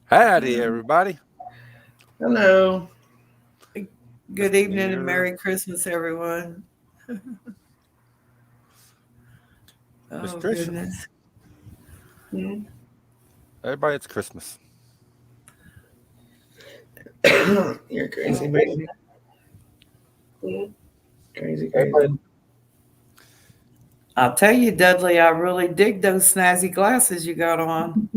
Howdy, everybody. Hello. Good Mr. evening and Beer. Merry Christmas, everyone. Miss Oh, Tricia. goodness. Hmm? Everybody, it's Christmas. You're crazy, baby. Crazy, crazy. I'll tell you, Dudley, I really dig those snazzy glasses you got on.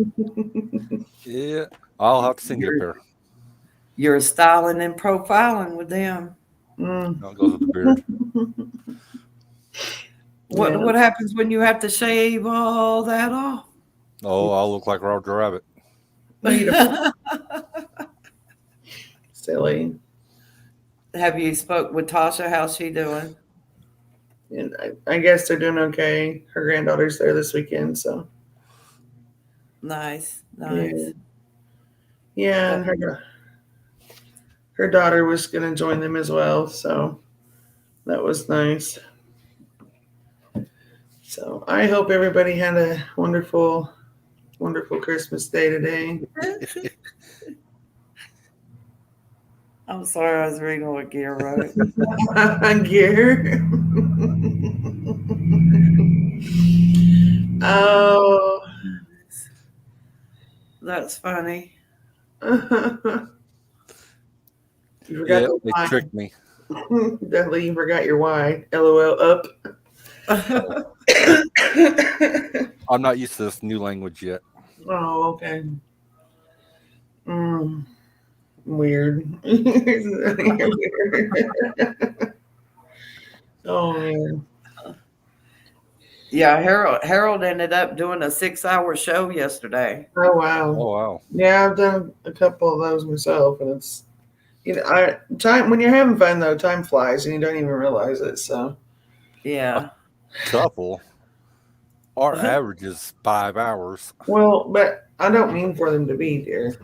Yeah, I'll have to send you a You're, pair. you're styling and profiling with them. Mm, That goes with the beard. What yeah. what happens when you have to shave all that off? Oh, I'll look like Roger Rabbit. No, you don't. Silly. Have you spoke with Tasha? How's she doing? And I guess they're doing okay. Her granddaughter's there this weekend, so Nice, yeah, nice. yeah. That, And her daughter was gonna join them as well, so that was nice. So I hope everybody had a wonderful, wonderful Christmas day today. I'm sorry, I was reading what Gear wrote. Gear. Oh. That's funny. You forgot Yeah, the they Y. tricked me. Definitely you forgot your Y. LOL up. Oh, I'm not used to this new language yet. Oh, okay. Mm, weird. Oh man. Yeah, Harold ended up doing a 6 hour show yesterday. Oh wow. Oh, wow. Yeah, I've done a couple of those myself, and it's I time when you're having fun though, time flies and you don't even realize it. So A Yeah. couple. Our average is 5 hours. well, but I don't mean for them to be, dear.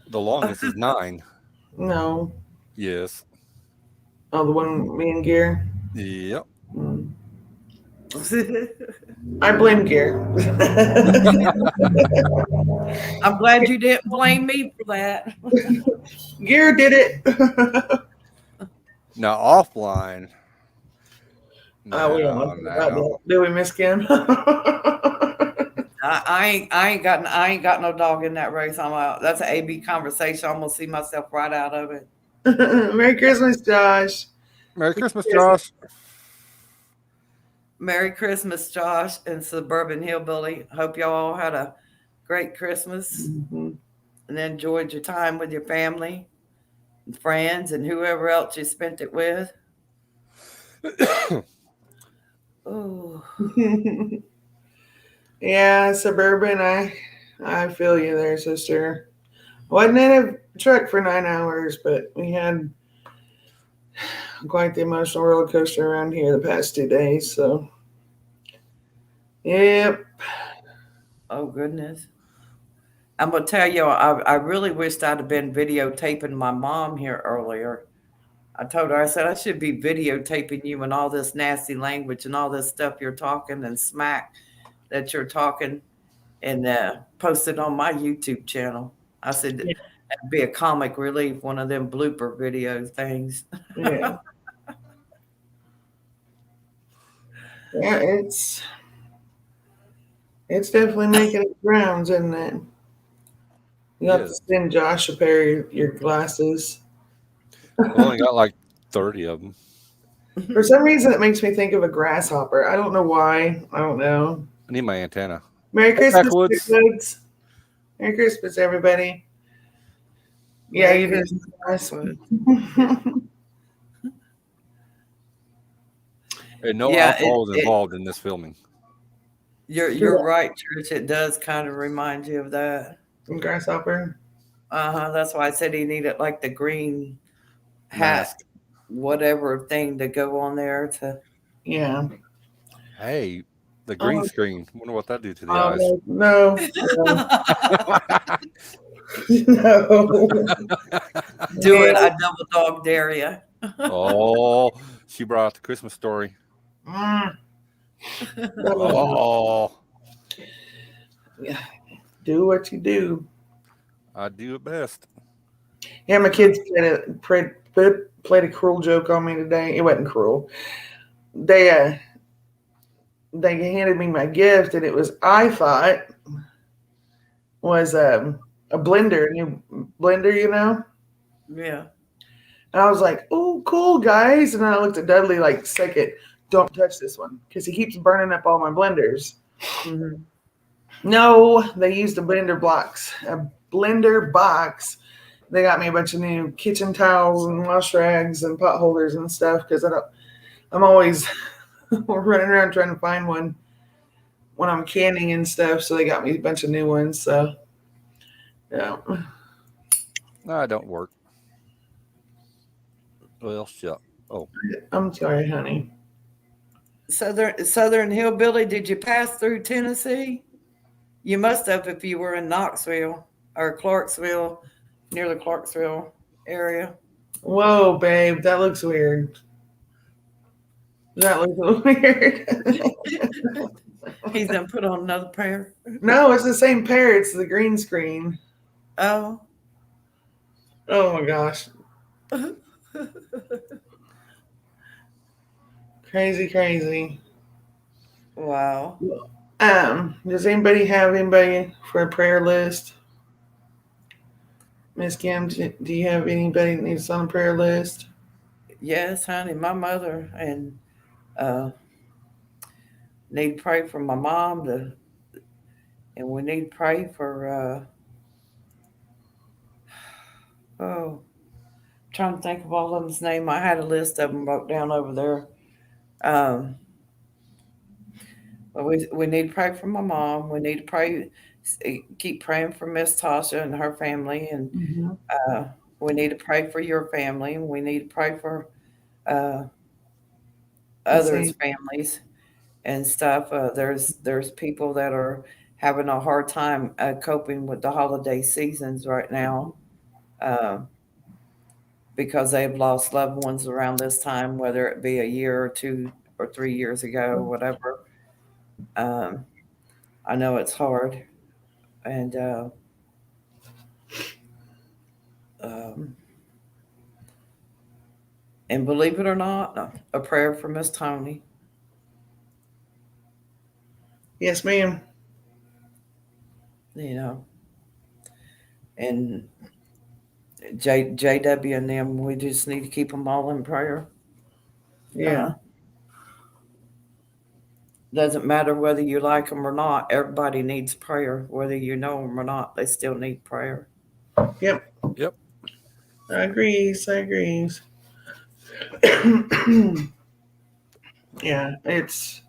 The longest is 9. No. Yes. Oh, the one me and Gear. Yep. Mm. I blame Gear. I'm glad you didn't blame me for that. Gear did it. Now, offline. We don't No, want to talk about no. that. Do we, Miss Kim? I ain't got no dog in that race. I'm out. That's an AB conversation. I'm gonna see myself right out of it. Merry Christmas, Josh. Merry Christmas, Josh. Merry Christmas, Josh and Suburban Hillbilly. Hope y'all all had a great Christmas Mhm. and enjoyed your time with your family and friends and whoever else you spent it with. Oh, Yeah, suburban. I feel you there, sister. Wasn't in a truck for 9 hours, but we had quite the emotional roller coaster around here the past 2 days. So, yep. oh goodness. I'm gonna tell you, I really wished I'd have been videotaping my mom here earlier. I told her, I said, I should be videotaping you and all this nasty language and all this stuff you're talking and smack that you're talking and post it on my YouTube channel. I said, Yeah, that'd be a comic relief, one of them blooper video things. yeah, yeah. It's definitely making its rounds, isn't it? You have to Yes. send Josh a pair of your glasses. I only got like 30 of them. For some reason, it makes me think of a grasshopper. I don't know why. I don't know. I need my antenna. Merry Hey, Christmas, Backwoods. Bigwoods. Merry Christmas, everybody. Yeah, Merry you did. Christmas. Nice. And no Yeah, alcohol was involved in this filming. you're right, Trish. It does kind of remind you of that. Grasshopper. That's why I said he needed like the green hat, Mask. whatever thing to go on there to. Yeah. Hey, the green Oh, screen. Wonder what that do to the eyes. no, no, no, no. Do Yeah. it. I double dog dare you. Oh, she brought out the Christmas story. Mm, no. Oh, Yeah. Do what you do. I do it best. Yeah, my kids played a cruel joke on me today. It wasn't cruel. They handed me my gift, and it was, I thought, was a blender, a new blender, you know. Yeah. And I was like, "Oh, cool, guys!" And then I looked at Dudley like, "Second, don't touch this one," because he keeps burning up all my blenders. Mm-hmm. No, they used a blender box. They got me a bunch of new kitchen towels and wash rags and pot holders and stuff because I'm always running around trying to find one when I'm canning and stuff. So they got me a bunch of new ones. So yeah, No, it don't work. Well, shut. Oh, I'm sorry, honey. Southern Hillbilly, did you pass through Tennessee? You must have if you were in Knoxville or Clarksville, near the Clarksville area. Whoa, babe, that looks weird. That looks weird. He's done put on another pair. No, it's the same pair. It's the green screen. Oh. Oh my gosh. Crazy. Wow. Does anybody have anybody for a prayer list? Miss Kim, do you have anybody that needs on a prayer list? Yes, honey. My mother and need to pray for my mom and we need to pray for trying to think of all of them's name. I had a list of them wrote down over there. But we need to pray for my mom. We need to pray, keep praying for Miss Tasha and her family, and we need to pray for your family. We need to pray for others' families and stuff. There's people that are having a hard time coping with the holiday seasons right now because they've lost loved ones around this time, whether it be a year or 2 or 3 years ago, whatever. I know it's hard, and believe it or not, a prayer for Miss Tony. Yes, ma'am. You know, and JW and them, we just need to keep them all in prayer. Yeah. Doesn't matter whether you like them or not. Everybody needs prayer, whether you know them or not. They still need prayer. Yep. I agree. Yeah, it's.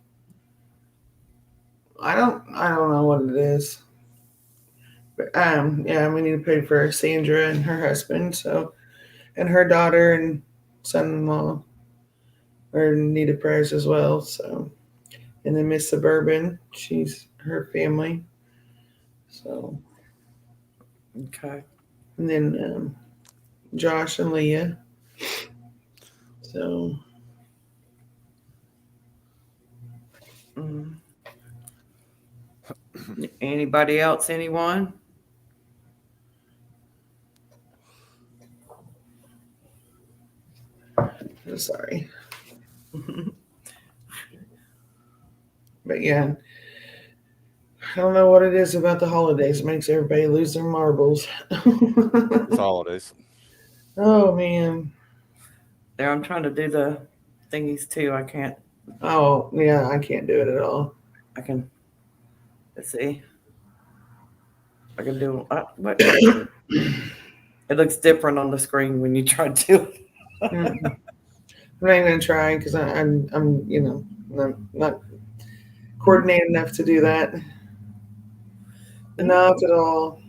I don't know what it is. But yeah, we need to pray for Sandra and her husband, and her daughter and son-in-law are in need of prayers as well. So, and then Miss Suburban, she's her family. So, Okay. and then Josh and Leah. So, Anybody else? Anyone? I'm sorry. But yeah, I don't know what it is about the holidays. It makes everybody lose their marbles. it's holidays. Oh, man. There, I'm trying to do the thingies too. I can't. Oh, yeah, I can't do it at all. I can. Let's see. I can do. What? It looks different on the screen when you try to do it. I'm not even gonna try because I'm I'm not coordinated enough to do that. Not at all.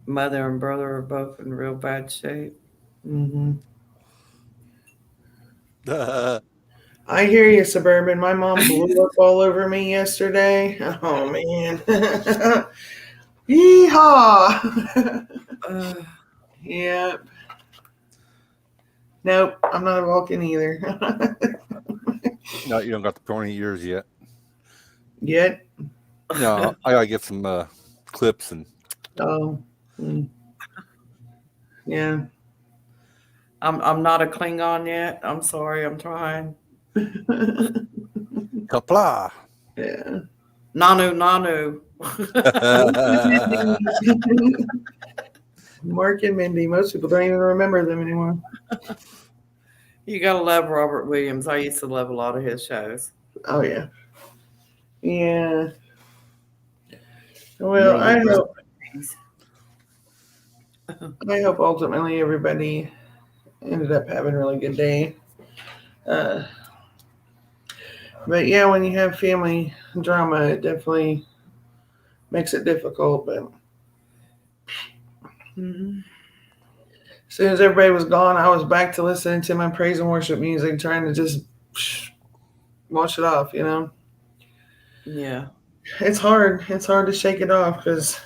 Mother and brother are both in real bad shape. Mm-hmm. I hear you, Suburban. My mom blew up all over me yesterday. Oh man. Yeehaw. Yep. Nope, I'm not a Vulcan either. No, you don't got the 20 years yet. Yet? No, I gotta get some clips and Oh, yeah. I'm not a Klingon yet. I'm sorry. I'm trying. Kapla. Yeah. Nanu, Nanu. Mark and Mindy. Most people don't even remember them anymore. You gotta love Robert Williams. I used to love a lot of his shows. Oh yeah. Yeah. Well, I hope ultimately everybody ended up having a really good day. But yeah, when you have family drama, it definitely makes it difficult. But Mm-hmm. as soon as everybody was gone, I was back to listening to my praise and worship music, trying to just wash it off, you know? Yeah. It's hard. It's hard to shake it off because,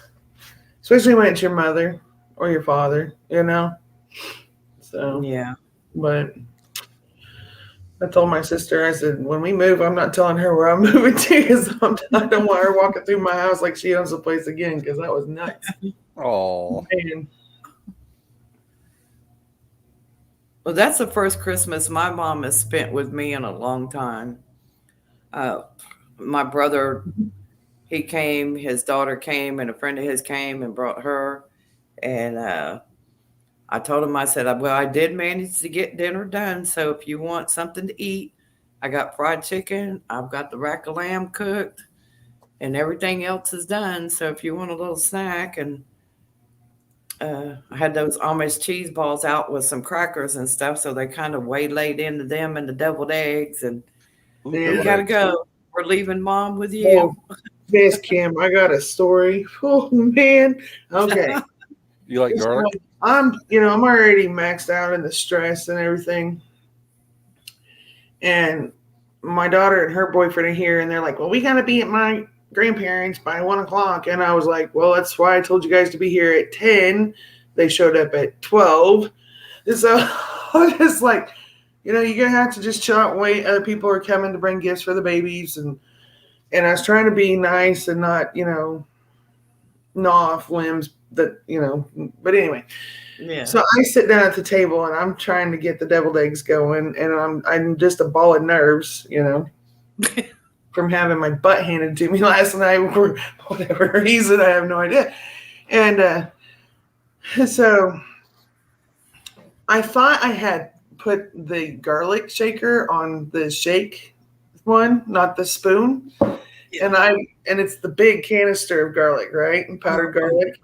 especially when it's your mother or your father, you know? So, Yeah. but I told my sister, I said, when we move, I'm not telling her where I'm moving to because I don't want her walking through my house like she owns the place again because that was nuts. Oh, Man. Well, that's the first Christmas my mom has spent with me in a long time. My brother, he came, his daughter came, and a friend of his came and brought her. And I told him, I said, well, I did manage to get dinner done. So if you want something to eat, I got fried chicken, I've got the rack of lamb cooked, and everything else is done. So if you want a little snack, and I had those Amish cheese balls out with some crackers and stuff, so they kind of waylaid into them and the deviled eggs. And Yeah. we gotta go. We're leaving Mom with Oh, you. Miss Kim, I got a story. Oh man. Okay. you like garlic? I'm already maxed out in the stress and everything. And my daughter and her boyfriend are here and they're like, well, we gotta be at my grandparents by 1:00. And I was like, well, that's why I told you guys to be here at 10. They showed up at 12. And so I was just like, you're gonna have to just chill out and wait. Other people are coming to bring gifts for the babies and I was trying to be nice and not, gnaw off limbs that, but anyway. Yeah. So I sit down at the table and I'm trying to get the deviled eggs going and I'm just a ball of nerves, from having my butt handed to me last night for whatever reason. I have no idea. And so I thought I had put the garlic shaker on the shake one, not the spoon. Yeah. And it's the big canister of garlic, right? And powdered garlic.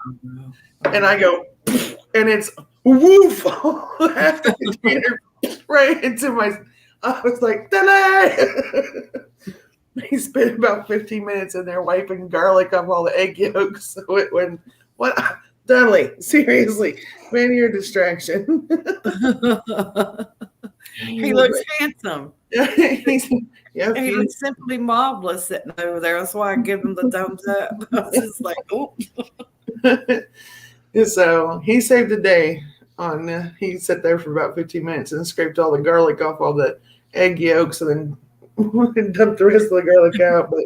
And I go, and it's woof half the container right into my. I was like, he spent about 15 minutes in there wiping garlic off all the egg yolks. So it went, what? Dudley, seriously, man, you're a distraction. He looks handsome. He looks simply marvelous sitting over there. That's why I give him the thumbs up. I was just like, oh. So he saved the day on. He sat there for about 15 minutes and scraped all the garlic off all the egg yolks and then dumped the rest of the garlic out. But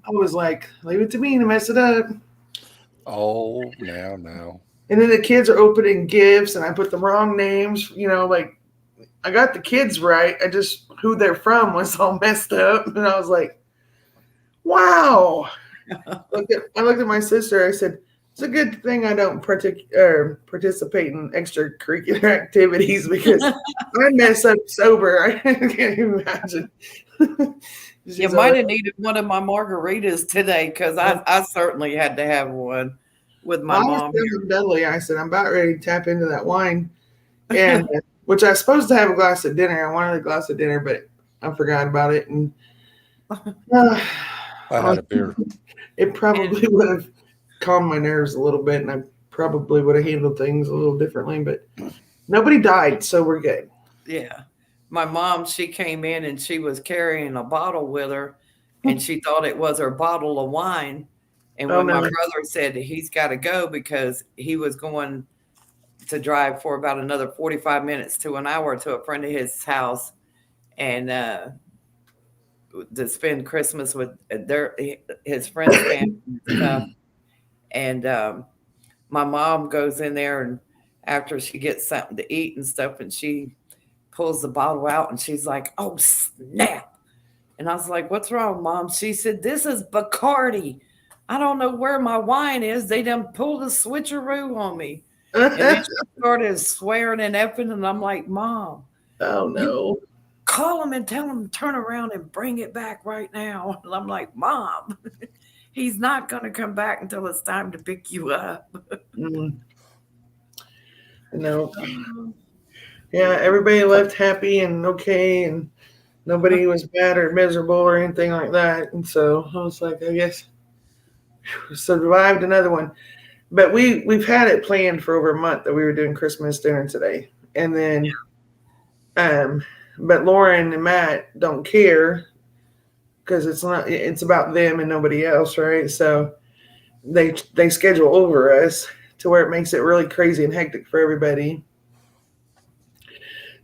I was like, leave it to me to mess it up. Oh, now. And then the kids are opening gifts, and I put the wrong names. Like I got the kids right. I just who they're from was all messed up, and I was like, wow. I looked at my sister. I said, it's a good thing I don't participate in extracurricular activities because I mess up sober. I can't even imagine. You might have needed one of my margaritas today because I certainly had to have one with my mom. Dudley, I said, I'm about ready to tap into that wine, and which I was supposed to have a glass at dinner. I wanted a glass at dinner, but I forgot about it, and I had a beer. It probably would have calmed my nerves a little bit, and I probably would have handled things a little differently, but nobody died, so we're good. Yeah. My mom, she came in and she was carrying a bottle with her, and she thought it was her bottle of wine. And when my brother said he's got to go because he was going to drive for about another 45 minutes to an hour to a friend of his house and to spend Christmas with his friend's family and stuff. And my mom goes in there and after she gets something to eat and stuff, and she pulls the bottle out and she's like, "Oh snap!" And I was like, "What's wrong, Mom?" She said, "This is Bacardi. I don't know where my wine is. They done pulled a switcheroo on me." And then she started swearing and effing, and I'm like, "Mom, Oh no. call him and tell him to turn around and bring it back right now." And I'm like, "Mom, he's not going to come back until it's time to pick you up." Mm. No. Yeah, everybody left happy and okay, and nobody was bad or miserable or anything like that. And so I was like, I guess survived another one. But we've had it planned for over a month that we were doing Christmas dinner today. And then but Lauren and Matt don't care because it's about them and nobody else, right? So they schedule over us to where it makes it really crazy and hectic for everybody.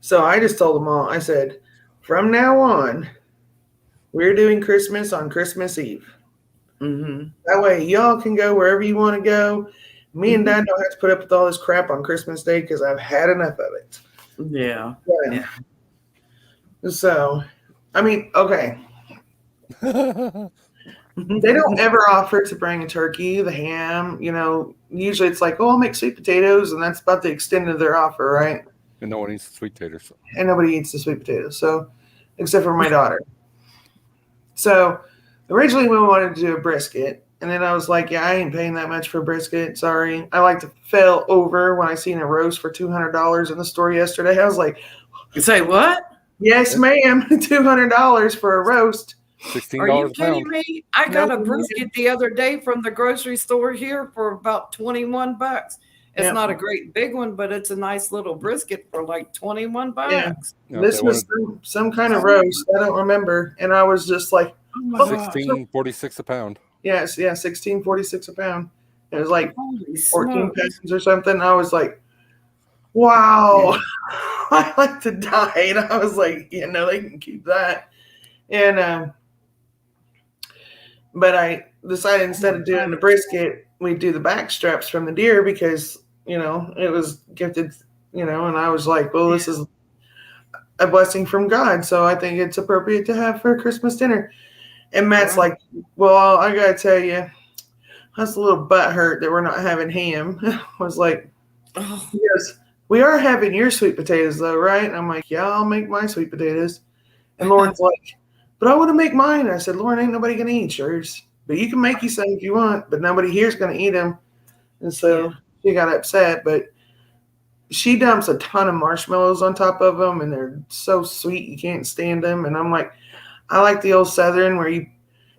So I just told them all, I said, from now on, we're doing Christmas on Christmas Eve. Mm-hmm. That way y'all can go wherever you want to go. Me and Dad don't have to put up with all this crap on Christmas Day because I've had enough of it. Yeah. Yeah. So, I mean, okay. They don't ever offer to bring a turkey, the ham, usually it's like, oh, I'll make sweet potatoes, and that's about the extent of their offer, right? And no one eats sweet potatoes. And nobody eats the sweet potatoes, so except for my daughter. So originally we wanted to do a brisket, and then I was like, yeah, I ain't paying that much for brisket. Sorry. I like to fell over when I seen a roast for $200 in the store yesterday. I was like, You say what? yes, ma'am, $200 for a roast. $16 Are you a kidding pound. me? I got No, a brisket the other day from the grocery store here for about $21. It's Yep. not a great big one, but it's a nice little brisket for like $21. Yeah. You know, This if they was some kind of roast. I don't remember. And I was just like, Oh my Oh, gosh. $16.46 a pound. yes, yeah, $16.46 a pound. It was like Holy 14 smokes. pounds or something. I was like, wow. I like to die. And I was like, yeah, no, they can keep that. And but I decided instead of doing the brisket, we'd do the back straps from the deer because, it was gifted, and I was like, well, this is a blessing from God. So I think it's appropriate to have for Christmas dinner. And Matt's Right. like, well, I got to tell you, that's a little butthurt that we're not having ham. I was like, Oh, yes, we are having your sweet potatoes though, right? And I'm like, yeah, I'll make my sweet potatoes. And Lauren's like, but I want to make mine. I said, Lauren, ain't nobody going to eat yours. But you can make you some if you want, but nobody here's going to eat them. And so she got upset, but she dumps a ton of marshmallows on top of them, and they're so sweet you can't stand them. And I'm like, I like the old Southern where you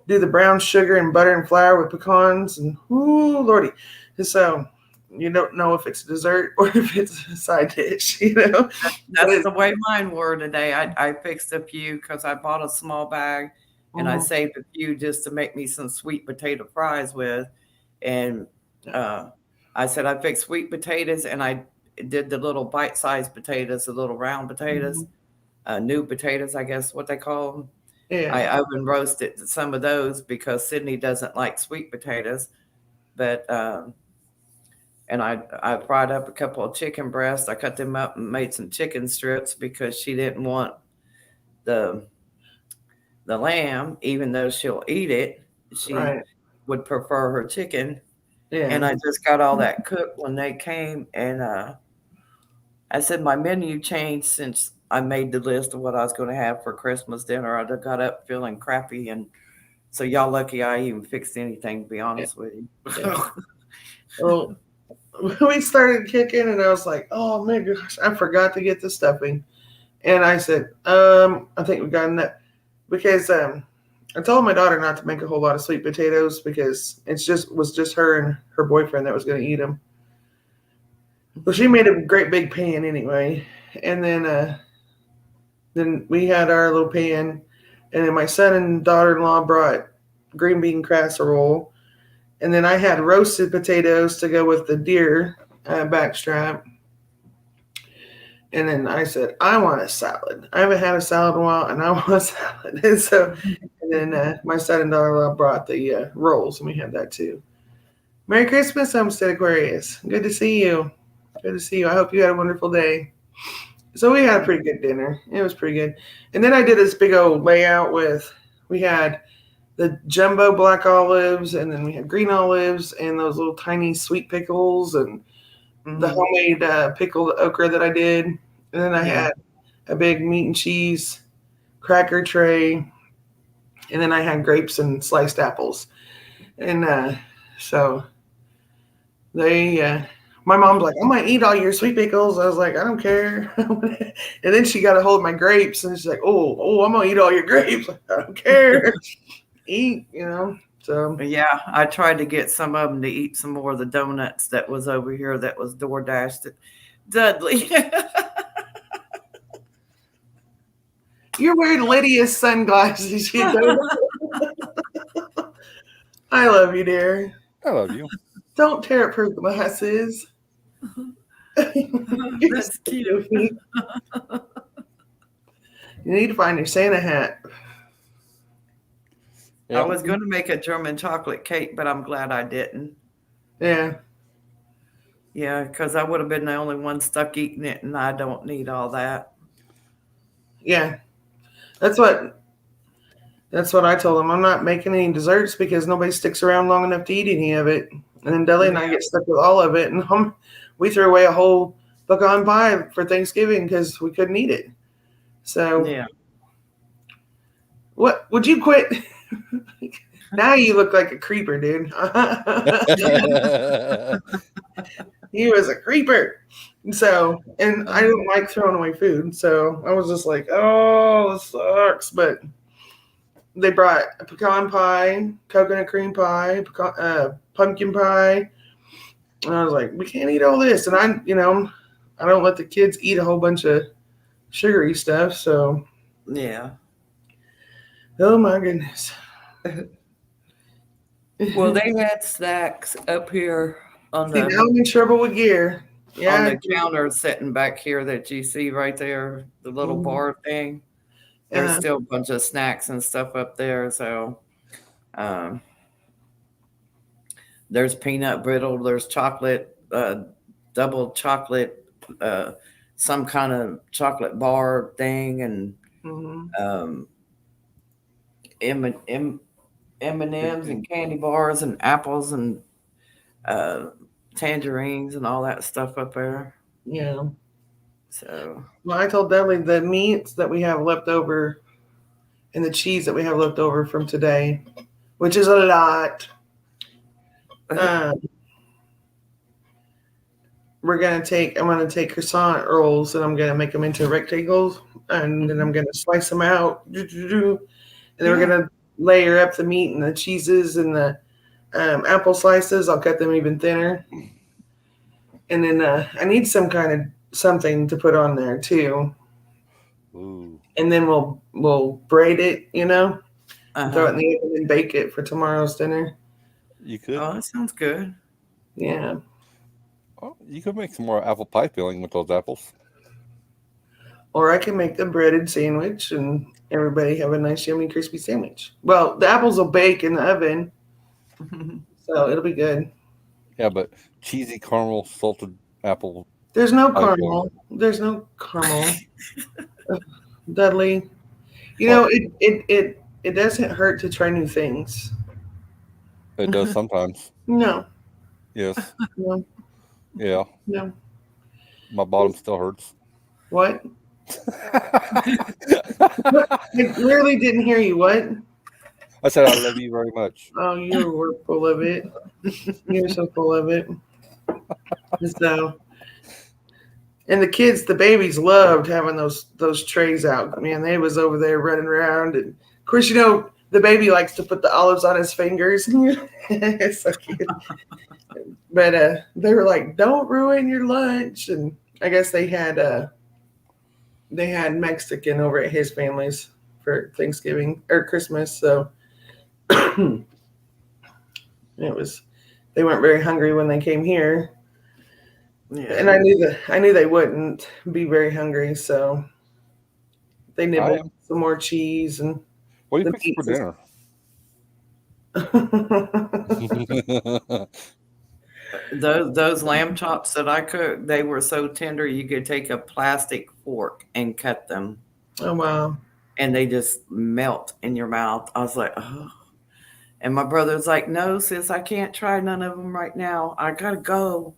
do the brown sugar and butter and flour with pecans, and ooh, lordy. And so you don't know if it's dessert or if it's a side dish, that's the way mine were today. I fixed a few because I bought a small bag and I saved a few just to make me some sweet potato fries with. And I said I fixed sweet potatoes, and I did the little bite-sized potatoes, the little round potatoes, new potatoes, I guess what they call them. Yeah. I oven roasted some of those because Sydney doesn't like sweet potatoes. But and I fried up a couple of chicken breasts. I cut them up and made some chicken strips because she didn't want the lamb, even though she'll eat it. She Right. would prefer her chicken. Yeah. And I just got all that cooked when they came. And I said my menu changed since I made the list of what I was going to have for Christmas dinner. I got up feeling crappy. And so y'all lucky I even fixed anything, to be honest with you. Yeah. Well, we started kicking, and I was like, oh my gosh, I forgot to get the stuffing. And I said, I think we got enough. Because I told my daughter not to make a whole lot of sweet potatoes because was just her and her boyfriend that was going to eat them. Well, she made a great big pan anyway, and then we had our little pan, and then my son and daughter-in-law brought green bean casserole, and then I had roasted potatoes to go with the deer backstrap. And then I said, I want a salad. I haven't had a salad in a while, and I want a salad. And then my son and daughter-in-law brought the rolls, and we had that too. Merry Christmas, Homestead Aquarius. Good to see you. Good to see you. I hope you had a wonderful day. So we had a pretty good dinner. It was pretty good. And then I did this big old layout we had the jumbo black olives, and then we had green olives and those little tiny sweet pickles and the homemade pickled okra that I did. And then I had a big meat and cheese cracker tray. And then I had grapes and sliced apples. And so my mom's like, I'm going to eat all your sweet pickles. I was like, I don't care. And then she got a hold of my grapes and she's like, oh, I'm going to eat all your grapes. I don't care. Eat, So yeah, I tried to get some of them to eat some more of the donuts that was over here that was DoorDashed at Dudley. You're wearing Lydia's sunglasses. You know? I love you, dear. I love you. Don't tear up her glasses. That's cute. You need to find your Santa hat. I was going to make a German chocolate cake, but I'm glad I didn't. Yeah. Yeah, because I would have been the only one stuck eating it, and I don't need all that. Yeah. That's what I told them. I'm not making any desserts because nobody sticks around long enough to eat any of it. And then Deli and I get stuck with all of it. And we threw away a whole pecan pie for Thanksgiving because we couldn't eat it. So yeah. What? Would you quit? Now you look like a creeper, dude. He was a creeper. So, and I don't like throwing away food. So I was just like, oh, this sucks. But they brought a pecan pie, coconut cream pie, pumpkin pie. And I was like, we can't eat all this. And I don't let the kids eat a whole bunch of sugary stuff. So, yeah. Oh my goodness. Well, they had snacks up here on See, now I'm in trouble with gear. Yeah. On the counter sitting back here that you see right there, the little bar thing. There's still a bunch of snacks and stuff up there. So there's peanut brittle, there's chocolate, double chocolate, some kind of chocolate bar thing, and M&Ms and candy bars and apples and tangerines and all that stuff up there. Yeah. So, well, I told Dudley the meats that we have left over and the cheese that we have left over from today, which is a lot. I'm going to take croissant rolls and I'm going to make them into rectangles, and then I'm going to slice them out. And then we're going to layer up the meat and the cheeses and the apple slices. I'll cut them even thinner. And then I need some kind of something to put on there too. Ooh. And then we'll braid it, throw it in the oven and bake it for tomorrow's dinner. You could. Oh, that sounds good. Yeah. Oh, you could make some more apple pie filling with those apples. Or I can make the breaded sandwich and everybody have a nice, yummy, crispy sandwich. Well, the apples will bake in the oven, so it'll be good. Yeah, but cheesy caramel salted apple. There's no caramel. There's no caramel. Dudley, it doesn't hurt to try new things. It does sometimes. No. Yes. No. Yeah. No. My bottom still hurts. What? I really didn't hear you. What? I said I love you very much. Oh, you were full of it. You're so full of it. So, and the kids, the babies loved having those trays out. Man, they was over there running around, and of course, the baby likes to put the olives on his fingers. It's so cute. But they were like, "Don't ruin your lunch," and I guess they had Mexican over at his family's for Thanksgiving or Christmas, so they weren't very hungry when they came here. Yeah. And I knew they wouldn't be very hungry, so they nibbled some more cheese and. What do you fix for dinner? Those lamb chops that I cooked, they were so tender you could take a plastic fork and cut them, Oh wow. and they just melt in your mouth. I was like, oh. And my brother's like, no, sis, I can't try none of them right now. I gotta go.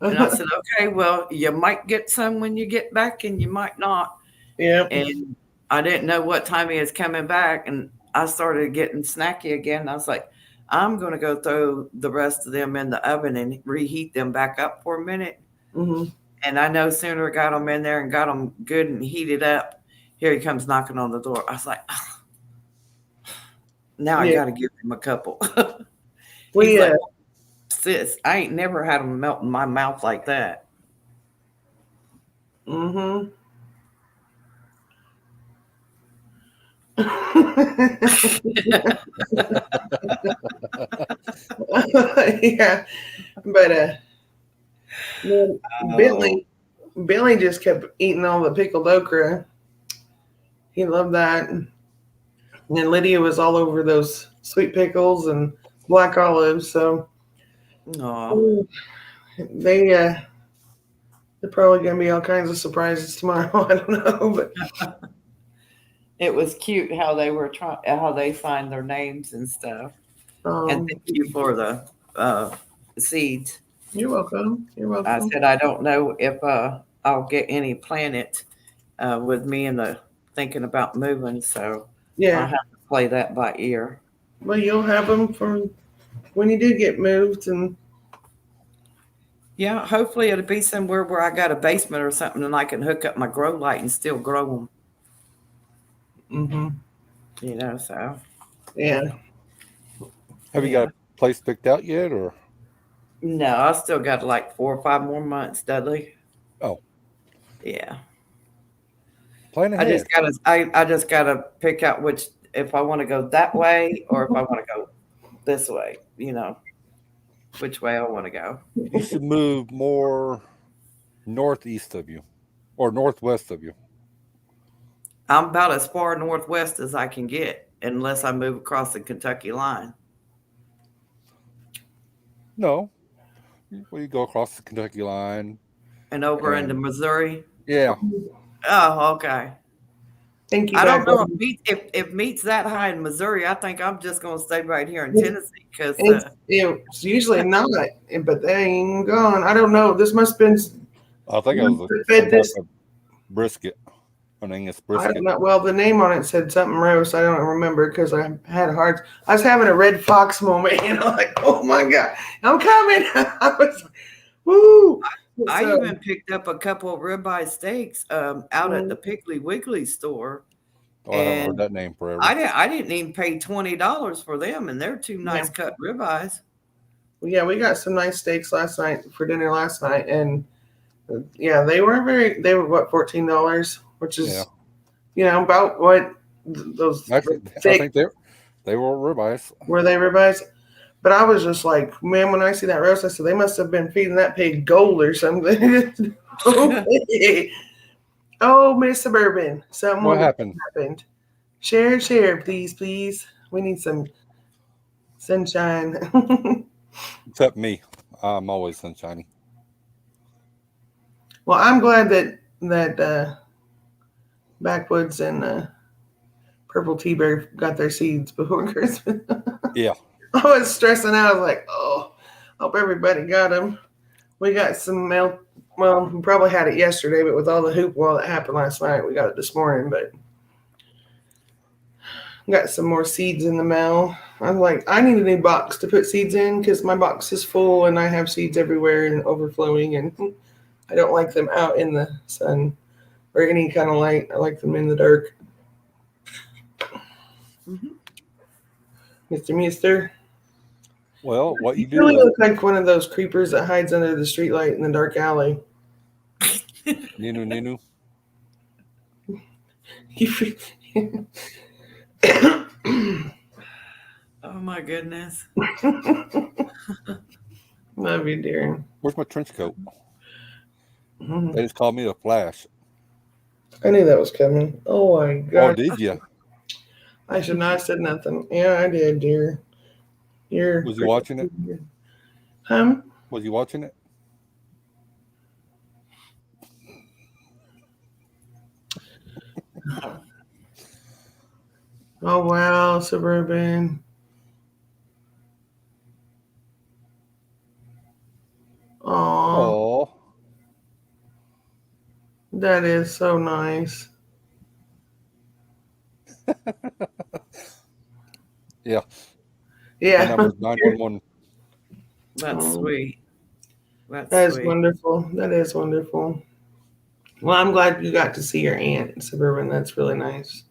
And I said, okay, well, you might get some when you get back, and you might not. Yeah. And I didn't know what time he was coming back, and I started getting snacky again. I was like, I'm going to go throw the rest of them in the oven and reheat them back up for a minute. Mm-hmm. And I no sooner got them in there and got them good and heated up, here he comes knocking on the door. I was like, oh, now I got to give him a couple. He's like, sis, I ain't never had them melt in my mouth like that. Mm-hmm. Yeah, but Billy just kept eating all the pickled okra. He loved that. And then Lydia was all over those sweet pickles and black olives. So they're probably gonna be all kinds of surprises tomorrow. I don't know, but it was cute how they were how they find their names and stuff. And thank you for the seeds. You're welcome. You're welcome. I said I don't know if I'll get any planet with me in the thinking about moving, so yeah, I'll have to play that by ear. Well, you'll have them for when you do get moved, and yeah, hopefully it'll be somewhere where I got a basement or something, and I can hook up my grow light and still grow them. Mm-hmm. You know, so yeah. Have you got a place picked out yet, or? No, I still got like 4 or 5 more months, Dudley. Oh, yeah. Plan ahead. I just gotta pick out which, if I want to go that way or if I want to go this way. You know, which way I want to go. You should move more northeast of you, or northwest of you. I'm about as far northwest as I can get, unless I move across the Kentucky line. No, well, you go across the Kentucky line and over into Missouri. Yeah. Oh, okay. Thank you. I don't know if meat's that high in Missouri. I think I'm just going to stay right here in Tennessee because it's usually not, but they ain't gone. I don't know. This must have been. I think it was a brisket. I think it's brisket. I don't know. Well, the name on it said something roast. I don't remember because I had I was having a Red Fox moment, like, oh my God, I'm coming. I was like, woo. I even picked up a couple of ribeye steaks out at the Piggly Wiggly store. Oh, I haven't heard that name forever. I didn't even pay $20 for them, and they're 2 nice cut ribeyes. Well, yeah, we got some nice steaks for dinner last night, and they weren't they were what, $14, which is about what those. Actually, I think they were ribeyes. Were they ribeyes? But I was just like, man, when I see that roast, I said, they must have been feeding that pig gold or something. Oh, Miss Suburban. What happened? Share, please. We need some sunshine. Except me. I'm always sunshiny. Well, I'm glad that Backwoods and Purple Tea-Bear got their seeds before Christmas. Yeah. I was stressing out. I was like, oh, hope everybody got them. We got some mail. Well, we probably had it yesterday, but with all the hoopla that happened last night, we got it this morning. But got some more seeds in the mail. I'm like, I need a new box to put seeds in because my box is full and I have seeds everywhere and overflowing. And I don't like them out in the sun or any kind of light. I like them in the dark. Mm-hmm. Mr. Meester. Well, what you do? You really look like one of those creepers that hides under the streetlight in the dark alley. Ninu. Oh my goodness. Love you, dear. Where's my trench coat? Mm-hmm. They just called me the Flash. I knew that was coming. Oh my God. Oh, did you? I should not have said nothing. Yeah, I did, dear. Was he watching it? Was you watching it? Oh wow, Suburban. Oh, Oh, that is so nice. yeah. My Yeah, number's 911. That's Oh, sweet. That's that is sweet. wonderful. That is wonderful. Well, I'm glad you got to see your aunt, Suburban. That's really nice.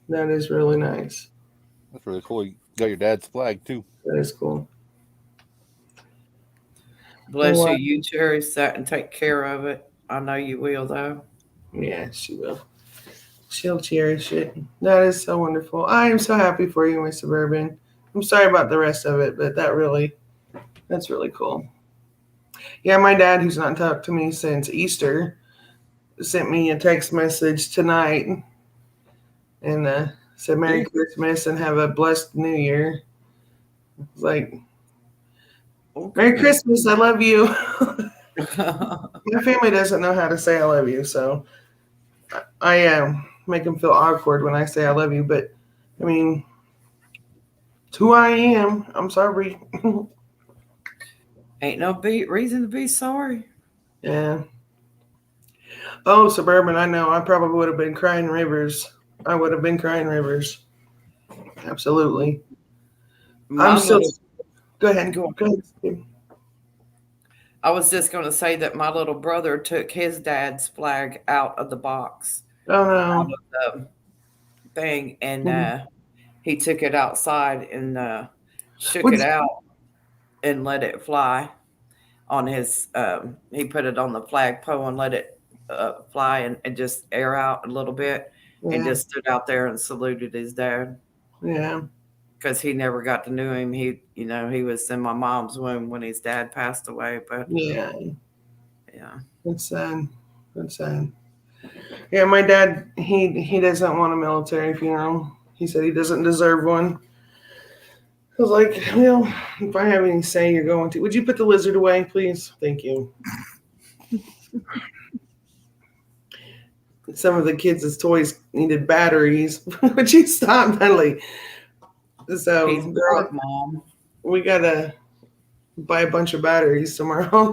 That is really nice. That's really cool. You got your dad's flag too. That is cool. Bless Wow. you. You cherish that and take care of it. I know you will, though. Yeah, she will. She'll cherish it. That is so wonderful. I am so happy for you, my Suburban. I'm sorry about the rest of it, but that's really cool. Yeah, my dad, who's not talked to me since Easter, sent me a text message tonight and said Merry Yeah. Christmas and have a blessed New Year. It's like, Okay. Merry Christmas, I love you. My family doesn't know how to say I love you, so I make them feel awkward when I say I love you. But I mean, it's who I am. I'm sorry. Ain't no reason to be sorry. Yeah. Oh, Suburban, I know. I probably would have been crying rivers. I would have been crying rivers. Absolutely. My I'm still. little, Go ahead. go on. Go ahead. I was just going to say that my little brother took his dad's flag out of the box, Oh out no. of the thing, and Mhm. he took it outside and shook Which, it out and let it fly on his. He put it on the flagpole and let it fly and just air out a little bit, and yeah, just stood out there and saluted his dad yeah, because he never got to know him. He was in my mom's womb when his dad passed away. But yeah. yeah, It's sad. It's sad. Yeah, my dad, he doesn't want a military funeral. He said he doesn't deserve one. I was like, well, if I have any say, you're going to. Would you put the lizard away, please? Thank you. Some of the kids' toys needed batteries. Would you stop, Natalie? So, he's girl, bored, Mom. we gotta buy a bunch of batteries tomorrow.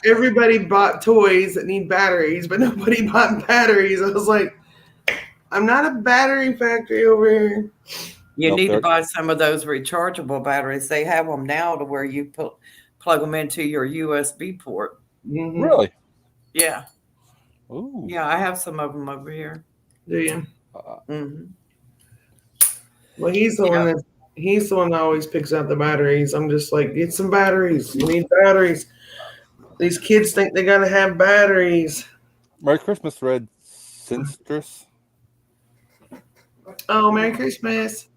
Everybody bought toys that need batteries, but nobody bought batteries. I was like, I'm not a battery factory over here. You Nope, need to they're- buy some of those rechargeable batteries. They have them now to where you plug them into your USB port. Mhm. Really? Yeah, Ooh. yeah, I have some of them over here. Do you? Hmm. Well, he's the one that always picks out the batteries. I'm just like, get some batteries. You need batteries. These kids think they gotta have batteries. Merry Christmas, Red Sinstress. Oh, Merry Christmas.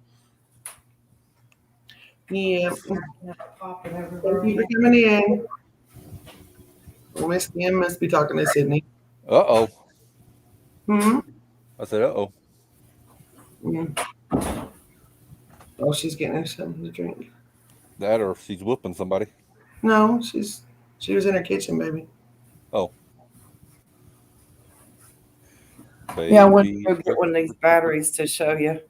Yeah. Thank you for coming in. Well, Miss Kim must be talking to Sydney. Uh-oh. Hmm. I said, uh-oh. Oh, she's getting her something to drink. That or she's whooping somebody. No, she was in her kitchen, baby. Oh. Yeah, I went to Baby. go get one of these batteries to show you.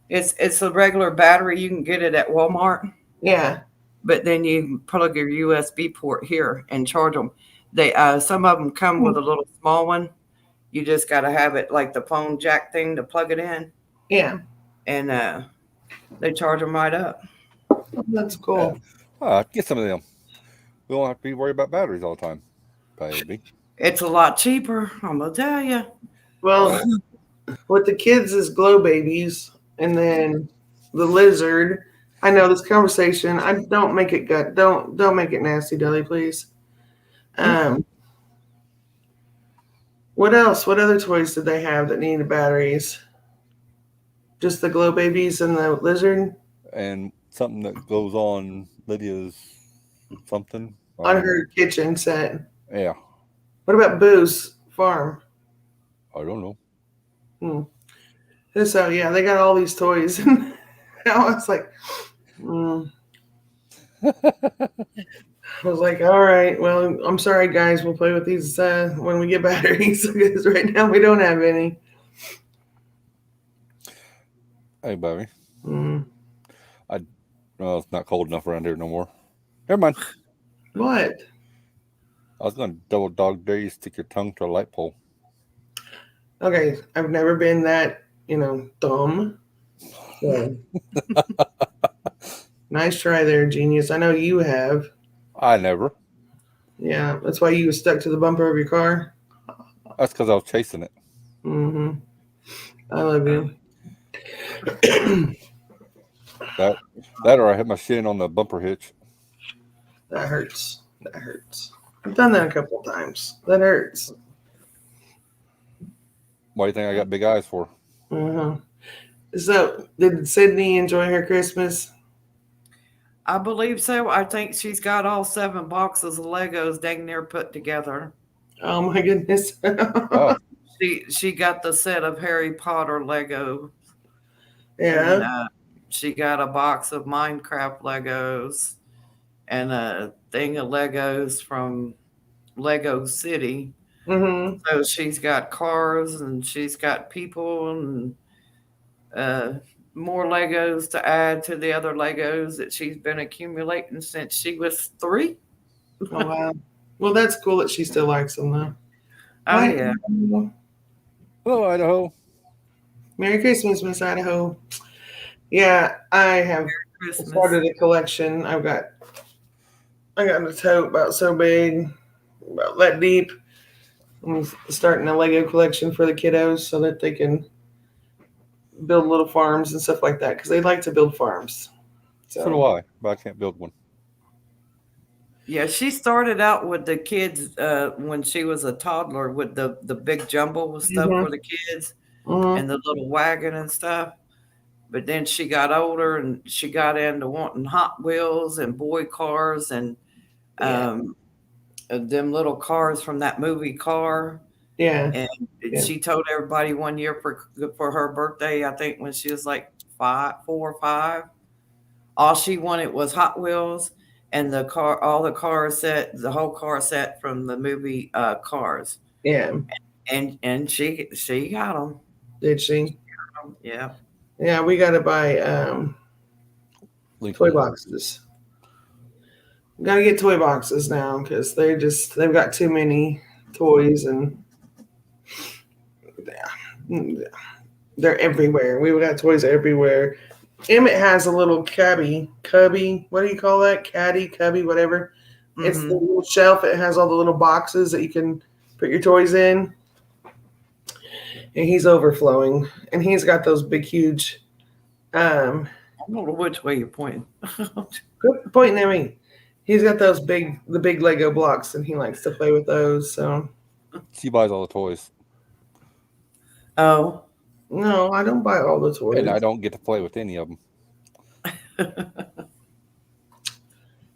It's a regular battery. You can get it at Walmart, Yeah. but then you plug your USB port here and charge them. They some of them come with a little small one. You just got to have it like the phone jack thing to plug it in, Yeah. and they charge them right up. That's cool. Get some of them. We don't have to be worried about batteries all the time, baby. It's a lot cheaper. I'm gonna tell you. Well, with the kids is glow babies, and then the lizard. I know this conversation. I don't make it gut. Don't make it nasty, Deli, please. What else? What other toys did they have that needed batteries? Just the glow babies and the lizard And something that goes on Lydia's something. on her kitchen set. Yeah. What about Boo's farm? I don't know. And so yeah, they got all these toys. And I was like, I was like, all right, well, I'm sorry, guys. We'll play with these when we get batteries because right now we don't have any. Hey, Bobby. Mm. Well, it's not cold enough around here no more. Never mind. What? I was going to double dog dare you stick your tongue to a light pole. Okay, I've never been that, dumb. So. Nice try there, genius. I know you have. I never. Yeah, that's why you was stuck to the bumper of your car. That's because I was chasing it. Mm-hmm. I love you. That or I hit my shin on the bumper hitch. That hurts. That hurts. I've done that a couple of times. That hurts. Why do you think I got big eyes for? Uh-huh. So, did Sydney enjoy her Christmas? I believe so. I think she's got all 7 boxes of Legos dang near put together. Oh my goodness. Oh, She got the set of Harry Potter Lego. Yeah. And, she got a box of Minecraft Legos and a thing of Legos from Lego City. Mm-hmm. So she's got cars and she's got people and more Legos to add to the other Legos that she's been accumulating since she was 3. Oh wow. Well, that's cool that she still likes them though. Oh, Hi. yeah. hello, Idaho. Merry Christmas, Miss Idaho. Yeah, I have Christmas. started a collection. I got a tote about so big, about that deep. I'm starting a Lego collection for the kiddos so that they can build little farms and stuff like that because they like to build farms. So do I, but I can't build one. Yeah, she started out with the kids when she was a toddler with the big jumble with stuff Mhm. for the kids Mhm. and the little wagon and stuff. But then she got older and she got into wanting Hot Wheels and boy cars and Yeah. them little cars from that movie Car. Yeah. And Yeah. she told everybody one year for her birthday, I think when she was like 4 or 5, all she wanted was Hot Wheels and the whole car set from the movie Cars. Yeah. And she got them. Did she? Yeah. Yeah, we got to buy Lincoln. toy boxes. Got to get toy boxes now because they've got too many toys and they're everywhere. We've got toys everywhere. Emmett has a little cubby. What do you call that? Cubby, whatever. It's the little shelf. It has all the little boxes that you can put your toys in. And he's overflowing. And he's got those big, huge. I don't know which way you're pointing. Good pointing at me. He's got the big Lego blocks, and he likes to play with those. So She buys all the toys, Oh. no, I don't buy all the toys. and I don't get to play with any of them.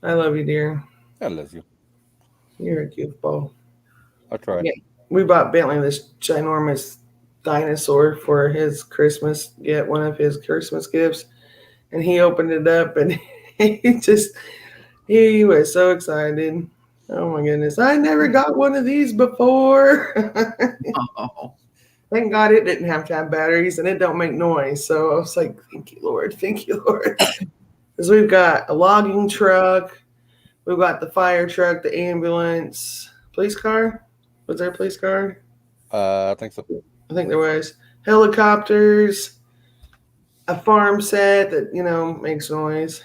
I love you, dear. I love you. You're a goofball. I tried. Yeah. We bought Bentley this ginormous dinosaur for his Christmas. Yeah, one of his Christmas gifts, and he opened it up, and he was so excited. Oh my goodness! I never got one of these before. Oh. Thank God it didn't have to have batteries and it don't make noise. So I was like, thank you, Lord. Thank you, Lord. Because we've got a logging truck. We've got the fire truck, the ambulance, police car. Was there a police car? I think so. I think there was. Helicopters, a farm set that, makes noise.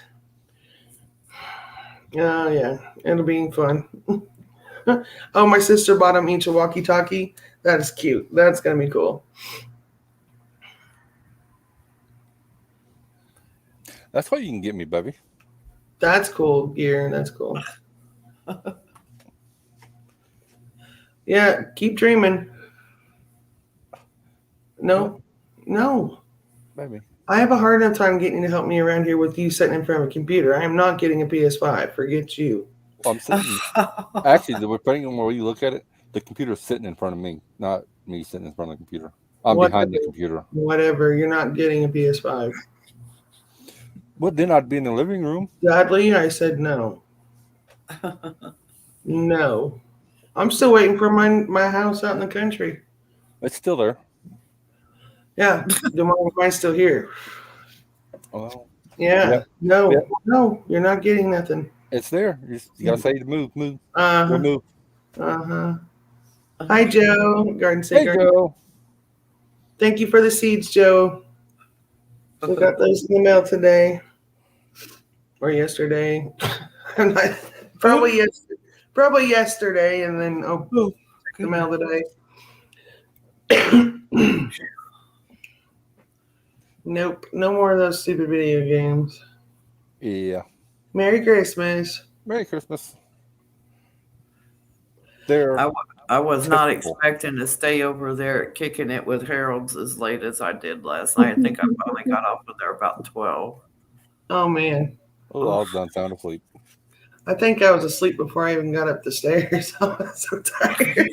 Oh, yeah. It'll be fun. Oh, my sister bought them each a walkie-talkie. That is cute. That's going to be cool. That's what you can get me, baby. That's cool gear. That's cool. Yeah, keep dreaming. No. Baby. I have a hard enough time getting you to help me around here with you sitting in front of a computer. I am not getting a PS5. Forget you. Well, I'm sitting. Actually, depending on where you look at it, the computer's sitting in front of me, not me sitting in front of the computer. I'm behind the computer. Whatever. You're not getting a PS5. Well, then I'd be in the living room. Dudley, I said no. No. I'm still waiting for my house out in the country. It's still there. Yeah, mine's still here. Well, Yeah. Yeah. No, Yeah. no, you're not getting nothing. it's there. You gotta say to move. We'll Uh-huh. move. Uh-huh. Hi, Joe. Garden State Hey, Garden. Joe. Thank you for the seeds, Joe. We got those in the mail today or yesterday. Probably yesterday, and then check the mail today. Nope, no more of those stupid video games. Yeah. Merry Christmas. Merry Christmas. There. I was not Typical. expecting to stay over there kicking it with Harold's as late as I did last night. I think I finally got off of there about 12. Oh man, Oh, I was done sound asleep. I think I was asleep before I even got up the stairs. I was so tired.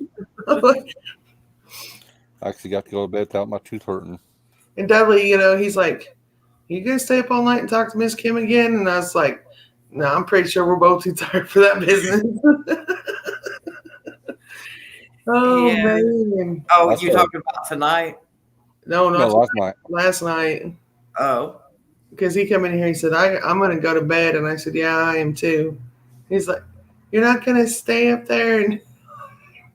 I actually got to go to bed without my tooth hurting. And Dudley, he's like, "You gonna stay up all night and talk to Miss Kim again?" And I was like, "No, I'm pretty sure we're both too tired for that business." Oh Yeah. man! Oh, That's you right. talking about tonight? No, No, not last night. last night. Oh. Because he came in here, he said, I'm going to go to bed. And I said, yeah, I am too. He's like, you're not going to stay up there? And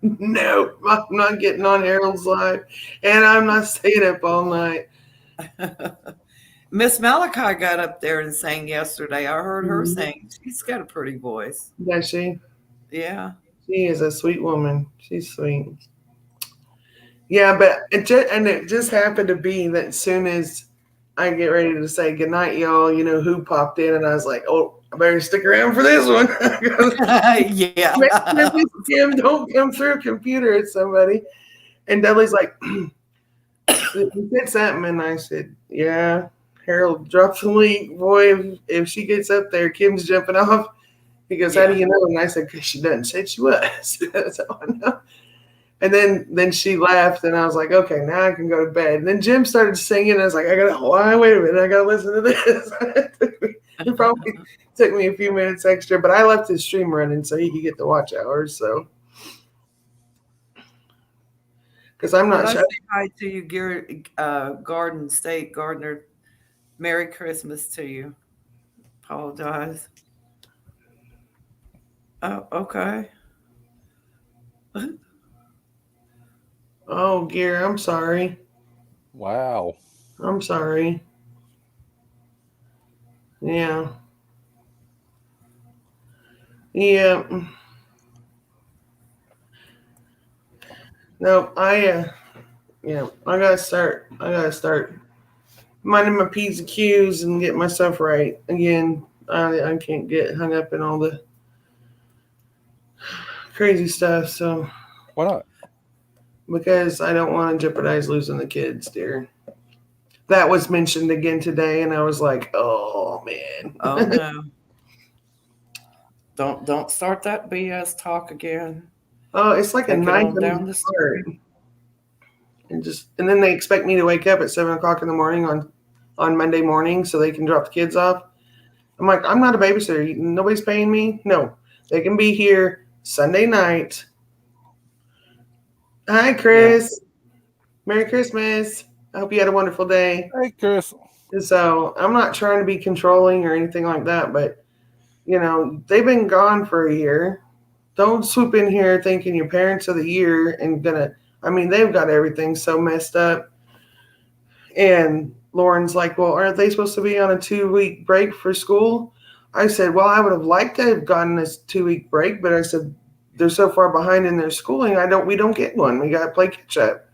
no, I'm not getting on Harold's Live. And I'm not staying up all night. Miss Malachi got up there and sang yesterday. I heard her sing. She's got a pretty voice. Does she? Yeah. She is a sweet woman. She's sweet. Yeah, but it just happened to be that as soon as I get ready to say goodnight, y'all, who popped in, and I was like, oh, I better stick around for this one. Yeah. Maybe Kim, don't come through a computer at somebody. And Dudley's like, he said something, and I said, yeah, Harold dropped the link. Boy, if she gets up there, Kim's jumping off. He goes, how do you know? And I said, because she doesn't say she was. That's how I know. And then she laughed, and I was like, okay, now I can go to bed. And then Jim started singing, and I was like, wait a minute, I got to listen to this. It probably took me a few minutes extra, but I left his stream running so he could get the watch hours. So, because I'm not Well, sure. say hi to you, Garden State Gardener. Merry Christmas to you. Apologize. Oh, okay. Oh, Gear, I'm sorry. Wow. I'm sorry. Yeah. Yeah. No, I gotta start minding my P's and Q's and get myself right. Again, I can't get hung up in all the crazy stuff, so Why not? because I don't want to jeopardize losing the kids, dear. That was mentioned again today, and I was like, oh man. Oh no. Don't start that BS talk again. Oh, it's like Take a it knife on down the start. And then they expect me to wake up at 7:00 in the morning on Monday morning so they can drop the kids off. I'm like, I'm not a babysitter. Nobody's paying me. No, they can be here Sunday night. Hi, Chris. Yeah. Merry Christmas. I hope you had a wonderful day. Hey, Chris. So I'm not trying to be controlling or anything like that, but they've been gone for a year. Don't swoop in here thinking your parents of the year and they've got everything so messed up. And Lauren's like, well, aren't they supposed to be on a 2-week break for school? I said, well, I would have liked to have gotten this 2-week break, but I said, they're so far behind in their schooling. We don't get one. We got to play catch up.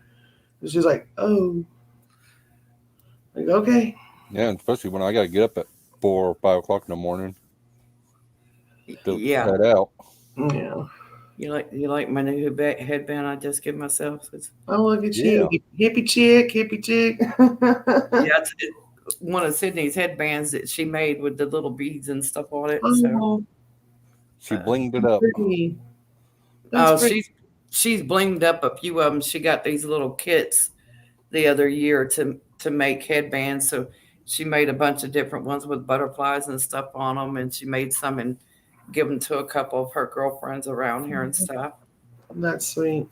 And she's like, oh, like, okay. Yeah, especially when I got to get up at 4 or 5 o'clock in the morning. Yeah. Head out. Yeah. You like my new headband I just give myself? Oh, look at you. Hippie chick. Yeah, it's one of Sydney's headbands that she made with the little beads and stuff on it. So. She blinged it up. She's blinged up a few of them. She got these little kits the other year to make headbands. So she made a bunch of different ones with butterflies and stuff on them, and she made some and give them to a couple of her girlfriends around here and stuff. That's sweet.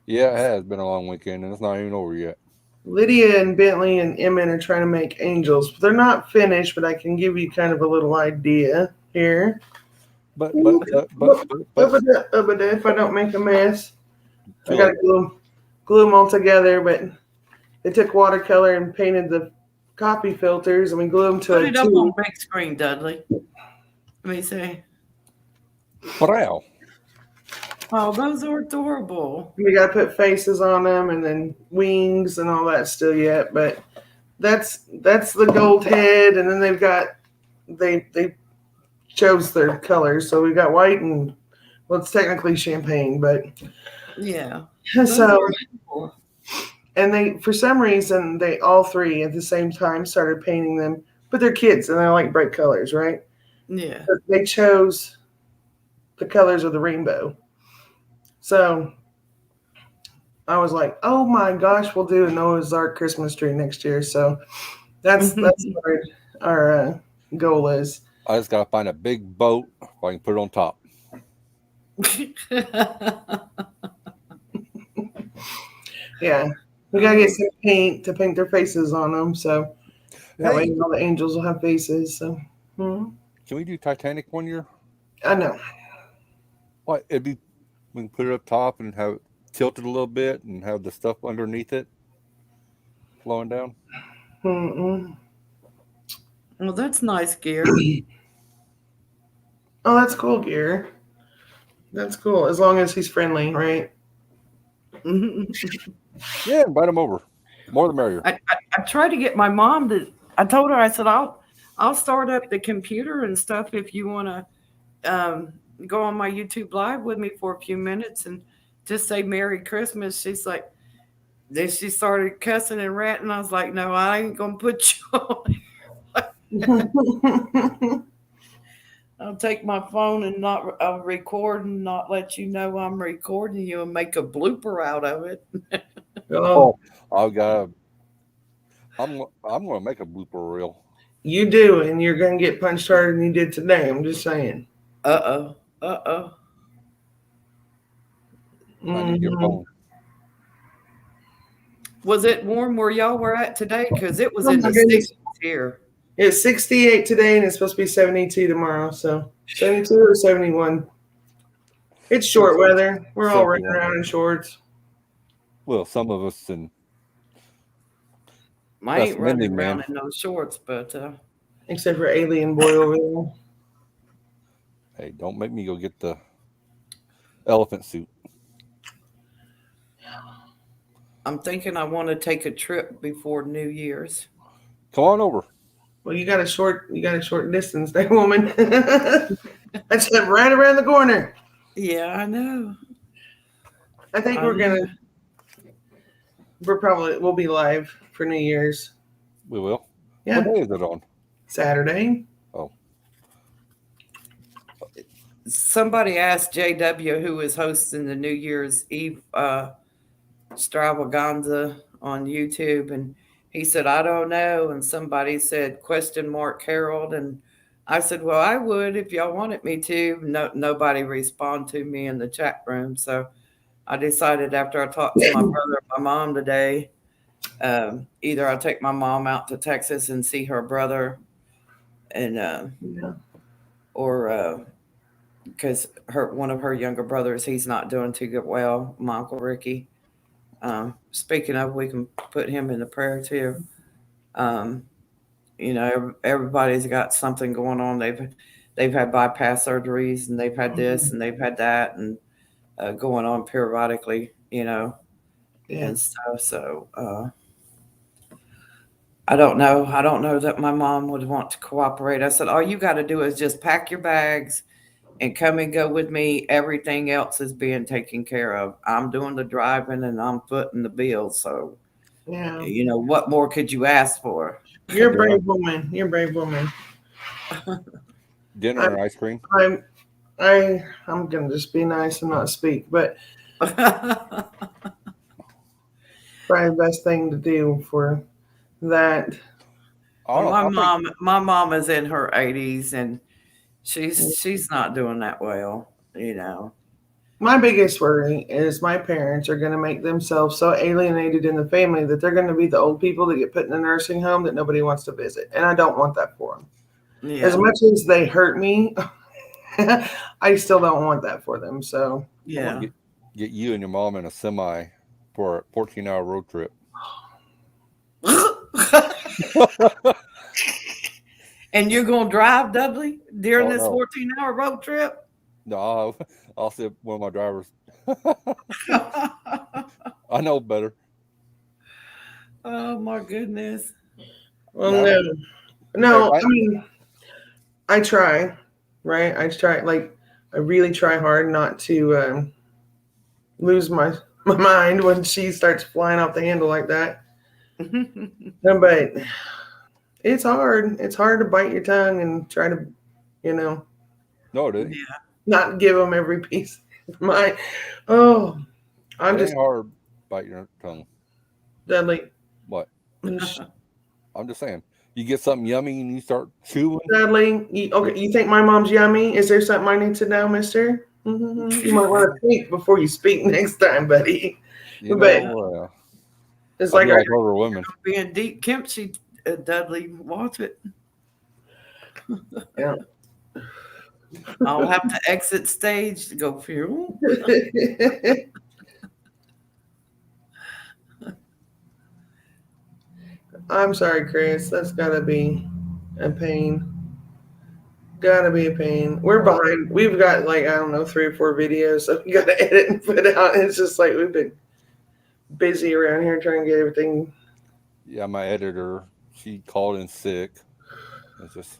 Yeah, it has been a long weekend, and it's not even over yet. Lydia and Bentley and Emmett are trying to make angels. They're not finished, but I can give you kind of a little idea here. But If I don't make a mess, I gotta glue them all together. But they took watercolor and painted the copy filters, and we glue them to Put a it up tube. on big screen, Dudley. Let me see. Wow. Oh, those are adorable. We gotta put faces on them, and then wings and all that still yet. But that's the gold head, and then they chose their colors. So we got white and it's technically champagne, but Yeah. so. And they, for some reason, they all three at the same time started painting them. But they're kids and they like bright colors, right? Yeah. But they chose the colors of the rainbow. So I was like, "Oh my gosh, we'll do a Noah's Ark Christmas tree next year." So that's what our goal is. I just gotta find a big boat so I can put it on top. Yeah, we gotta get some paint to paint their faces on them. So that way, Hey, all the angels will have faces. So can we do Titanic one year? I know. What it'd be? We can put it up top and have it tilted a little bit and have the stuff underneath it flowing down. Mm-mm. Well, that's nice, gear. Oh, that's cool, Gear. That's cool. As long as he's friendly, right? Yeah, invite them over. More the merrier. I tried to get my mom to. I told her, I said, I'll start up the computer and stuff if you want to go on my YouTube live with me for a few minutes and just say Merry Christmas. She's like, then she started cussing and ranting. I was like, no, I ain't gonna put you on. I'll take my phone and not record and not let you know I'm recording you and make a blooper out of it. Oh, I'm gonna make a blooper reel. you do, and you're gonna get punched harder than you did today. I'm just saying. Uh-oh. I need your phone. Was it warm where y'all were at today? Because it was Oh in my the goodness. 60s here. It's 68 today, and it's supposed to be 72 tomorrow. So 72 or 71. It's short weather. We're all running 71. around in shorts. Well, some of us and I That's ain't running mending, around man. in those shorts, but Except for Alien Boy over there. hey, don't make me go get the elephant suit. I'm thinking I want to take a trip before New Year's. Come on over. Well, you got a short distance there, woman. That's right around the corner. Yeah, I know. I think we'll be live for New Year's. We will. Yeah, What day is it on? Saturday. Somebody asked JW who is hosting the New Year's Eve extravaganza on YouTube, and he said, I don't know. And somebody said, ? Harold. And I said, well, I would if y'all wanted me to. Nobody responded to me in the chat room. So I decided after I talked to my brother and my mom today, either I'll take my mom out to Texas and see her brother, and Yeah. or because one of her younger brothers, he's not doing too good. Well, my Uncle Ricky. Speaking of, we can put him in the prayer too. Everybody's got something going on. They've had bypass surgeries, and they've had this and they've had that, and going on periodically, Yeah. and stuff. So I don't know. I don't know that my mom would want to cooperate. I said, all you got to do is just pack your bags and come and go with me. Everything else is being taken care of. I'm doing the driving and I'm footing the bill. So, Yeah. What more could you ask for? You're a brave woman. You're a brave woman. Dinner and ice cream. I'm gonna just be nice and not speak, but probably the best thing to do for that. I Well, don't. I think my mom is in her 80s, and she's not doing that well. My biggest worry is my parents are going to make themselves so alienated in the family that they're going to be the old people that get put in a nursing home that nobody wants to visit. And I don't want that for them. As Yeah, much as they hurt me, I still don't want that for them. So, I want yeah. to get you and your mom in a semi for a 14-hour road trip. And you're gonna drive, Dudley, during Oh this no, 14-hour road trip? no, I'll see one of my drivers. I know better. Oh my goodness. well, No, no. hey, No, I mean, I try, right? I try, like, I really try hard not to lose my mind when she starts flying off the handle like that. No, but it's hard. It's hard to bite your tongue and try to, you know, no, it ain't. Yeah. not give them every piece of my. Oh, I'm It just ain't hard. Bite your tongue. Dudley. What? I'm just saying. You get something yummy and you start chewing. Dudley, okay, you think my mom's yummy? Is there something I need to know, mister? You might want to think before you speak next time, buddy. You But know, it's I like, do like older women. Being deep kimchi, Dudley, watch it. yeah. I'll have to exit stage to go fuel. I'm sorry, Chris. That's gotta be a pain. Gotta be a pain. We're behind. We've got like I don't know 3 or 4 videos, so we gotta edit and put out. It's just like we've been busy around here trying to get everything. Yeah, my editor, she called in sick. It's just,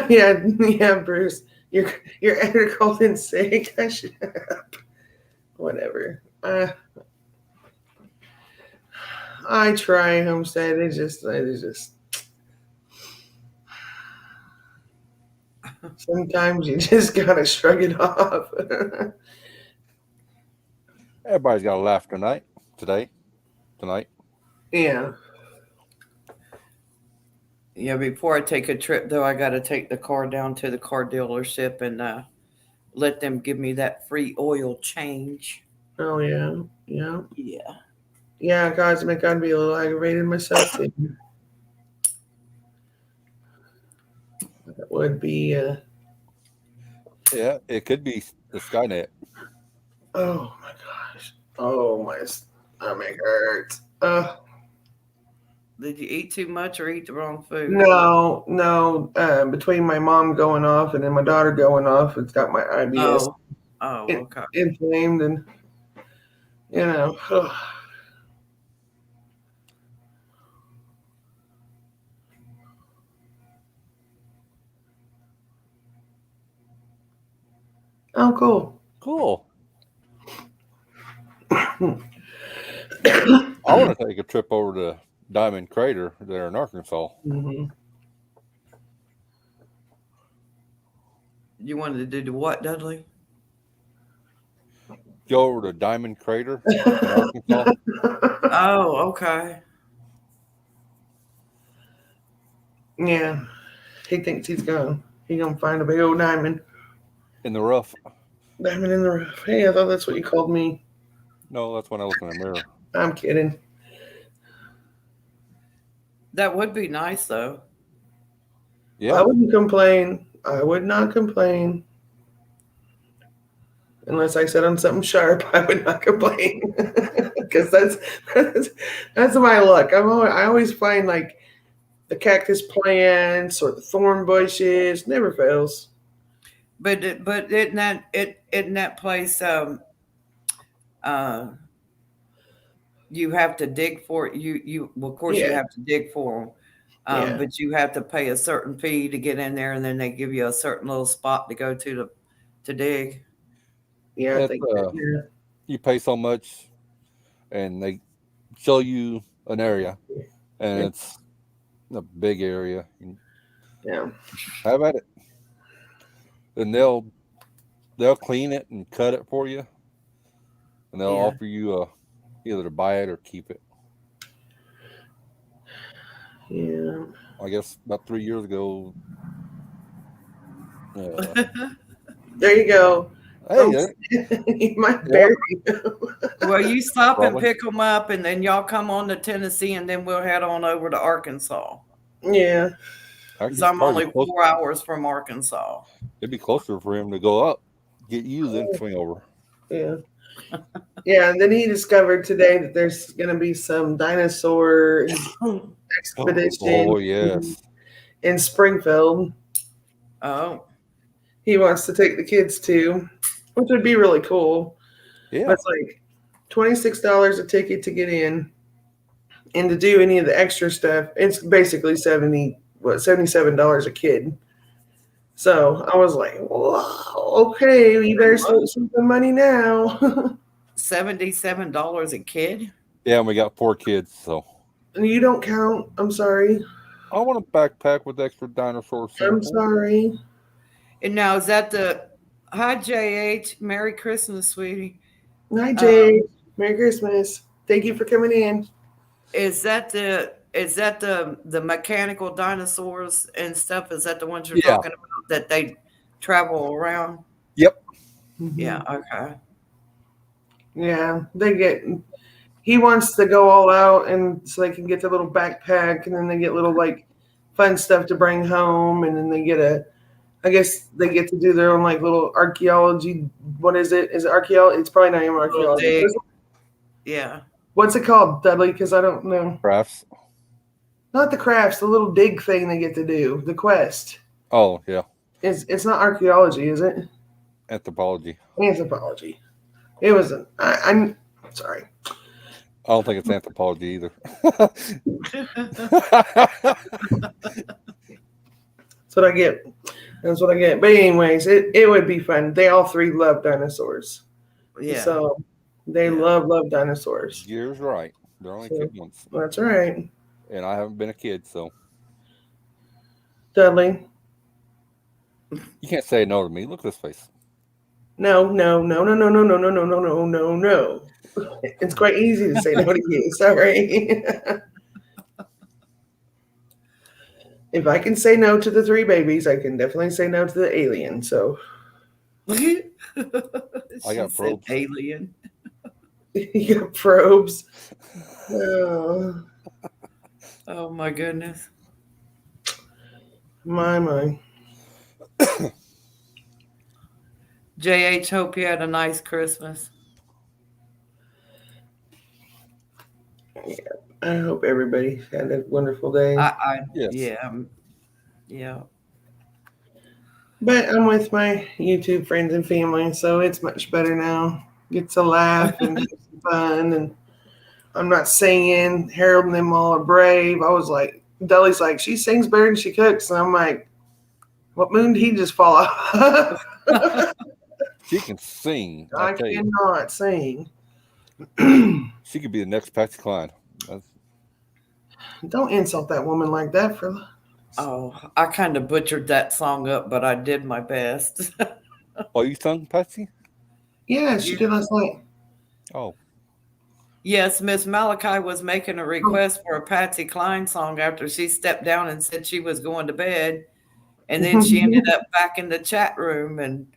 yeah, Bruce. Your editor called in sick. I should whatever. I try, Homestead. It's just sometimes you just gotta shrug it off. everybody's got to laugh tonight. Tonight. Yeah. Yeah, before I take a trip, though, I got to take the car down to the car dealership and let them give me that free oil change. Oh yeah. Yeah. Yeah. Yeah, Cosmic, I'd be a little aggravated myself too. That would be Yeah, it could be the Skynet. oh my gosh. Oh my stomach hurts. Did you eat too much or eat the wrong food? No. Between my mom going off and then my daughter going off, it's got my IBS Oh, in- okay. inflamed and you know. Oh, cool. Cool. I want to take a trip over to Diamond Crater there in Arkansas. Mhm. You wanted to do the what, Dudley? Go over to Diamond Crater in Arkansas. Oh, okay. Yeah, he thinks he's gonna find a big old diamond In the rough. in the rough. Hey, I thought that's what you called me. No, that's when I look in the mirror. I'm kidding. That would be nice, though. Yeah. I wouldn't complain. I would not complain. Unless I said on something sharp, I would not complain. Because that's my luck. I always find like the cactus plants or the thorn bushes. Never fails. But isn't that place uh you have to dig for it. You well, of course you Yeah. have to dig for them, Yeah. but you have to pay a certain fee to get in there, and then they give you a certain little spot to go to dig. Yeah, I It's, think that, yeah. you pay so much and they show you an area and it's a big area. Yeah. Have at it. And they'll clean it and cut it for you. And they'll Yeah. offer you either to buy it or keep it. I guess about 3 years ago. There you go. Hey, You might yeah, bury him. Well, you stop and Probably. pick them up, and then y'all come on to Tennessee, and then we'll head on over to Arkansas. Yeah. Because actually, I'm probably only close, 4 hours from Arkansas. it'd be closer for him to go up, get you, then swing over. Yeah. Yeah. And then he discovered today that there's going to be some dinosaur expedition Oh, yes. in Springfield. Oh, He wants to take the kids to, which would be really cool. Yeah. But it's like $26 a ticket to get in, and to do any of the extra stuff, it's basically $77 a kid. So I was like, "Wow, okay, you better start saving money now." $77 a kid? Yeah, and we got 4 kids, so. And you don't count. I'm sorry. I want a backpack with extra dinosaur I'm samples. sorry. And now, is that the. Hi, JH. Merry Christmas, sweetie. Hi, Jay. Merry Christmas. Thank you for coming in. Is that the mechanical dinosaurs and stuff? Is that the ones you're Yeah. talking about that they travel around? Yep. Yeah, okay. Yeah, he wants to go all out, and so they can get the little backpack, and then they get little like fun stuff to bring home, and then they get I guess they get to do their own like little archaeology. What is it? Is it archaeology? It's probably not even archaeology. Yeah. What's it called, Dudley? Because I don't know. Crafts. Not the crafts, the little dig thing they get to do, the quest. Oh, yeah. It's not archaeology, is it? Anthropology. Anthropology. It was I'm sorry. I don't think it's anthropology either. That's what I get. That's what I get. But anyways, it would be fun. They all 3 love dinosaurs. Yeah. So they love dinosaurs. Year's right. They're only So- kid once. That's right. And I haven't been a kid, so Dudley. you can't say no to me. Look at this face. No. It's quite easy to say no to you. Sorry. If I can say no to the 3 babies, I can definitely say no to the alien. So I got probes. Alien. you got probes. Oh, Oh my goodness. my. JH, hope you had a nice Christmas. I hope everybody had a wonderful day. Yes. Yeah. But I'm with my YouTube friends and family, so it's much better now. Get to laugh and have some fun, and I'm not singing. Harold and them all are brave. I was like, Dudley's like, she sings better than she cooks, and I'm like, what moon did he just fall off? She can sing. I tell you. cannot sing. She could be the next Patsy Cline. Don't insult that woman like that. Oh, I kind of butchered that song up, but I did my best. Oh, you sung Patsy? Yeah, she did last night. Oh, Yes, Miss Malachi was making a request for a Patsy Cline song after she stepped down and said she was going to bed. And then she ended up back in the chat room. And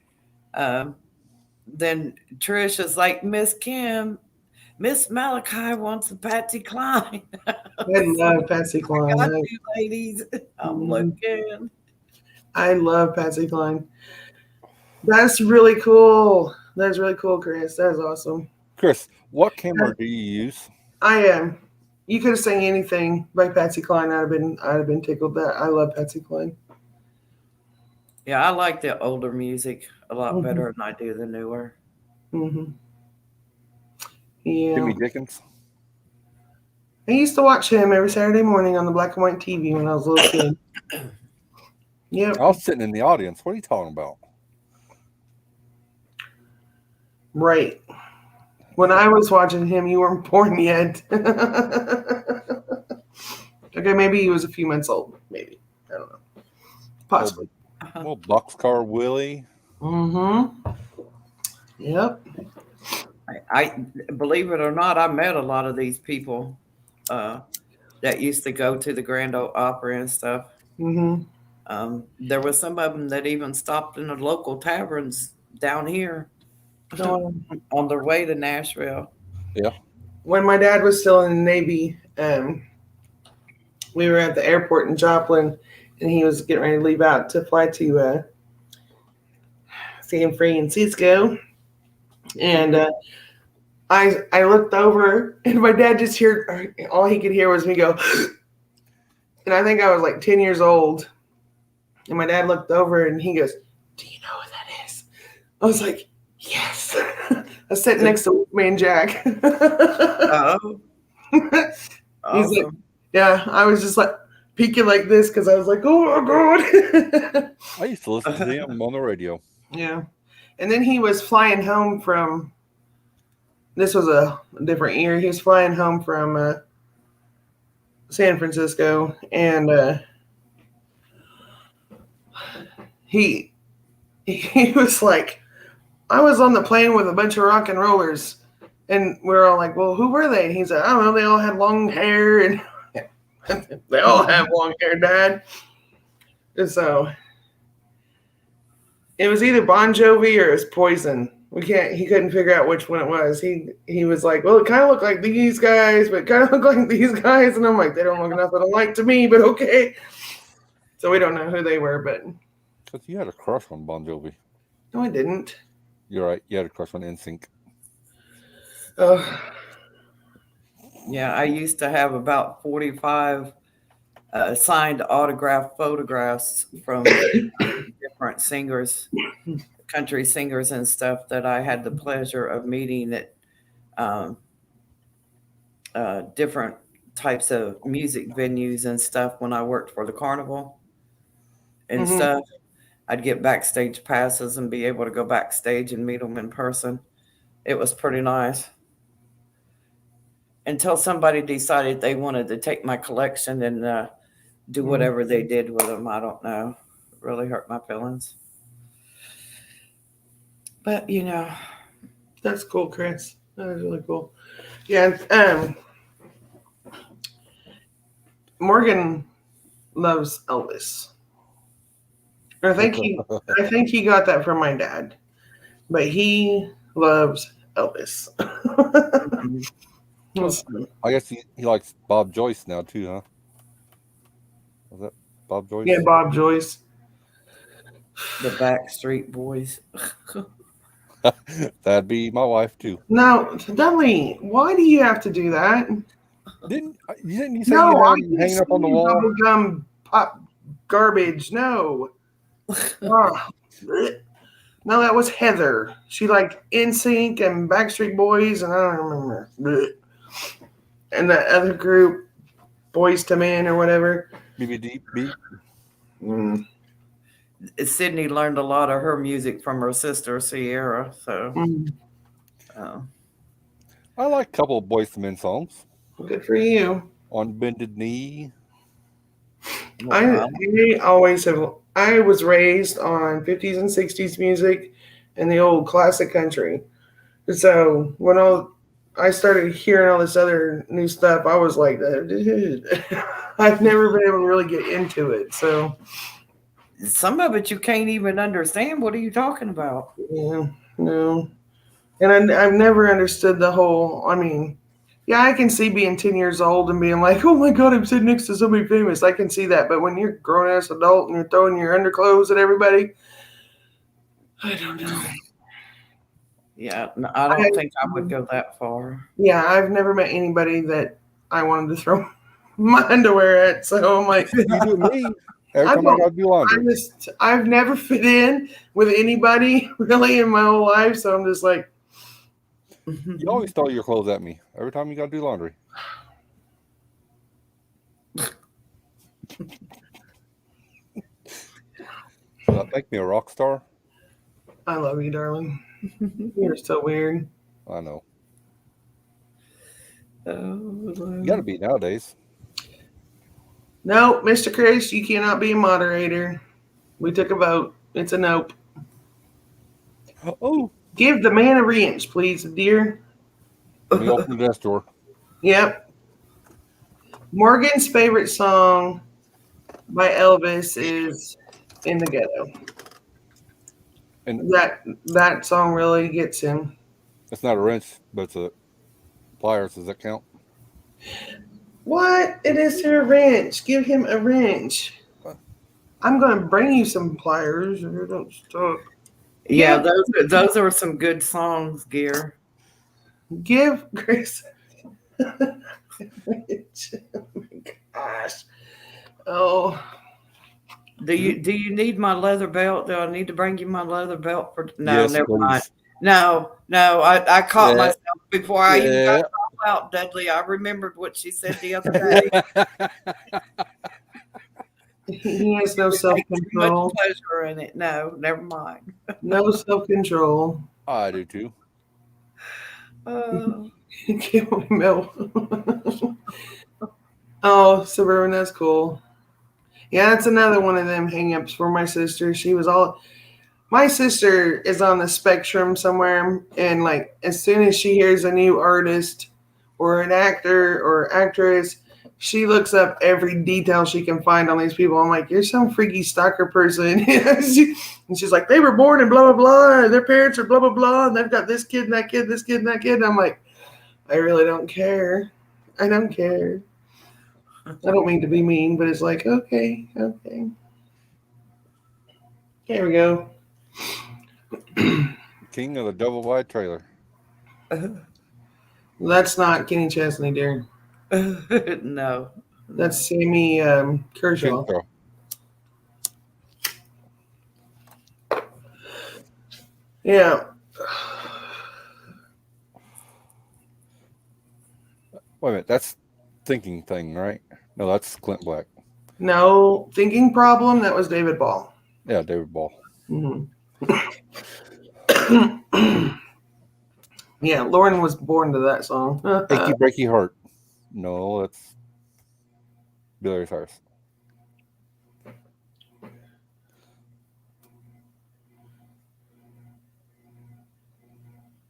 then Trish is like, Miss Kim, Miss Malachi wants a Patsy Cline. I love Patsy Cline. Got you, ladies. I'm looking. I love Patsy Cline. That's really cool. That's really cool, Chris. That's awesome. Chris, what camera do you use? I am. You could have sang anything by Patsy Cline. I'd have been tickled. That I love Patsy Cline. Yeah, I like the older music a lot better than I do the newer. Mm-hmm. Yeah. Jimmy Dickens? I used to watch him every Saturday morning on the black and white TV when I was a little kid. Yep. I was sitting in the audience. What are you talking about? Right. When I was watching him, you weren't born yet. Okay, maybe he was a few months old. Maybe. I don't know. Possibly. Well, Boxcar Willie. Mm-hmm. Yep. I believe it or not, I met a lot of these people that used to go to the Grand Ole Opry and stuff. Mm-hmm. There were some of them that even stopped in the local taverns down here No, on their way to Nashville. Yeah. when my dad was still in the Navy, we were at the airport in Joplin, and he was getting ready to leave out to fly to San Francisco. And I looked over, and my dad just heard, all he could hear was me go, and I think I was like 10 years old. And my dad looked over, and he goes, "Do you know what that is?" I was like, "Yes." I was sitting next to man Jack. Oh, He's like, awesome. yeah, I was just like peeking like this because I was like, "Oh my god." I used to listen to them on the radio. Yeah. And then he was flying home from, this was a different year. He was flying home from San Francisco, and he was like, I was on the plane with a bunch of rock and rollers, and we were all like, "Well, who were they?" And he said, "I don't know. They all had long hair, and they all have long hair, Dad." And so it was either Bon Jovi or it was Poison. He couldn't figure out which one it was. He was like, "Well, it kind of looked like these guys, but it kind of looked like these guys." And I'm like, "They don't look nothing alike to me, but okay." So we don't know who they were, but Because you had a crush on Bon Jovi. no, I didn't. You're right. You had a crush on NSYNC. Oh, Yeah, I used to have about 45 signed autograph photographs from different singers, country singers and stuff that I had the pleasure of meeting at different types of music venues and stuff when I worked for the carnival and Mhm. stuff. I'd get backstage passes and be able to go backstage and meet them in person. It was pretty nice. Until somebody decided they wanted to take my collection and do whatever they did with them. I don't know. It really hurt my feelings. But, you know, that's cool, Chris. That is really cool. Yeah, Morgan loves Elvis. I think he got that from my dad, but he loves Elvis. I guess he likes Bob Joyce now too, huh? Was that Bob Joyce? Yeah, Bob Joyce. the Backstreet Boys. That'd be my wife too. No, Dudley, why do you have to do that? Didn't you say No, you I had him hanging up on the wall? bubblegum pop garbage. No. Ah, bleh. No, that was Heather. She liked NSYNC and Backstreet Boys, and I don't remember. Bleh. And that other group, Boys to Men or whatever. BBD beat. Mm. Sydney learned a lot of her music from her sister Sierra. So Mm. I like a couple of Boyz II Men songs. Good for you. On Bended Knee. I always have. I was raised on 50s and 60s music and the old classic country. So when I started hearing all this other new stuff, I was like, I've never been able to really get into it. So some of it you can't even understand. What are you talking about? yeah, no. And I've never understood the whole. I mean, yeah, I can see being 10 years old and being like, "Oh my God, I'm sitting next to somebody famous." I can see that. But when you're a grown ass adult and you're throwing your underclothes at everybody, I don't know. Yeah, no, I don't think I would go that far. Yeah, I've never met anybody that I wanted to throw my underwear at. So I'm like, You do me every I time I gotta do laundry. I've never fit in with anybody really in my whole life. So I'm just like, You always throw your clothes at me every time you gotta do laundry. Does that make me a rock star? I love you, darling. You're so weird. I know. Oh, You gotta be nowadays. No, Mr. Chris, you cannot be a moderator. We took a vote. It's a nope. Oh, Give the man a wrench, please, dear. let me open the desk door. Yep. Morgan's favorite song by Elvis is "In the Ghetto." And That song really gets him. it's not a wrench, but it's a pliers. Does that count? What? It is a wrench. Give him a wrench. What? I'm gonna bring you some pliers if you don't stop. Yeah, those are some good songs, Gear. Give Chris a wrench. Oh my gosh. Oh. Do you need my leather belt? Do I need to bring you my leather belt for? No, Yes, never please. mind. No. I caught Yeah. myself before I even got Yeah. it all out, Dudley. I remembered what she said the other day. He has no Too self-control. much pleasure in it. No, never mind. No self-control. I do too. Give me milk. Oh, Suburban, that's cool. Yeah, that's another one of them hang-ups for my sister. My sister is on the spectrum somewhere, and like as soon as she hears a new artist or an actor or actress, she looks up every detail she can find on these people. I'm like, you're some freaky stalker person. And she's like, they were born in blah, blah, blah, and their parents are blah, blah, blah, and they've got this kid and that kid, this kid and that kid. And I'm like, I really don't care. I don't care. I don't mean to be mean, but it's like, okay. Here we go. King of the double wide trailer. That's not Kenny Chesney, dear. No. That's Sammy Kershaw. King Yeah. Wait a minute, that's thinking thing, right? No, that's Clint Black. No, thinking problem. That was David Ball. Yeah, David Ball. Mm-hmm. Yeah, Lauren was born to that song. Achy Breaky Heart. No, that's Billy Ray Cyrus.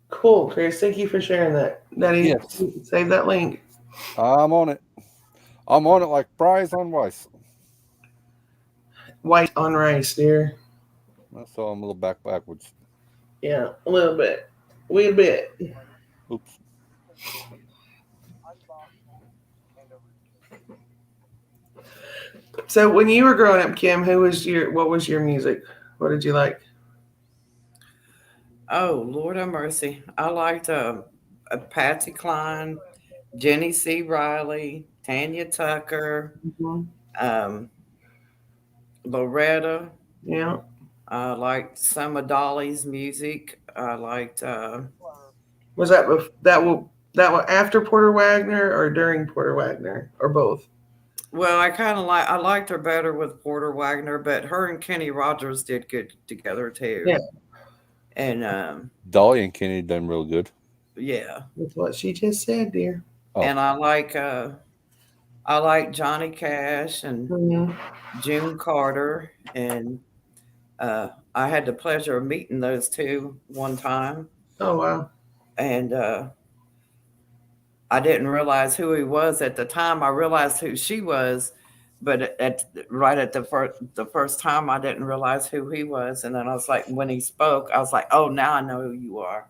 Cool, Chris. Thank you for sharing that. Daddy, Yes. save that link. I'm on it. I'm on it like fries on rice. White on rice, dear. So I'm a little backwards. Yeah, a little bit. Wee bit. Oops. So when you were growing up, Kim, what was your music? What did you like? Oh, Lord have mercy. I liked Patsy Cline, Jenny C. Riley, Tanya Tucker, Mm-hmm. Loretta. Yeah. I liked some of Dolly's music. I liked. Was that after Porter Wagner or during Porter Wagner or both? Well, I liked her better with Porter Wagner, but her and Kenny Rogers did good together too. Yeah. And Dolly and Kenny done real good. yeah. That's what she just said, dear. Oh. And I like Johnny Cash and Mm-hmm. June Carter, and I had the pleasure of meeting those two one time. Oh wow. And I didn't realize who he was at the time. I realized who she was, but right at the first time, I didn't realize who he was. And then I was like, when he spoke, I was like, oh, now I know who you are.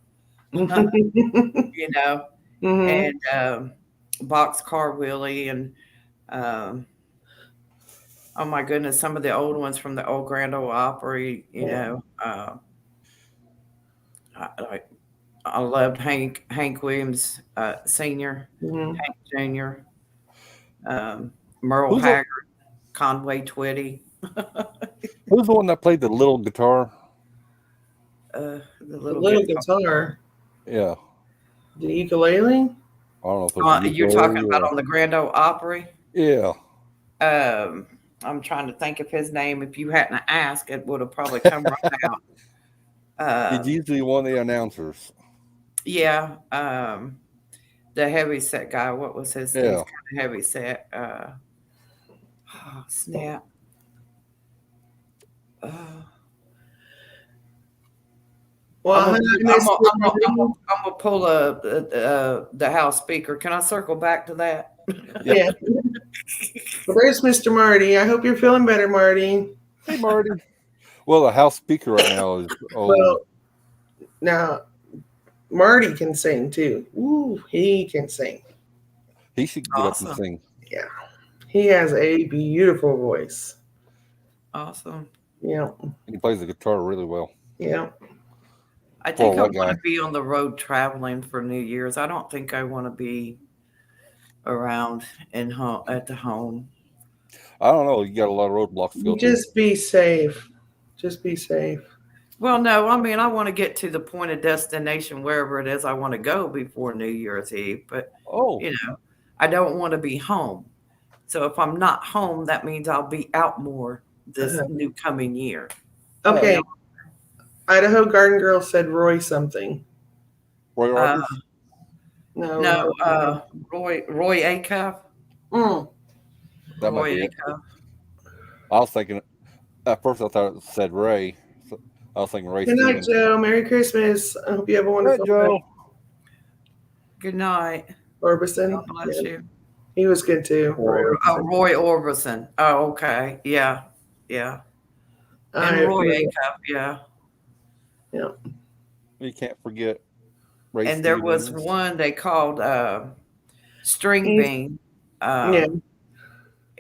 You know, Mm-hmm. and Boxcar Willie, and oh my goodness, some of the old ones from the old Grand Ole Opry. You know, I loved Hank Williams Sr., Mm-hmm. Hank Jr., Merle Who's Haggard, Conway Twitty. Who's the one that played the little guitar? The The little little guitar. guitar. Yeah. The ukulele? I don't know if it's a You're ukulele talking about or- on the Grand Ole Opry? Yeah. I'm trying to think of his name. If you hadn't asked, it would have probably come right out. He's usually one of the announcers. Yeah. The heavy set guy. What was his name? Yeah. Kind of heavy set. Oh, snap. Well, I'm gonna pull the house speaker. Can I circle back to that? yeah. Well, there's Mr. Marty. I hope you're feeling better, Marty. Hey, Marty. Well, the House Speaker right now is old. Well, now Marty can sing too. Ooh, he can sing. He should get up Awesome. and sing. Yeah, he has a beautiful voice. Awesome. Yeah, He plays the guitar really well. yeah. I think I what want guy? to be on the road traveling for New Year's. I don't think I want to be around at the home. I don't know. You got a lot of roadblocks to go through. Just be safe. Just be safe. Well, no, I mean I want to get to the point of destination wherever it is I want to go before New Year's Eve, but Oh, you know, I don't want to be home. So if I'm not home, that means I'll be out more this new coming year. Okay. Yeah. Idaho Garden Girl said Roy something. Roy Rogers? No. Roy Acuff. That might Roy be it. Acuff. I was thinking, at first I thought it said Ray. So I was thinking Ray Good night, Stevens. Joe. Merry Christmas. I hope you have a Hey, wonderful Joe. night. Good night. Orbison. God bless Yeah, you. he was good too. Roy Orbison. Roy Orbison. Oh, okay. Yeah. Yeah. And Roy Acuff, yeah. Yeah. You can't forget Ray And there was Stevens. one they called String Bean. Yeah.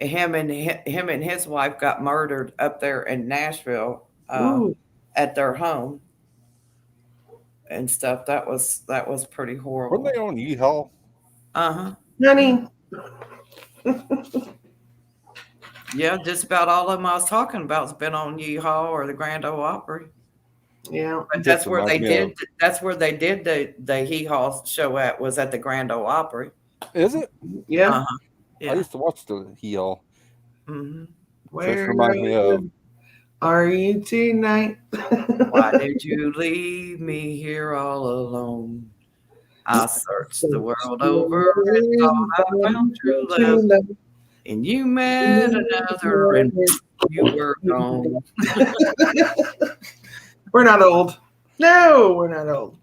Him and his wife got murdered up there in Nashville Ooh. at their home and stuff. That was pretty horrible. Weren't they on Yeehaw? Uh-huh. Honey. Yeah, just about all of them I was talking about has been on Yeehaw or the Grand Ole Opry. Yeah. But Just that's where they reminds me did. That's where they did the Yeehaw show at, was at the Grand Ole Opry. Is it? Yeah. Uh-huh. Yeah. I used to watch the Yeehaw. Mm-hmm. Just reminds me of. Are you tonight? Why did you leave me here all alone? I searched the world over and thought I found true love. And you met another and you were gone. We're not old. No, we're not old.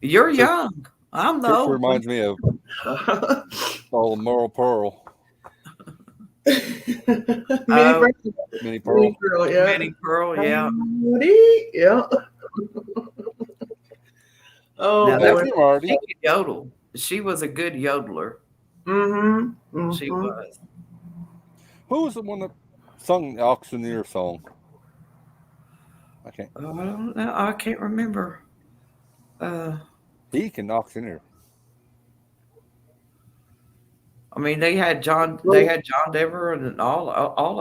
You're young. I'm the Just old one. reminds me of all the Moral Pearl. Mini Pearl. Mini Pearl, yeah. Minnie Pearl, yeah. Yeah. Oh, Now, that boy. Thank you, Marty. She could yodel. She was a good yodeler. Mm-hmm. She was. Who was the one that sung the Auctioneer song? I can't. I don't know. I can't remember. He can auctioneer. I mean, they had John Denver and all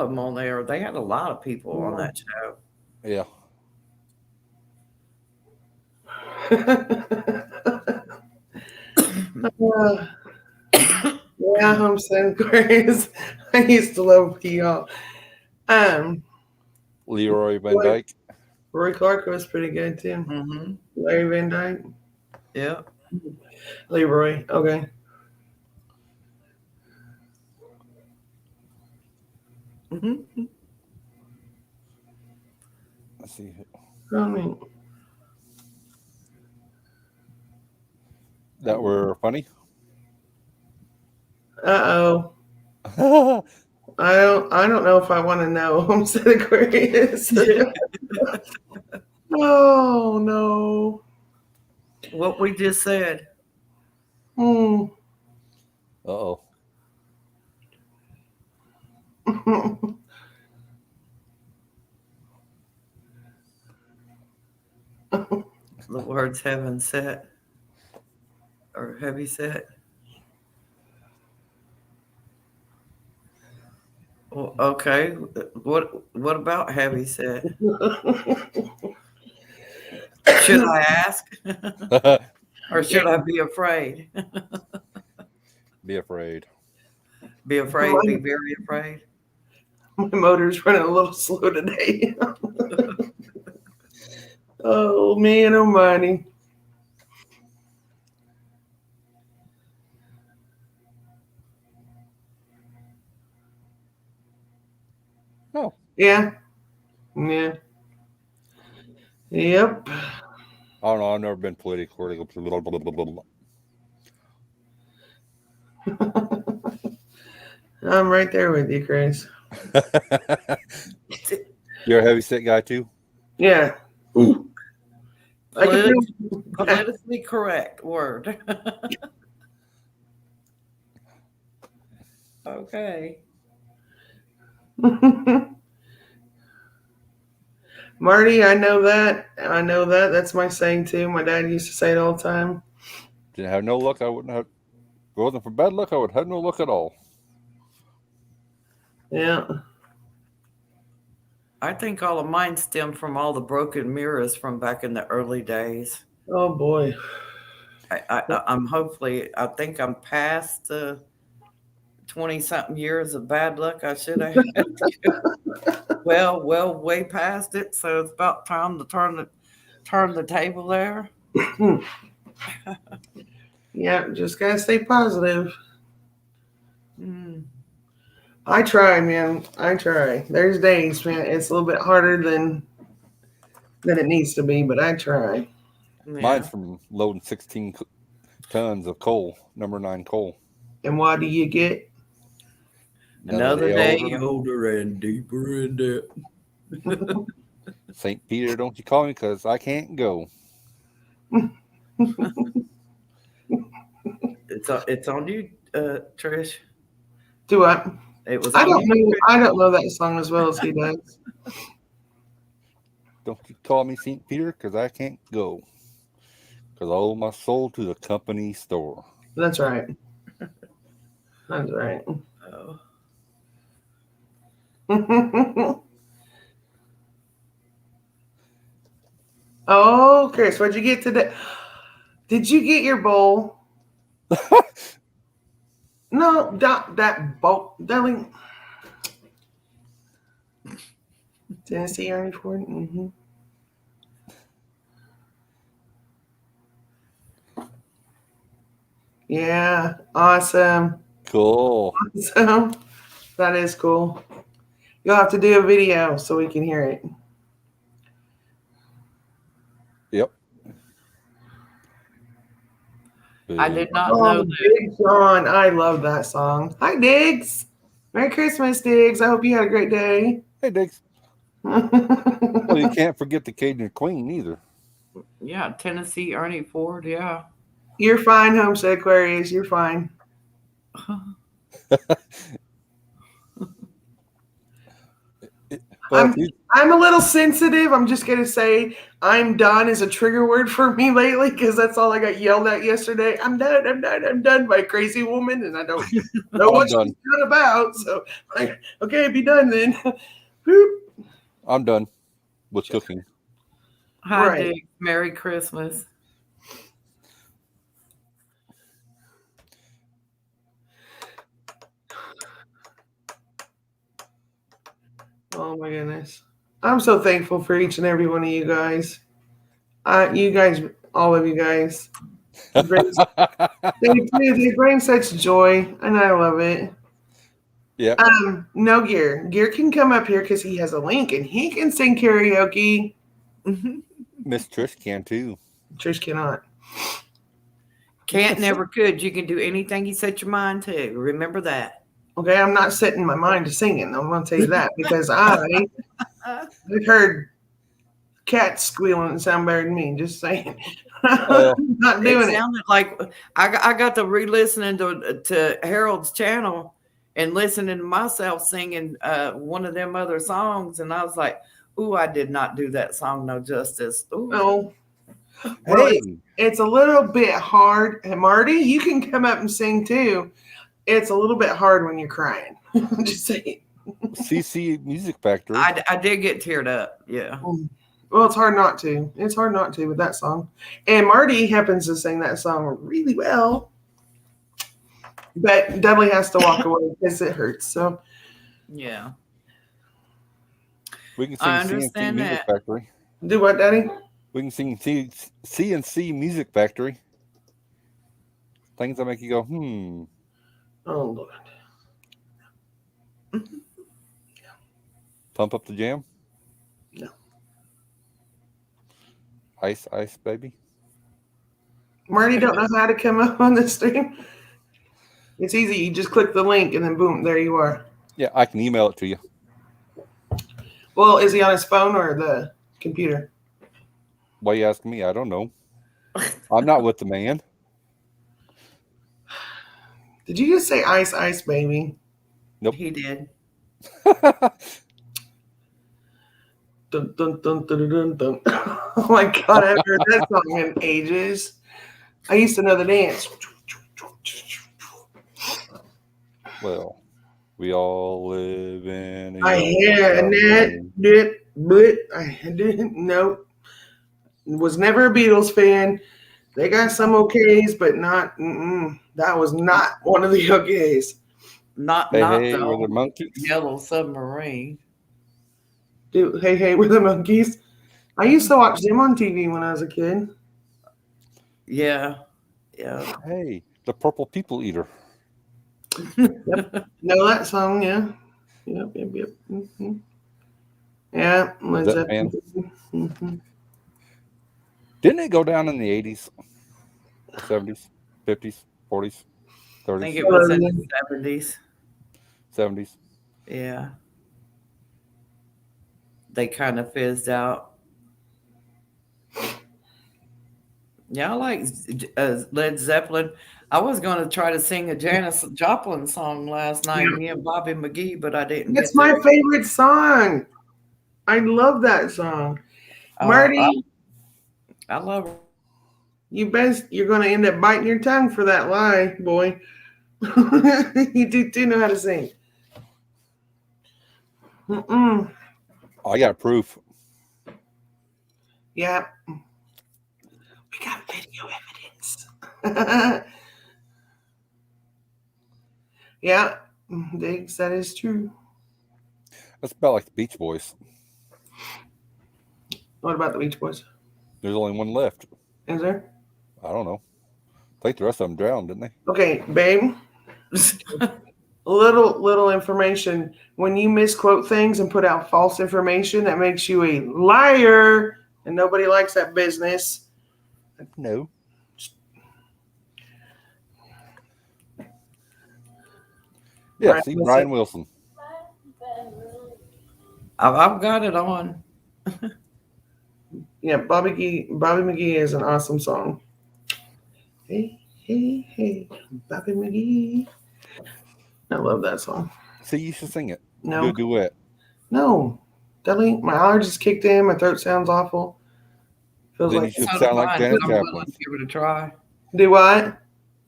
of them on there. They had a lot of people on that show. Yeah. Yeah, Homestead Aquarius. I used to love y'all. Leroy Van Dyke. Roy Clark was pretty good too. Mm-hmm. Larry Van Dyke. Yeah. Leroy. Okay. Mm-hmm. Let's see. That were funny. Uh-oh. I don't know if I want to know Homestead Aquarius. Oh no. What we just said. Hmm. Uh-oh. The words heaven set or heavy set. Well, okay. What about heavy set? Should I ask? Or should I be afraid? Be afraid. Be afraid, be very afraid. My motor's running a little slow today. Oh man, oh money. Oh. Yeah. Yeah. Yep. I don't know. I've never been political. Blah, blah, blah, blah, blah. I'm right there with you, Chris. You're a heavy set guy too? Yeah. Ooh. I can Politically correct word. Okay. Marty, I know that. I know that. That's my saying too. My dad used to say it all the time. Didn't have no luck. I wouldn't have. If it wasn't for bad luck, I would have no luck at all. Yeah. I think all of mine stem from all the broken mirrors from back in the early days. Oh boy. I'm hopefully, I think I'm past the 20 something years of bad luck I should have had. well, way past it. So it's about time to turn the table there. Yeah, just gotta stay positive. Mm. I try, man. I try. There's days, man. It's a little bit harder than it needs to be, but I try. Yeah. Mine's from loading 16 tons of coal, number 9 coal. And what do you get? Another day older and deeper in debt. St. Peter, don't you call me because I can't go. It's on you, Trish. Do what? It was. I don't know. I don't know that song as well as he does. Don't you call me St. Peter because I can't go. Because I owe my soul to the company store. That's right. That's right. Oh. Oh, Chris, what'd you get today? Did you get your bowl? No, that bowl, darling. Tennessee Ernie Ford. Mm-hmm. Yeah, awesome. Cool. Awesome. That is cool. You'll have to do a video so we can hear it. Yep. I did not know that. Big John. I love that song. Hi, Diggs. Merry Christmas, Diggs. I hope you had a great day. Hey, Diggs. Well, you can't forget the Cajun Queen either. Yeah, Tennessee Ernie Ford. Yeah. You're fine, Homestead Aquarius. You're fine. I'm a little sensitive. I'm just going to say I'm done is a trigger word for me lately because that's all I got yelled at yesterday. I'm done by a crazy woman and I don't know what she's done about. So, okay, be done then. I'm done with cooking. Hi, right. Dick. Merry Christmas. Oh my goodness. I'm so thankful for each and every one of you guys. You guys, all of you guys. They bring such joy, and I love it. Yeah. No, Gear. Gear can come up here because he has a link, and he can sing karaoke. Miss Trish can too. Trish cannot. Can't, never could. You can do anything you set your mind to. Remember that. Okay, I'm not setting my mind to singing. I'm going to tell you that because I've heard cats squealing and sound better than me. Just saying. Not doing it. Sounded like I got to re-listening to Harold's channel and listening to myself singing one of them other songs, and I was like, "Ooh, I did not do that song no justice." Ooh. No. Well, it's a little bit hard. And Marty, you can come up and sing too. It's a little bit hard when you're crying. Just saying. CC Music Factory. I did get teared up. Yeah. Well, it's hard not to. It's hard not to with that song. And Marty happens to sing that song really well. But Dudley has to walk away because it hurts. So, yeah. We can sing CNC Music Factory. Do what, Daddy? We can sing CNC Music Factory. Things that make you go, Oh, Lord. Pump up the jam? No. Ice, baby? Marty don't know how to come up on the stream. It's easy. You just click the link and then boom, there you are. Yeah, I can email it to you. Well, is he on his phone or the computer? Why you asking me? I don't know. I'm not with the man. Did you just say ice, ice, baby? Nope. He did. Dun, dun, dun, dun, dun, dun. Oh my God, I haven't heard that song in ages. I used to know the dance. Well, we all live in a I yellow hear submarine. that, but I didn't know. Was never a Beatles fan. They got some okays, but not. That was not one of the okays. Not Hey, not hey, the we're the old monkeys. yellow submarine. Dude, hey, hey, we're the monkeys. I used to watch them on TV when I was a kid. Yeah. Yeah. Hey, the purple people eater. Know that song, yeah. Yep. Mm-hmm. Yeah, Led That man. Zeppelin. Mm-hmm. Didn't it go down in the 80s, 70s, 50s, 40s, I think 30s, it was in the 70s. 70s? Yeah. They kind of fizzed out. Yeah, I like Led Zeppelin. I was going to try to sing a Janis Joplin song last night, me and Bobby McGee, but I didn't That's get my there. favorite song. I love that song. Marty, I love her. you're gonna end up biting your tongue for that lie, boy. You do know how to sing. Mm-mm. I got proof. Yeah. We got video evidence. Yeah, Diggs, that is true. That's about like the Beach Boys. What about the Beach Boys? There's only one left. Is there? I don't know. I think the rest of them drowned, didn't they? Okay, babe. Little information. When you misquote things and put out false information, that makes you a liar, and nobody likes that business. No. Yeah, Brian see, Wilson. Brian Wilson. I've got it on. Yeah, Bobby McGee is an awesome song. Hey, hey, hey, Bobby McGee. I love that song. See, you should sing it. No, Do a duet. no, Dudley, my allergies kicked in. My throat sounds awful. Feels Then like you should So sound does like mine, Janis but I'm willing Joplin. to give it a try. do what?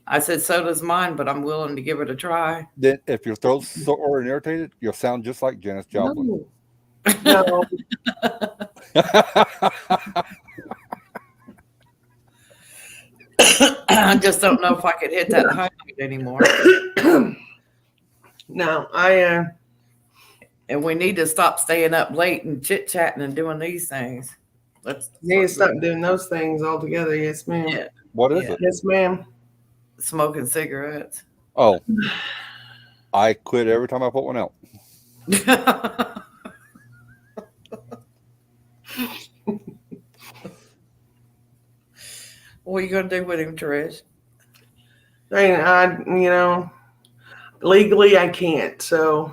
I said, so does mine, but I'm willing to give it a try. Then, if your throat's sore and irritated, you'll sound just like Janis Joplin. No. I just don't know if I could hit that high note anymore. No, And we need to stop staying up late and chit chatting and doing these things. Let's need to stop doing those things altogether. Yes, ma'am. Yeah. What is Yeah. it? Yes, ma'am. Smoking cigarettes. Oh, I quit every time I put one out. What are you gonna do with him, Trish? Legally I can't. So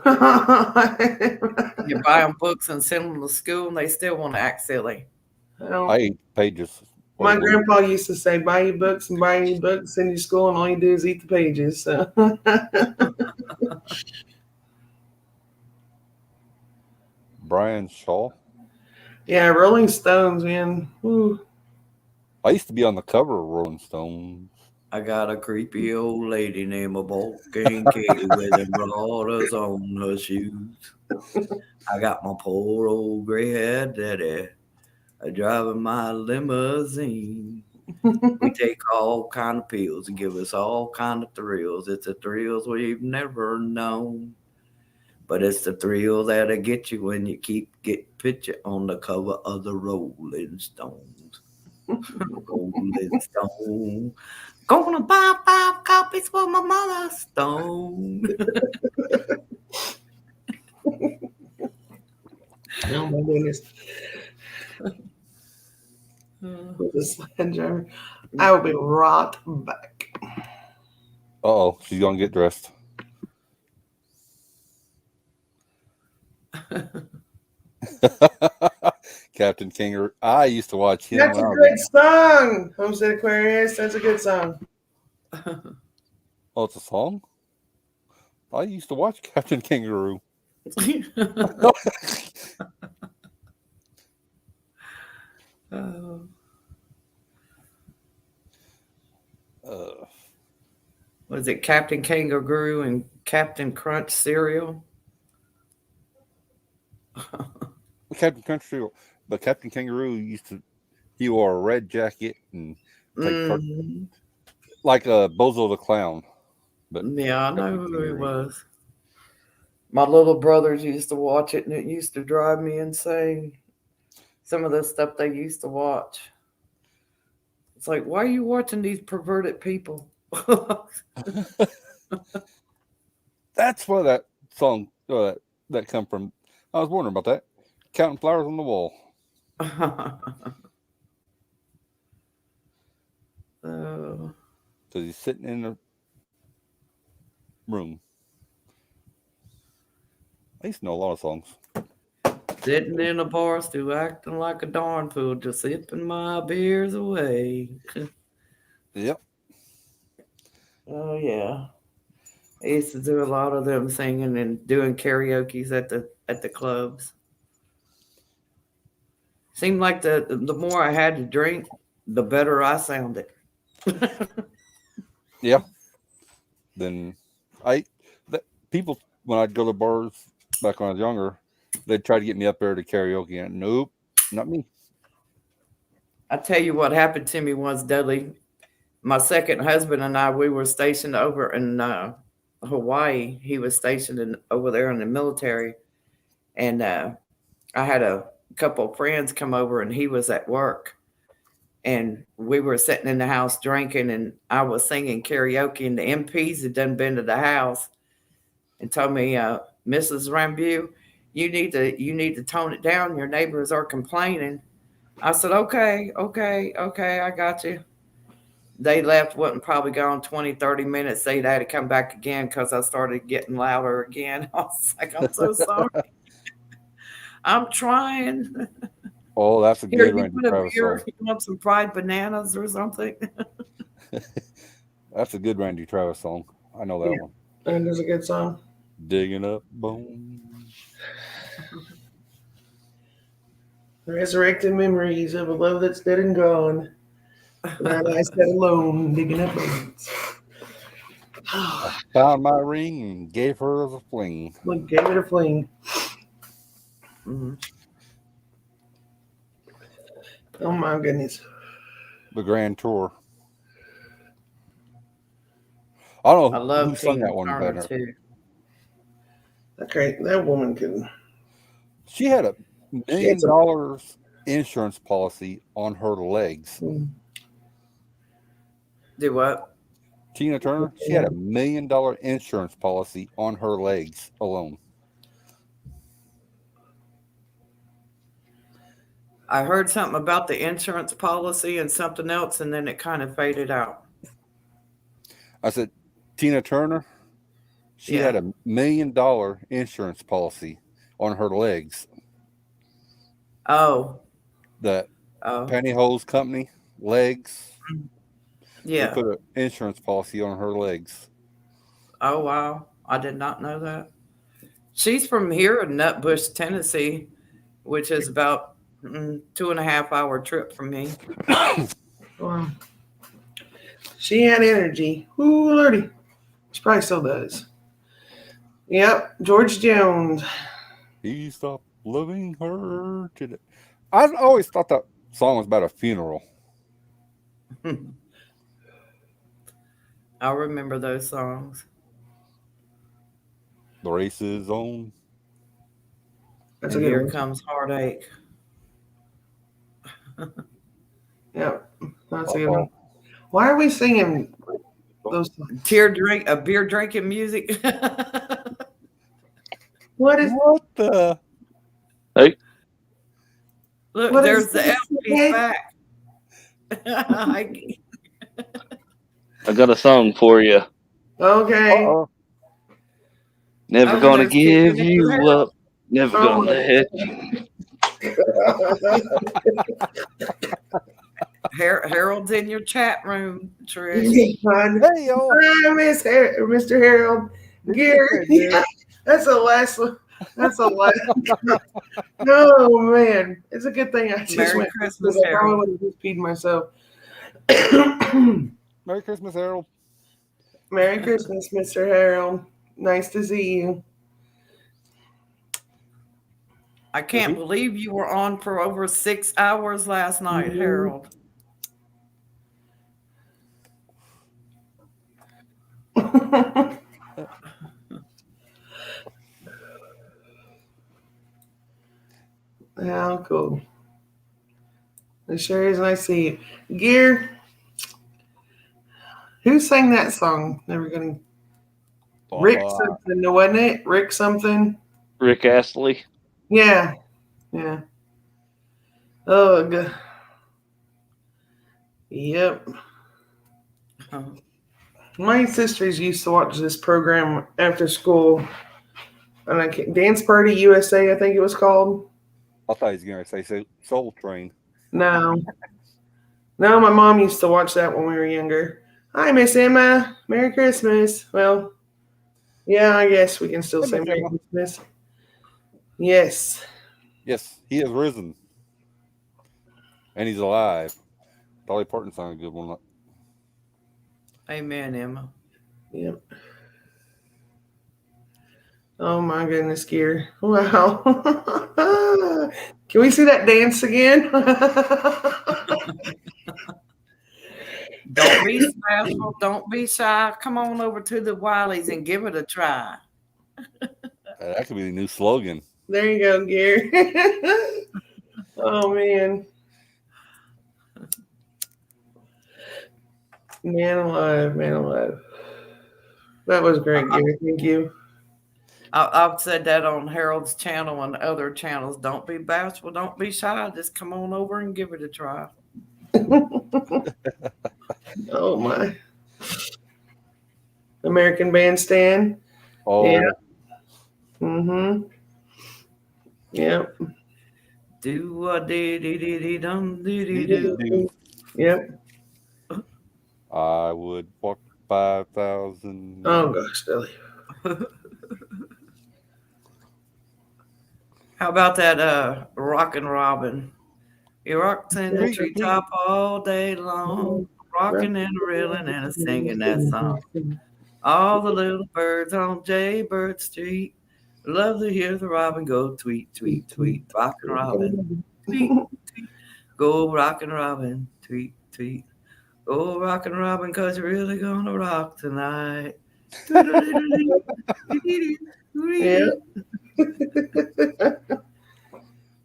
You buy them books and send them to school, and they still want to act silly. I eat pages. My grandpa used to say, "Buy your books and buy your books, send you to school, and all you do is eat the pages." So. Brian Shaw. Yeah, Rolling Stones, man. Woo. I used to be on the cover of Rolling Stones. I got a creepy old lady named a Balkan Katie with embroiders on her shoes. I got my poor old gray-haired daddy driving my limousine. We take all kind of pills and give us all kind of thrills. It's the thrills we've never known. But it's the thrill that'll get you when you get picture on the cover of the Rolling Stones. Rolling Stone. Gonna buy 5 copies for my mother, Stone. Oh my goodness. With the sledgehammer. I will be right back. Uh-oh, she's gonna get dressed. Captain Kangaroo. I used to watch him. That's a great song. Homestead Aquarius. That's a good song. Oh, it's a song? I used to watch Captain Kangaroo. Was it Captain Kangaroo and Captain Crunch cereal? Captain Country, but Captain Kangaroo he wore a red jacket and like a Bozo the Clown. But yeah, I know who he was. My little brothers used to watch it, and it used to drive me insane. Some of the stuff they used to watch. It's like, why are you watching these perverted people? That's where that song that come from. I was wondering about that. Counting flowers on the wall. Because he's sitting in the room. I used to know a lot of songs. Sitting in a bar stool, acting like a darn fool, just sipping my beers away. Yep. Oh yeah, I used to do a lot of them singing and doing karaoke's at the clubs. Seemed like the more I had to drink, the better I sounded. Yeah. Then people, when I'd go to bars back when I was younger, they'd try to get me up there to karaoke, and nope, not me. I tell you what happened to me once, Dudley. My second husband and I, we were stationed over in Hawaii. He was stationed over there in the military, and I had a couple of friends come over, and he was at work, and we were sitting in the house drinking, and I was singing karaoke, and the MPs had done been to the house and told me, Mrs. Rambu, you need to tone it down. Your neighbors are complaining. I said, okay, I got you. They left, wasn't probably gone 20, 30 minutes. They'd had to come back again because I started getting louder again. I was like, I'm so sorry. I'm trying. Oh, that's a Here, good Randy Travis song. You want some fried bananas or something? That's a good Randy Travis song. I know that one. And it's a good song. Digging up bones. Resurrected memories of a love that's dead and gone. And I sat alone, digging up bones. I found my ring and gave her a fling. Look, gave it a fling. Mm-hmm. Oh my goodness. The Grand Tour. I don't know I love who sung that one Turner better. too. Okay, that woman can. She had $1 million insurance policy on her legs. Do what? Tina Turner, she had $1 million insurance policy on her legs alone. I heard something about the insurance policy and something else, and then it kind of faded out. I said, Tina Turner, she had $1 million insurance policy on her legs. Oh. That pantyhose company, legs. Yeah. They put an insurance policy on her legs. Oh, wow. I did not know that. She's from here in Nutbush, Tennessee, which is about 2.5 hour trip from me. Wow. She had energy. Ooh, Lordy. She probably still does. Yep, George Jones. He stopped loving her today. I always thought that song was about a funeral. I remember those songs. The race is on. That's and a good here one. comes heartache. Yep, that's a good one. Why are we singing those songs? Beer drinking music. What the? Hey. Look, What there's is the this? LP's back. I got a song for you. Okay. Uh-oh. Never Oh, gonna there's kicking give in you your up. Never Oh, gonna my- let you. Harold's in your chat room, Trish. Hey, y'all. Mr. Harold. Gary. Gary. That's the last one. That's the last. Oh man, it's a good thing I just Merry went Christmas, because I probably Harold. would have just peed myself. Merry Christmas, Harold. Merry Christmas, Mr. Harold. Nice to see you. I can't believe you were on for over 6 hours last night, Harold. How cool. It sure is nice to see you. Gear, who sang that song? Never gonna. Rick something, wasn't it? Rick something? Rick Astley. Yeah. Yeah. Ugh. Yep. My sisters used to watch this program after school. And Dance Party USA, I think it was called. I thought he was going to say Soul Train. No. No, my mom used to watch that when we were younger. Hi, Miss Emma. Merry Christmas. Well, yeah, I guess we can still Hey, say Miss Merry Emma. Christmas. Yes. Yes, he has risen. And he's alive. Dolly Parton song a good one. Amen, Emma. Yep. Oh my goodness, Gear. Wow. Can we see that dance again? Don't be bashful. Don't be shy. Come on over to the Wileys and give it a try. That could be the new slogan. There you go, Gear. Oh man. Man alive, man alive. That was great, Gear. Thank you. I've said that on Harold's channel and other channels. Don't be bashful. Don't be shy. Just come on over and give it a try. Oh my. American Bandstand. Oh, Yeah. Mm-hmm. Yep. Do a dee dee dee dee dum dee dee do. do. Yep. I would walk 5,000. Oh gosh, Billy. How about that Rockin' Robin? He rocks in the treetop all day long, rocking and reeling and singing that song. All the little birds on Jaybird Street love to hear the robin go tweet, tweet, tweet. Rockin' Robin, tweet, tweet. Go rockin' Robin, tweet, tweet. Go rockin' Robin, 'cause you're really gonna rock tonight. Yeah.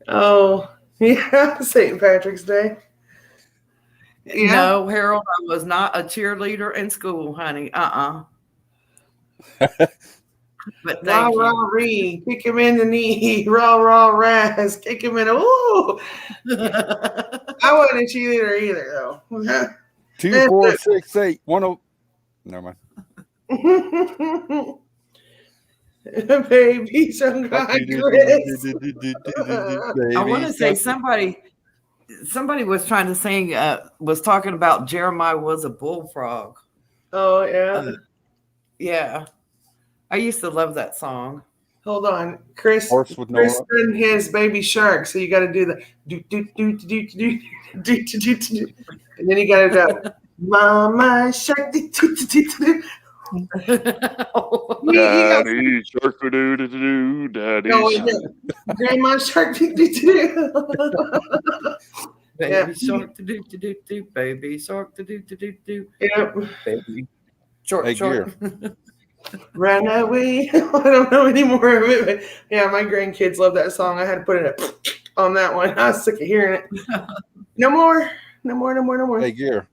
Oh, yeah, St. Patrick's Day. Yeah. No, Harold, I was not a cheerleader in school, honey. But Rah, thank rah, you. ree. Kick him in the knee. Rah, rah, ras. Kick him in. Ooh. I wasn't a cheerleader either, though. 2, 4, 6, 8, 1, 0. Never mind. Baby, some guy, Chris. I want to say somebody was trying to sing, was talking about Jeremiah was a bullfrog. Oh, yeah. Yeah. I used to love that song. Hold on. Chris done his baby shark, so you got to do the do, do, do, do, do, do, do, do, do. And then you got to go, Mama shark, do, do, do, do, do. Daddy shark doo doo doo. Daddy No, Grandma shark, do, do, do. Baby shark, do do do do. Baby shark, do do do do do. Yep. Baby short, Hey, short. Run away. I don't know any more of it, but yeah, my grandkids love that song. I had to put it on that one. I was sick of hearing it. No more. No more, no more, no more. Hey, Gear.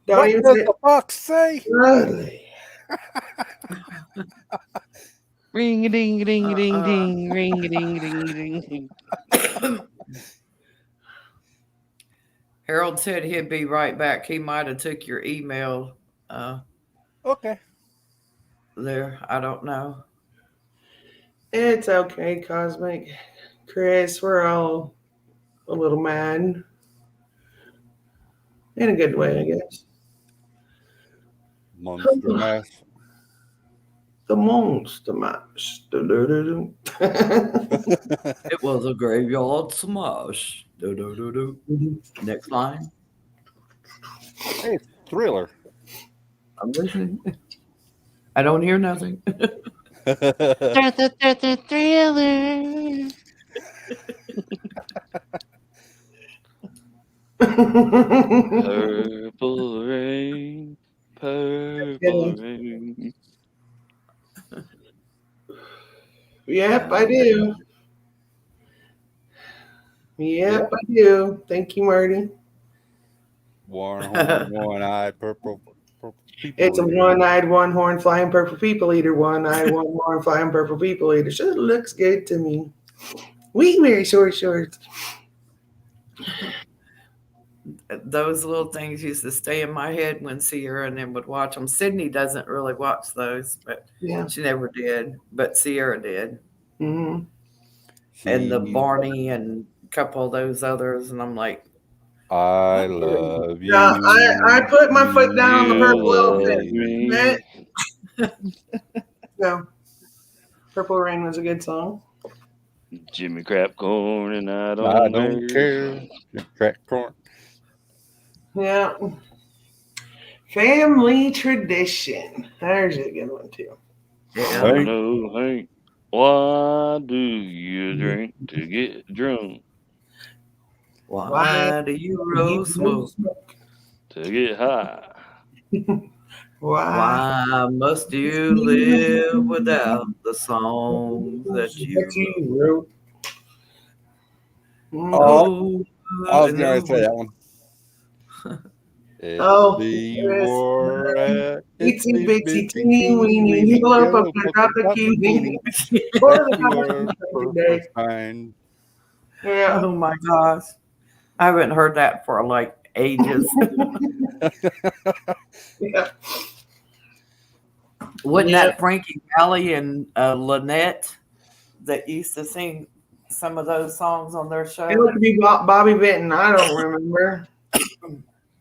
Don't What even does say the fox say? Ugly. Ring a ding a ding a ding ding. Ring a ding a ding a ding. Harold said he'd be right back. He might have took your email. Okay. there. I don't know. It's okay, Cosmic. Chris, we're all a little mad. In a good way, I guess. Monster Mash. The Monster Mash. Do-do-do-do. It was a graveyard smash. Do, do, do, do. Next line. Hey, it's Thriller. I'm listening. I don't hear nothing. Thriller. Purple rain, purple rain. Yep, I do. Yep, I do. Thank you, Marty. One-eyed purple people. It's a one-eyed, one-horn, flying purple people eater. One-eyed, one-horn, flying purple people eater. Sure looks good to me. We wear short shorts. Those little things used to stay in my head when Sierra and them would watch them. Sydney doesn't really watch those, but Yeah. she never did. But Sierra did. Mm-hmm. And the Barney and a couple of those others. And I'm like, I love you. Yeah, I put my foot down on the purple love elephant. me. No. Purple Rain was a good song. Jimmy Crap Corn and I don't, I don't care. Crack corn. Yeah. Family tradition. There's a good one too. yeah. Hey. No, Hank. Why do you drink to get drunk? Why do you roll smoke? To get high? Why? Why must you live without the songs that you wrote? Mm. Oh, I was and going to say the- that one. Oh, Itsy yes. war, Itsy bitsy teeny weeny, hello, pup, drop a cutie. For the your day. kind. Yeah. Oh my gosh. I haven't heard that for like ages. Yeah. Wasn't Yeah. that Frankie Valli and Lynette that used to sing some of those songs on their show? It would be Bobby Benton. I don't remember.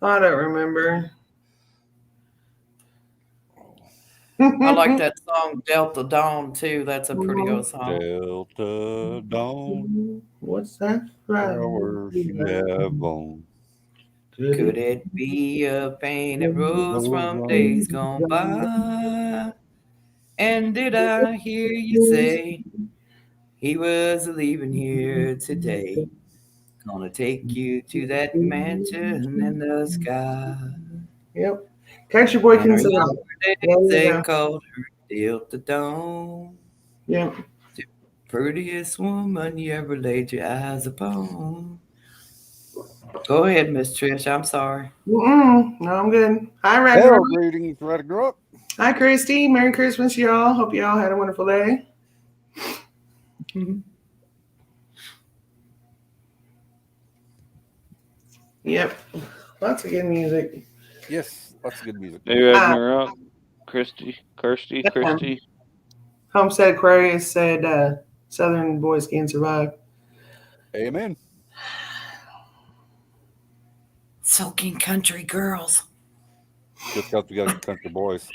I don't remember. I like that song Delta Dawn too. That's a pretty old song. Delta Dawn, What's that? flowers have on. Could it be a painted rose from days gone by? And did I hear you say he was leaving here today? Gonna take you to that mansion in the sky. Yep. Country Boy And can her sing. younger There days, you they go. called her Delta Dawn. Yep. Prettiest woman you ever laid your eyes upon. Go ahead, Miss Trish. I'm sorry. No, I'm good. Hi, Hello, Redder. greetings, Red Grub. Hi, Christy. Merry Christmas, y'all. Hope y'all had a wonderful day. Yep. Lots of good music. Yes, lots of good music. Hey, Ragnarok, Kirsty. Homestead Aquarius said Southern boys can't survive. Amen. Soaking country girls. Just because we got country boys.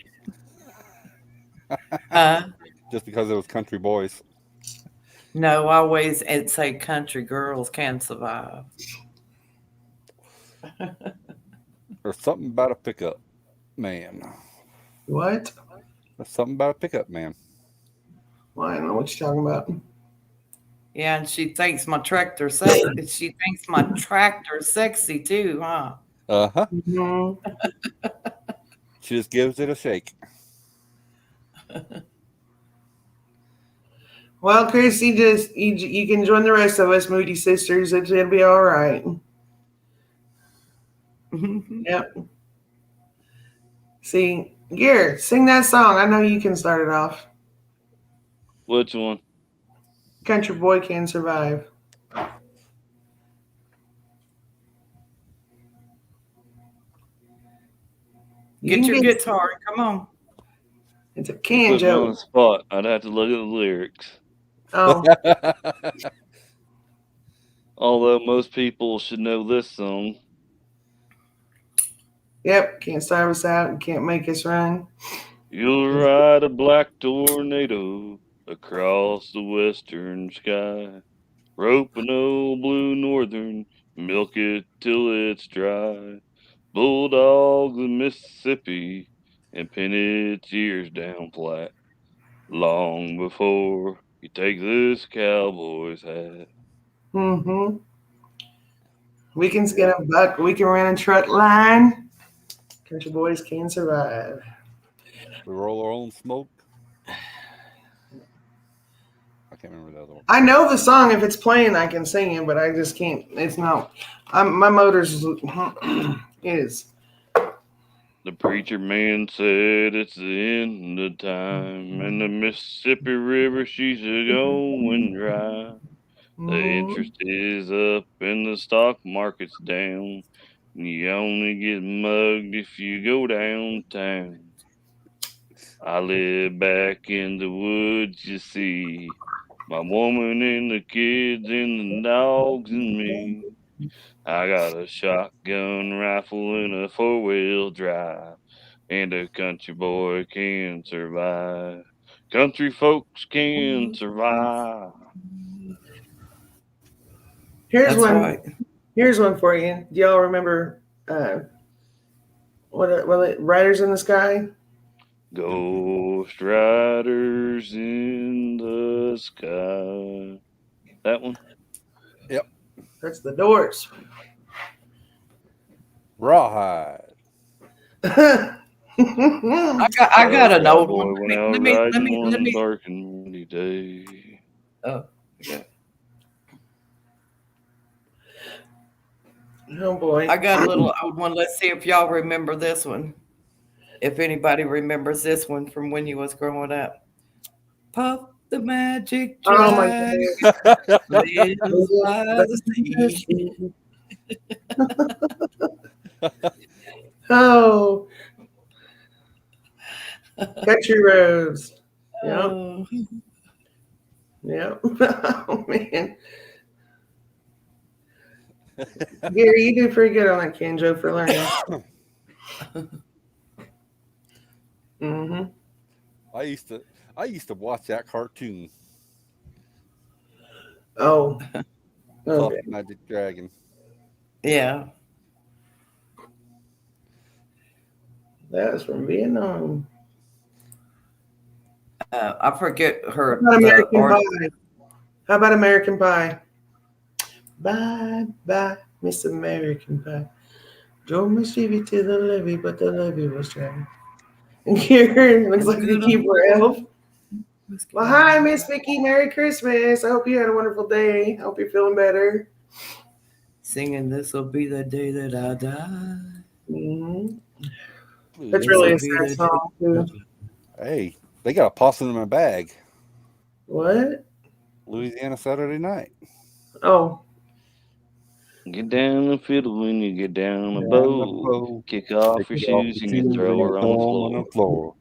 Just because it was country boys. No, I always say country girls can survive. There's something about a pickup man. What? There's something about a pickup man. Well, I don't know what you're talking about. Yeah, and she thinks my tractor sexy. She thinks my tractor sexy too, huh? Uh-huh. Mhm. She just gives it a shake. Well, Christy, you can join the rest of us, Moody Sisters. It's gonna be all right. Yep. See, Garrett, sing that song. I know you can start it off. Which one? Country Boy Can Survive. Get You your can guitar. Come on. It's a You can put me on the joke. spot. I'd have to look at the lyrics. Oh, Although most people should know this song. yep. Can't starve us out and can't make us run. You'll ride a black tornado across the western sky. Rope an old blue northern, milk it till it's dry. Bulldogs of Mississippi and pin its ears down flat. Long before you take this cowboy's hat. Mm-hmm. We can get a buck. We can run a truck line. Country boys can survive. We roll our own smoke. I can't remember the other one. I know the song. If it's playing, I can sing it, but I just can't. It's not. My motor's is. The preacher man said it's the end of time, and the Mississippi River she's a going dry. The interest is up and the stock market's down. You only get mugged if you go downtown. I live back in the woods, you see. My woman and the kids and the dogs and me. I got a shotgun rifle and a 4-wheel drive. And a country boy can survive. Country folks can survive. Here's That's one. right. Here's one for you. Do y'all remember what Riders in the Sky? Ghost riders in the sky. That one? That's the Doors. Rawhide. I got an old Boy one. went out Let me. riding one dark and windy day. Oh, okay. Oh boy. I got a little old one. Let's see if y'all remember this one. If anybody remembers this one from when you was growing up. Puff the magic Oh my dragon lives by the sea. Oh. Country Roads. Yep. Oh. Yep. Oh man. Gary, you did pretty good on that Canjo for learning. Mm-hmm. I used to watch that cartoon. Oh. Puff Okay. Magic Dragon. Yeah. That was from Vietnam. I forget her. How about the American artist. Pie? How about American Pie? Bye, bye, Miss American Pie. Drove my Chevy to the levee, but the levee was dry. And here looks like the keeper elf. Well, hi, Miss Vicky. Merry Christmas. I hope you had a wonderful day. I hope you're feeling better. Singing "This Will Be the Day That I Die." Mm-hmm. That's really a sad song, too. Hey, they got a possum in my bag. What? Louisiana Saturday Night. Oh. Get down the fiddle when you get down the Down the bow. bow. Kick off Take your it off shoes your and you shoes throw and you her throw 'em on the floor.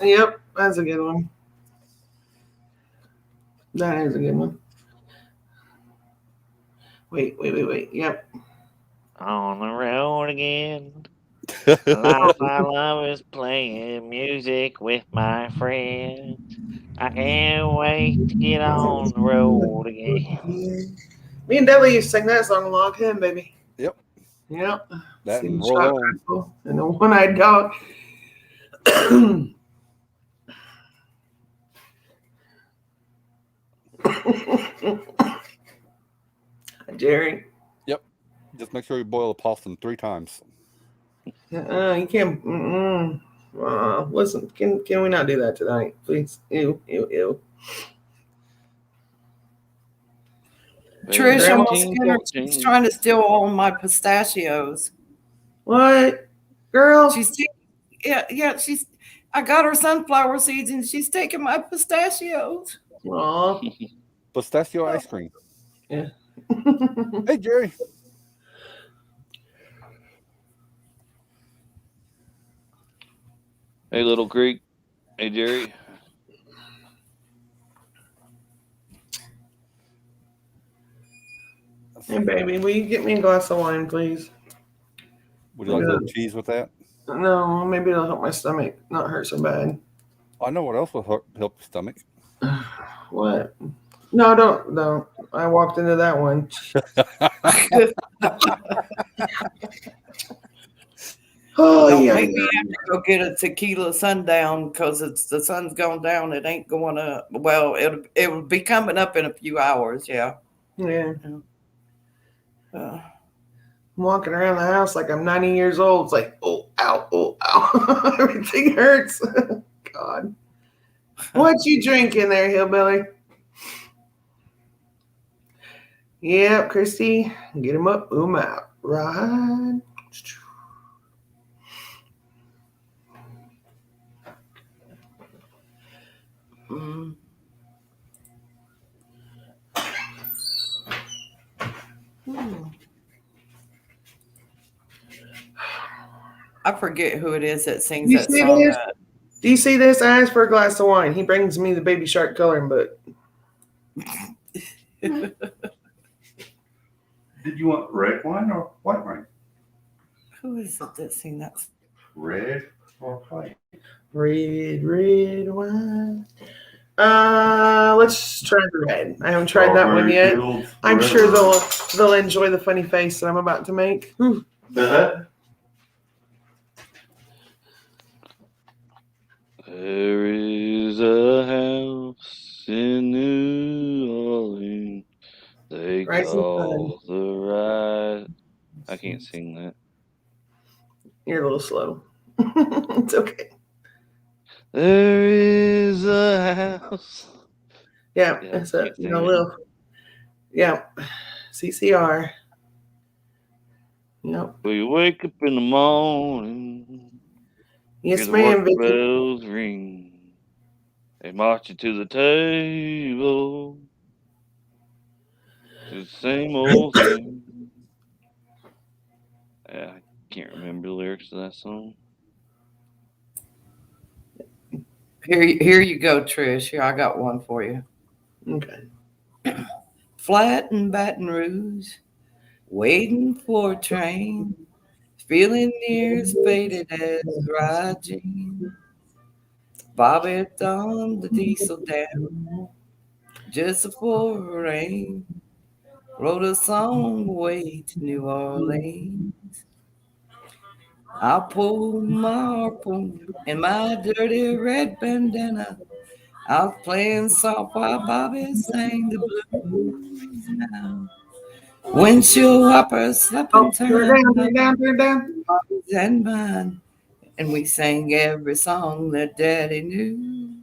Yep, that's a good one. That is a good one. Wait. Yep. On the road again. Life I love is playing music with my friends. I can't wait to get on the road again. Me and Dudley used to sing that song a lot, him, baby. Yep. Yep. That Sing and Shot roll on. Rifle and the One-Eyed Dog. Jerry. Yep. Just make sure you boil the possum 3 times. You can't. Listen, can we not do that tonight, please? Ew. Trish, Grandma- she's trying to steal all my pistachios. What, girl? She's she's. I got her sunflower seeds and she's taking my pistachios. Aw. Pistachio ice cream. Yeah. Hey, Jerry. Hey, Little Creek. Hey, Jerry. Hey, baby, will you get me a glass of wine, please? Would you like a little cheese with that? No, maybe it'll help my stomach not hurt so bad. I know what else will help the stomach. What? No, don't. I walked into that one. Oh, Don't yeah. make me have to go get a tequila sundown because the sun's going down. It ain't going up. Well, it'll be coming up in a few hours. Yeah. Yeah. Uh, I'm walking around the house like I'm 90 years old. It's like, oh, ow. Everything hurts. God. What you drinking there, hillbilly? Yep, Christy. Get him up, boom out. Right. mm. I forget who it is that sings You that see song. this? Do you see this? I asked for a glass of wine. He brings me the Baby Shark coloring book. Did you want red wine or white wine? Who is it that sing that? Red or white? Red wine. Let's try the red. I haven't tried that one yet. I'm sure they'll enjoy the funny face that I'm about to make. There is a house in New Orleans. They Rising call the right. I can't sing that. You're a little slow. It's okay. There is a house. Yeah, Yeah, it's a keep singing. little. Yeah, CCR. Yep. We wake up in the morning. Yes, Hear the ma'am, work Vicky. bells ring. They march you to the table. It's the same old thing. Yeah, I can't remember the lyrics of that song. Here you go, Trish. Here, I got one for you. Okay. Flat in Baton Rouge, waiting for a train, feeling near as faded as dry jeans. Bobby thumbed the diesel down just before rain. Wrote a song way to New Orleans. I pulled my harpoon and my dirty red bandana. I was playing soft while Bobby sang the blues now. Windshield wipers slapping Turn it down, turn it down. Bobby's and mine. And we sang every song that Daddy knew.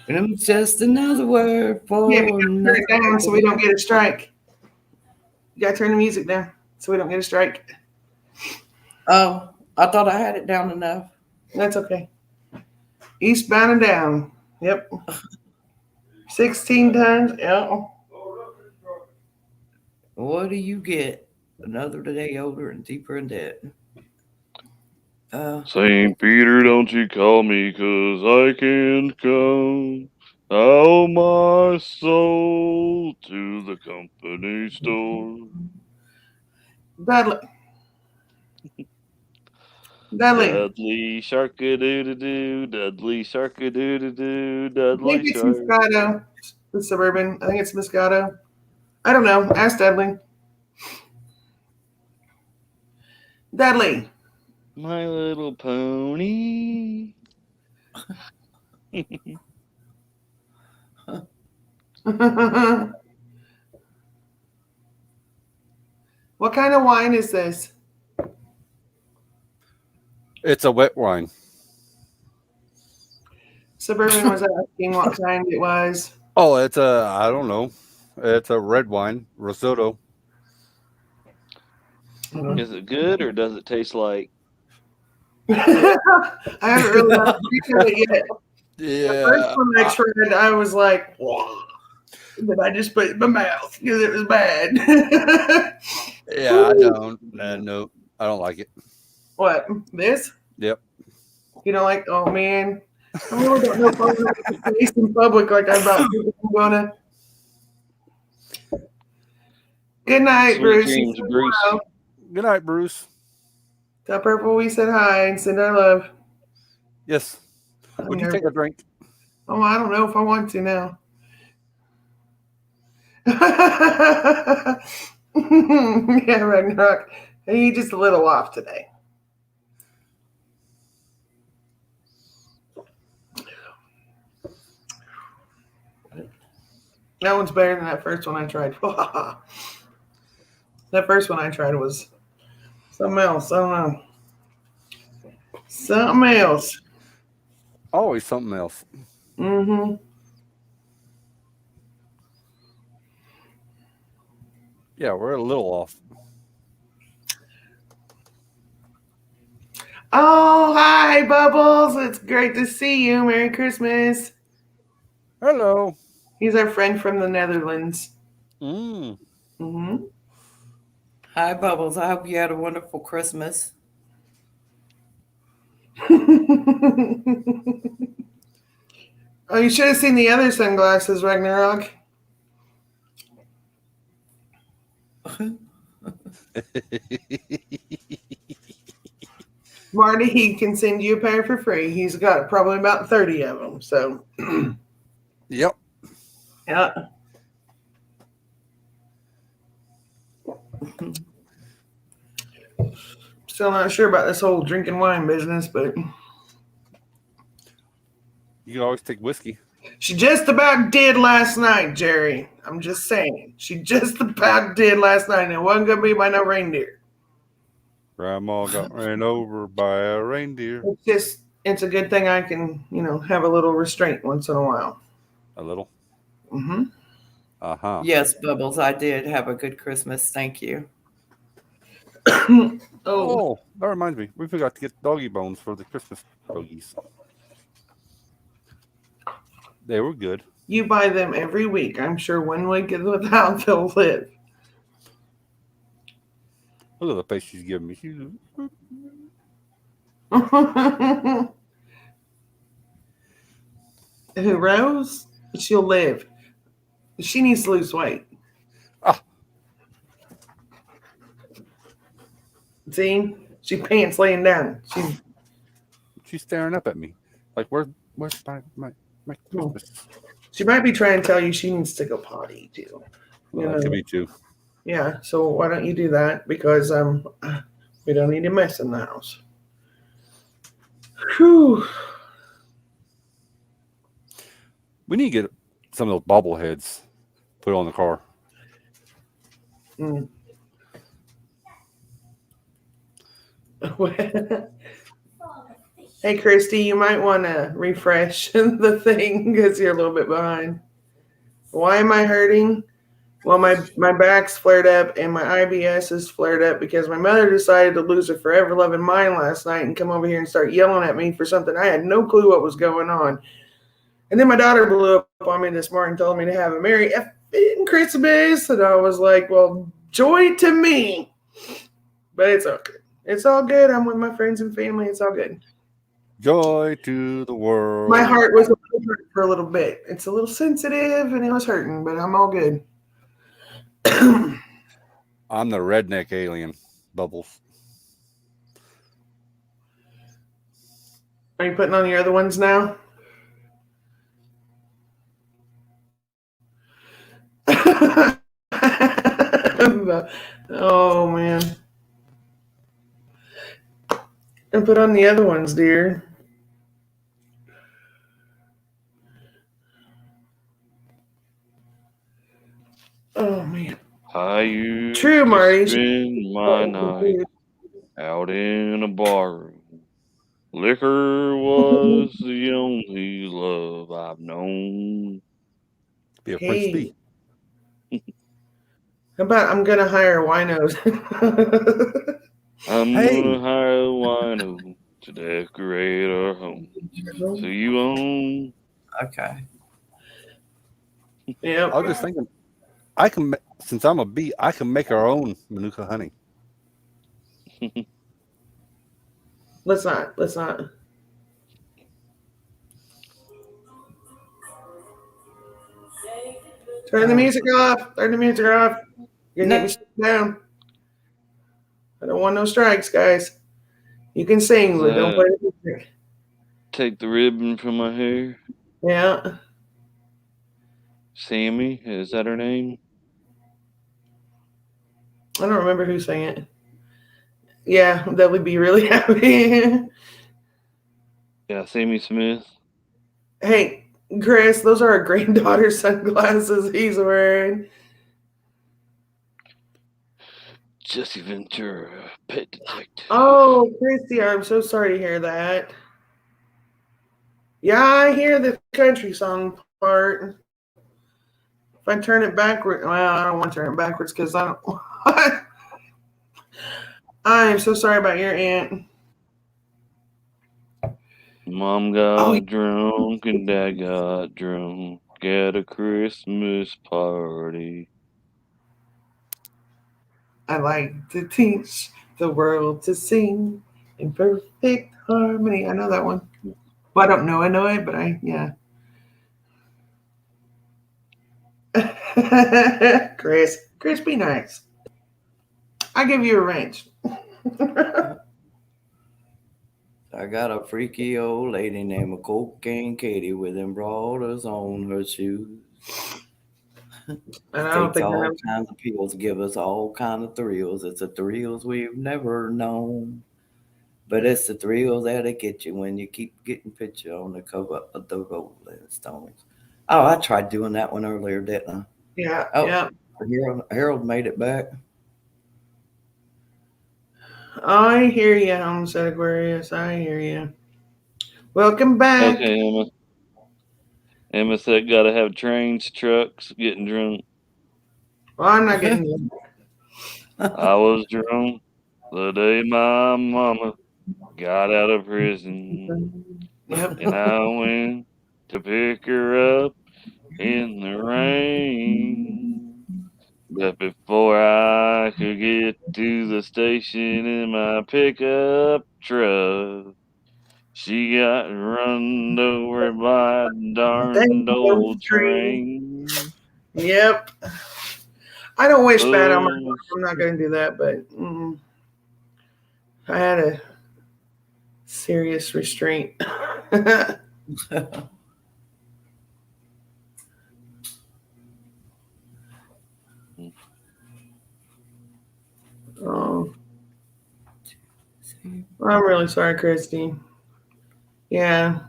And it was just another word for Yeah, we gotta turn it down so we nothing. don't get a strike. You gotta turn the music down so we don't get a strike. Oh, I thought I had it down enough. That's okay. Eastbound and down. Yep. 16 times. Yeah. What do you get? Another day older and deeper in debt. St. Peter, don't you call me, 'cause I can't come. I owe my soul to the company store. Dudley. Dudley Shark-a-doo-doo-doo, Dudley Shark-a-doo-doo-doo, I Dudley think it's Shark. Moscato. The Suburban. I think it's Moscato. I don't know. Ask Dudley. Dudley. My Little Pony. What kind of wine is this? It's a wet wine. Suburban was asking what kind it was. Oh, it's I don't know. It's a red wine, risotto. Is it good or does it taste like? I haven't really tried it yet. Yeah. The first one I tried, I was like, "Whoa." But I just put it in my mouth because it was bad. Yeah, I don't. No, I don't like it. What? This? Yep. You know, like, oh man, I really don't know if I'm going to face in public like I'm about to. I'm gonna. Good night, Sweet Bruce. dreams, Bruce. Good night, Bruce. Tell Purple we said hi and send our love. Yes. Would you take a drink? Oh, I don't know if I want to now. Yeah, Ragnarok. You're just a little off today. That one's better than that first one I tried. That first one I tried was something else. I don't know. Something else. Always something else. Mm-hmm. Yeah, we're a little off. Oh, hi, Bubbles. It's great to see you. Merry Christmas. Hello. He's our friend from the Netherlands. Mm. Mm-hmm. Hi, Bubbles. I hope you had a wonderful Christmas. Oh, you should have seen the other sunglasses, Ragnarok. Marty, he can send you a pair for free. He's got probably about 30 of them. So, Yep. yeah. Still not sure about this whole drinking wine business, but You can always take whiskey. she just about did last night, Jerry. I'm just saying. She just about did last night, and it wasn't going to be by no reindeer. Grandma got ran over by a reindeer. It's a good thing I can, have a little restraint once in a while. A little. Mm-hmm. Uh-huh. Yes, Bubbles, I did have a good Christmas. Thank you. Oh, that reminds me. We forgot to get doggy bones for the Christmas doggies. They were good. You buy them every week. I'm sure one week is without they'll live. Look at the face she's giving me. Who, Rose? She'll live. She needs to lose weight. Ah. See? She pants laying down. She's staring up at me. Like, where's my Christmas? She might be trying to tell you she needs to go potty too. Well, that could be too. Yeah, so why don't you do that? Because we don't need a mess in the house. Whew. We need to get some of those bobbleheads put on the car. Mm. Hey, Christy, you might want to refresh the thing because you're a little bit behind. Why am I hurting? Well, my back's flared up and my IBS is flared up because my mother decided to lose her forever loving mind last night and come over here and start yelling at me for something. I had no clue what was going on. And then my daughter blew up on me this morning, told me to have a Merry effing Christmas. And I was like, well, joy to me. But it's okay. It's all good. I'm with my friends and family. It's all good. Joy to the world. My heart was hurt for a little bit. It's a little sensitive and it was hurting, but I'm all good. I'm the redneck alien, Bubbles. Are you putting on your other ones now? Oh, man. And put on the other ones, dear. Oh, man. I used True, Marty. to spend my night out in a bar room. Liquor was the only love I've known. Be a Prince Hey. B. How about I'm going to hire winos? I'm Hey. gonna hire a wino to decorate our home. So you own. Okay. Yeah. I was just thinking, since I'm a bee, I can make our own Manuka honey. Let's not. Turn the music off. Turn the music off. You're gonna get me shut down. I don't want no strikes, guys. You can sing, but don't play the music. Take the ribbon from my hair. Yeah. Sammy, is that her name? I don't remember who sang it. Yeah, that would be really happy. Yeah, Sammy Smith. Hey, Chris, those are our granddaughter's sunglasses he's wearing. Jesse Ventura, pet detective. Oh, Christy, I'm so sorry to hear that. Yeah, I hear the country song part. If I turn it backward, well, I don't want to turn it backwards because I don't. I am so sorry about your aunt. Mom got Oh, drunk and Dad got drunk at a Christmas party. I like to teach the world to sing in perfect harmony. I know that one. Well, I don't know. I know it, but yeah. Chris, be nice. I give you a range. I got a freaky old lady named Cocaine Katie with embroiders on her shoes. And I don't Takes think I all have. kinds of pills, give us all kind of thrills. It's the thrills we've never known. But it's the thrills that'll get you when you keep getting picture on the cover of the Rolling Stones. Oh, I tried doing that one earlier, didn't Yeah, I? Oh, yeah. Harold made it back. I hear you, Homestead Aquarius. I hear you. Welcome back. Okay, Emma. Emma said, gotta have trains, trucks, getting drunk. Well, I'm not getting you. I was drunk the day my mama got out of prison. Yep. And I went to pick her up in the rain. But before I could get to the station in my pickup truck, she got run over by a darned old train. Yep. I don't wish bad on myself. Oh, I'm not going to do that, but I had a serious restraint. Oh, I'm really sorry, Christy. Yeah,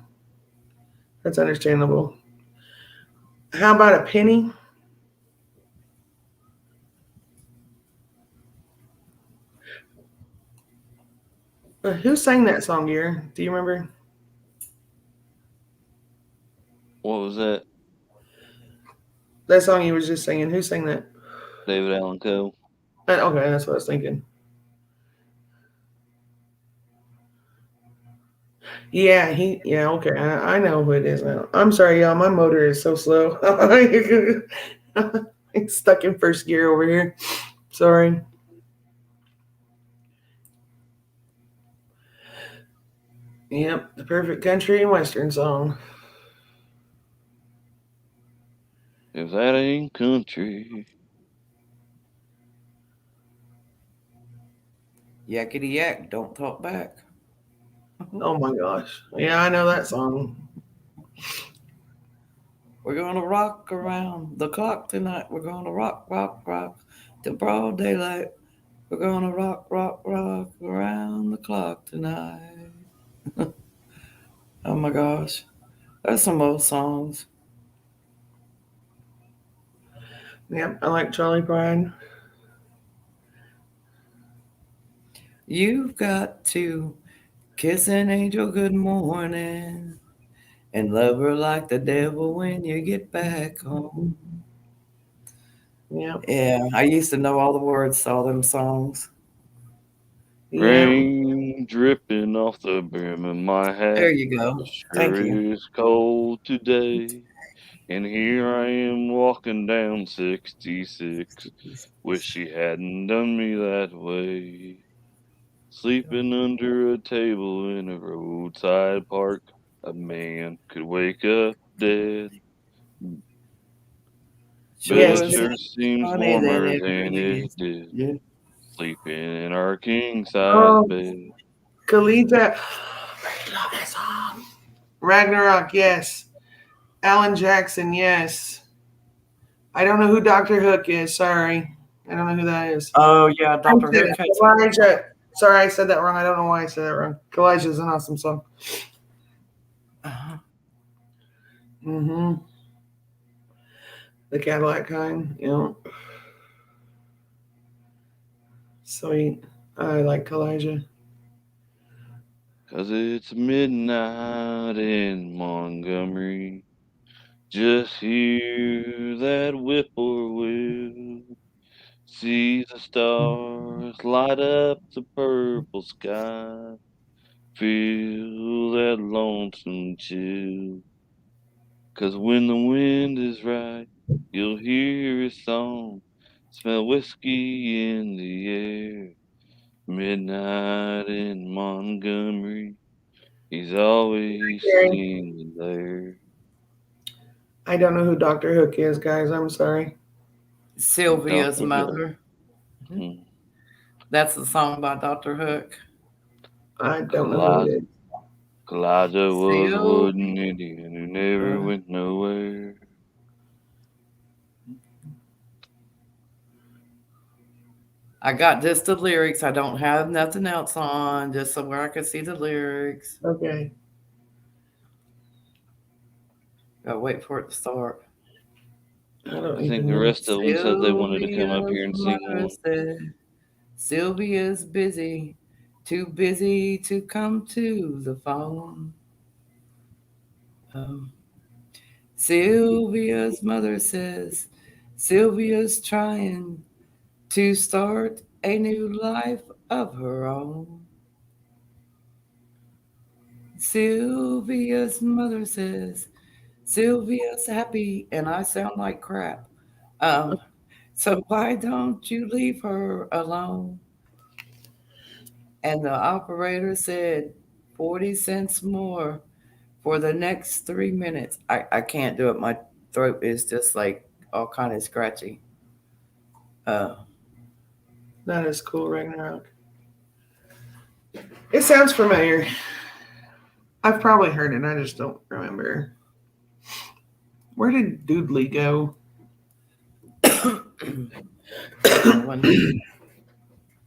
that's understandable. How about a penny? Who sang that song, dear? Do you remember? what was that? That song you was just singing. Who sang that? David Allen Coe. Okay, that's what I was thinking. Yeah, okay. I know who it is now. I'm sorry, y'all. My motor is so slow. It's stuck in first gear over here. Sorry. Yep, the perfect country and western song. If that ain't country. Yakety yak, don't talk back. Oh my gosh. Yeah, I know that song. We're gonna rock around the clock tonight. We're gonna rock, rock, rock till broad daylight. We're gonna rock, rock, rock around the clock tonight. Oh my gosh. That's some old songs. Yep, I like Charlie Pride. You've got to kiss an angel good morning and love her like the devil when you get back home. Yep. Yeah, I used to know all the words to all them songs. Yep. Rain dripping off the brim of my hat. There you go. Thank Sure you. is cold today. And here I am walking down 66. Wish she hadn't done me that way. Sleeping under a table in a roadside park. A man could wake up dead. Sure Yes. was Sure seems funny than warmer it than really it is. did. Yeah. Sleeping in our king size Oh. bed. Kalita. I love that song. Ragnarok, yes. Alan Jackson, yes. I don't know who Dr. Hook is. Sorry. I don't know who that is. Oh yeah, Dr. Hook has Elijah. Sorry, I said that wrong. I don't know why I said that wrong. Elijah is an awesome song. Mm-hmm. The Cadillac kind. Yeah. Sweet. I like Elijah. 'Cause it's midnight in Montgomery. Just hear that whippoorwill. See the stars light up the purple sky. Feel that lonesome chill. 'Cause when the wind is right, you'll hear his song. Smell whiskey in the air. Midnight in Montgomery. He's always singing there. I don't know who Dr. Hook is, guys. I'm sorry. Sylvia's Dr. Hook. mother. Hmm. That's the song by Dr. Hook. I don't know who it is. Elijah was a Sylvia. wooden Indian who never went nowhere. I got just the lyrics. I don't have nothing else on, just so where I can see the lyrics. Okay. Gotta wait for it to start. I think the rest of them said they wanted to come up here and sing one. Said, Sylvia's busy, too busy to come to the phone. Sylvia's mother says Sylvia's trying to start a new life of her own. Sylvia's mother says Sylvia's happy and I sound like crap. So why don't you leave her alone? And the operator said 40 cents more for the next 3 minutes. I can't do it. My throat is just like all kind of scratchy. That is cool, Ragnarok. It sounds familiar. I've probably heard it. I just don't remember. Where did Doodley go?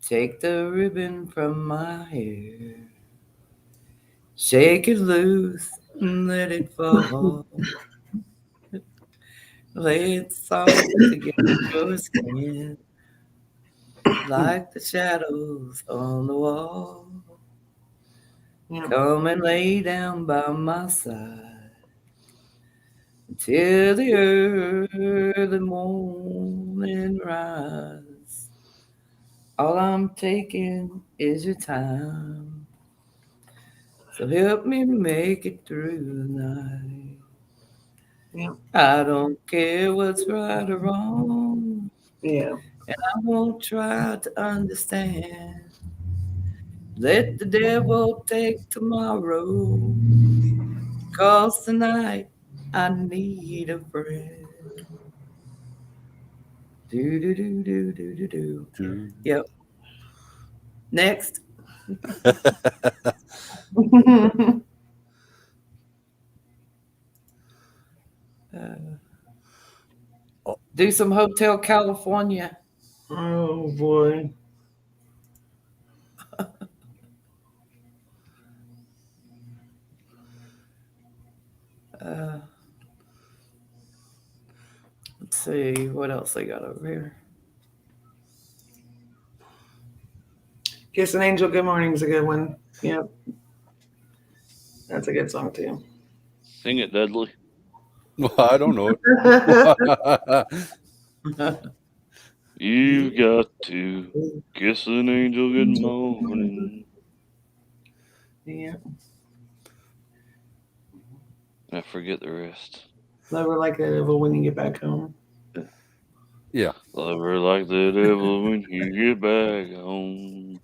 Take the ribbon from my hair, shake it loose and let it fall. Lay it soft against your skin, like the shadows on the wall. Yeah. Come and lay down by my side till the early morning rise. All I'm taking is your time, so help me make it through the night. Yeah. I don't care what's right or wrong, Yeah. and I won't try to understand. Let the devil take tomorrow, 'cause tonight I need a friend. Do do do do do do do. Yep. Next. Do some Hotel California. Oh boy. Let's see what else they got over here. Kiss an Angel, Good Morning's a good one. Yep. That's a good song too. Sing it, Dudley. Well, I don't know it. You got to kiss an angel good morning. Yeah. I forget the rest. Love her like the devil when you get back home. Yeah. Love her like the devil when you get back home.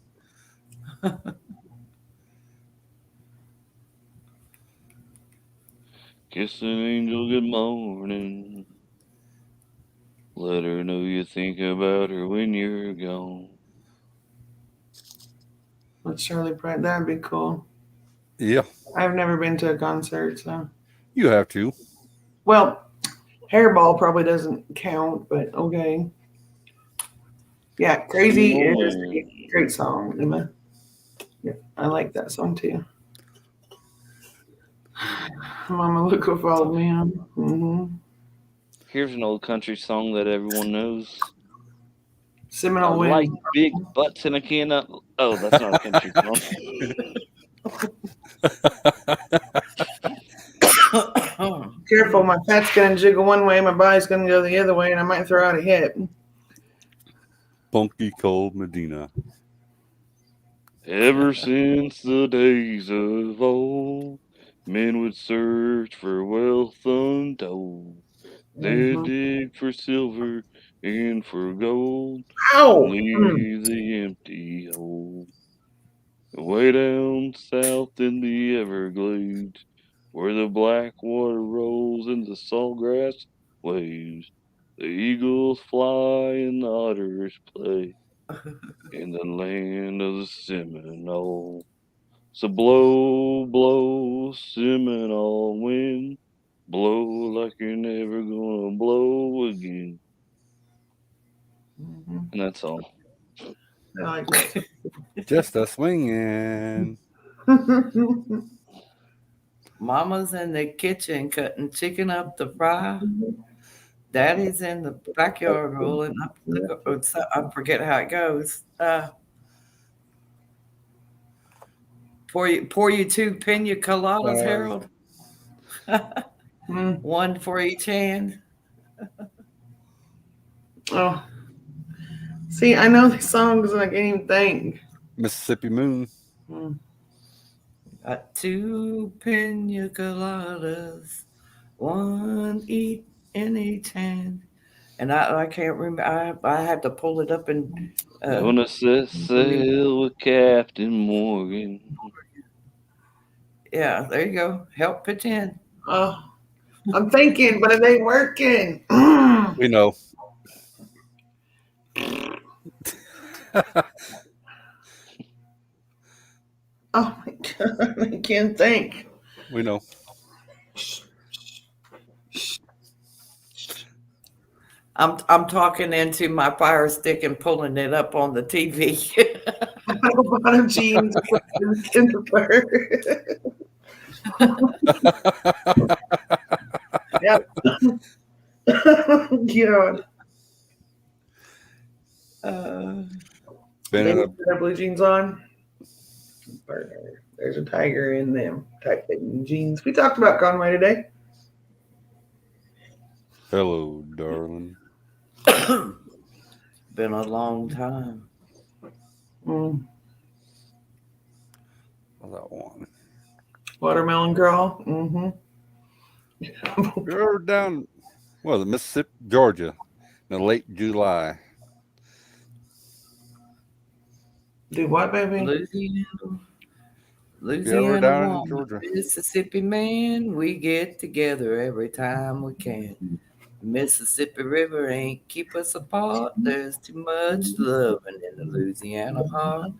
Kiss an angel good morning. Let her know you think about her when you're gone. With Charlie Pratt, that'd be cool. Yeah, I've never been to a concert, so you have to. well, Hairball probably doesn't count, but okay. Yeah, Crazy is a great song, Emma. Yeah, I like that song too. Mama, look who followed me on. Mm-hmm. Here's an old country song that everyone knows. I Seminole like Wind. big butts and I cannot. Oh, that's not a country song. Careful, my fat's gonna jiggle one way, my body's gonna go the other way, and I might throw out a hip. Funky Cold Medina. Ever since the days of old, men would search for wealth untold. They'd Mhm. dig for silver and for gold, Ow! and leave the empty hole. Way down south in the Everglades, where the black water rolls and the saltgrass waves, the eagles fly and the otters play in the land of the Seminole. So blow, blow, Seminole wind, blow like you're never gonna blow again. Mhm. And that's all. I like that. Just a swinging. Mama's in the kitchen cutting chicken up to fry. Daddy's in the backyard rolling up I forget how it goes. Pour you two pina coladas, Harold. Mm. One for each hand. Oh, see, I know these songs and I can't even think. Mississippi Moon. Mm. Got two pina coladas, one in each hand. And I can't remember. I have to pull it up and. Gonna set sail with Captain Morgan. Yeah, there you go. Help pitch in. Oh, I'm thinking, but it ain't working. We know. Oh my God, I can't think. We know. I'm talking into my fire stick and pulling it up on the TV. Bottom jeans in the fur. Yep. God. Spinning They up. put their blue jeans on. There's a tiger in them tight fitting jeans. We talked about Conway today. Hello, darling. Been a long time. Mm. That one. Watermelon Girl. Mm-hmm. You're down, what was it, Mississippi, Georgia, in the late July. Do what, baby? Louisiana down in woman, Georgia. Mississippi man, we get together every time we can. Mississippi River ain't keep us apart. There's too much loving in the Louisiana heart.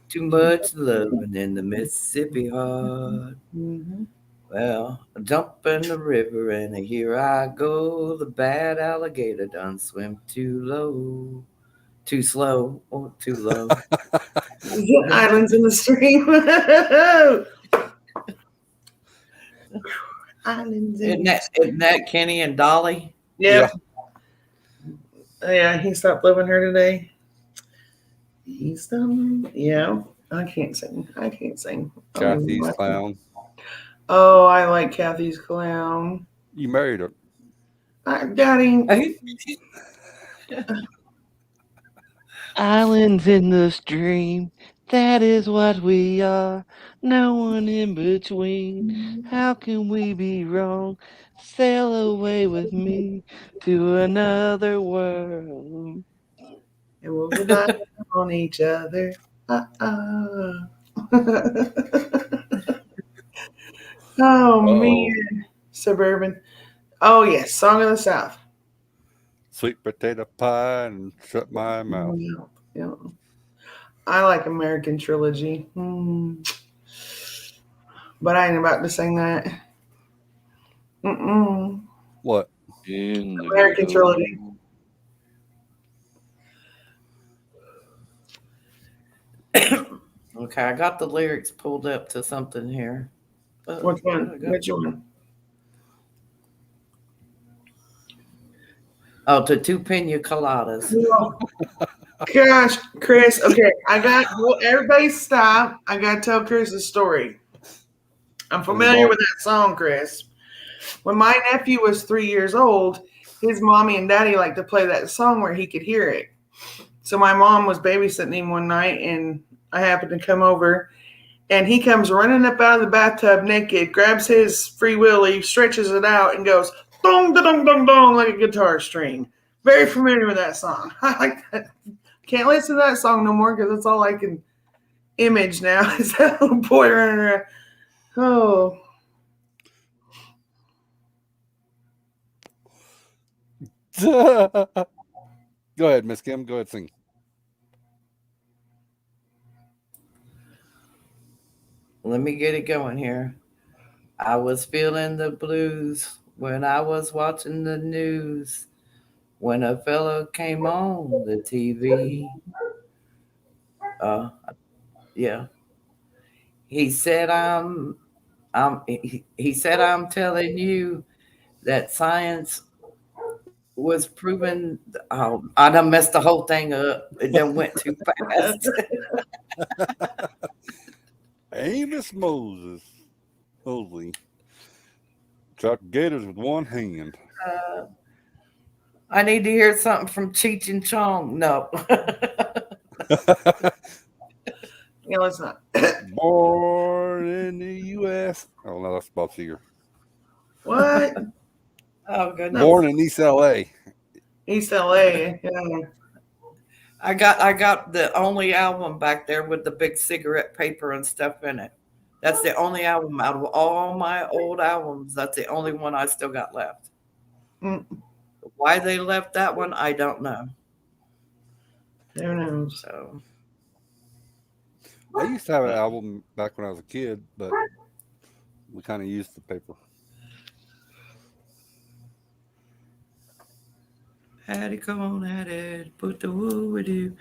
Too much loving in the Mississippi heart. Mm-hmm. Well, I jump in the river and here I go. The bad alligator done swim too low. Too slow or too low. Islands in the stream. Islands in Isn't that Kenny and Dolly? Yep. Yeah, he stopped loving her today. He's done. Yeah, I can't sing. Kathy's Clown. Oh, I like Kathy's Clown. You married her. Daddy. Islands in the stream, that is what we are. No one in between. How can we be wrong? Sail away with me to another world. And we'll rely on each other. Oh, man. Suburban. Oh, yes. Song of the South. sweet potato pie and shut my mouth. Yeah. I like American Trilogy. But I ain't about to sing that. What? In the American Trilogy. Okay, I got the lyrics pulled up to something here. Which one? Which one? Oh, to two pina coladas. Gosh, Chris. Okay, everybody stop. I got to tell Chris a story. I'm familiar with that song, Chris. When my nephew was 3 years old, his mommy and daddy liked to play that song where he could hear it. So my mom was babysitting him one night, and I happened to come over, and he comes running up out of the bathtub naked, grabs his Free Willy, stretches it out, and goes dong, dong, dong, dong, like a guitar string. Very familiar with that song. I like that. Can't listen to that song no more because that's all I can image now is that little boy running around. Oh. Go ahead, Miss Kim. Go ahead, sing. Let me get it going here. I was feeling the blues when I was watching the news. When a fellow came on the TV. Yeah. He said he said I'm telling you that science was proven. Oh, I done messed the whole thing up. It done went too fast. Amos Mosley caught gators with one hand. I need to hear something from Cheech and Chong. No. Yeah, let's not. Born in the U.S. Oh, no, that's Bob Seger. What? Oh, goodness. Born in East L.A. East L.A. Yeah. I got the only album back there with the big cigarette paper and stuff in it. That's the only album out of all my old albums. That's the only one I still got left. Why they left that one, I don't know. Who knows? So I used to have an album back when I was a kid, but we kind of used the paper. had it, come on, had it, put the wool with you,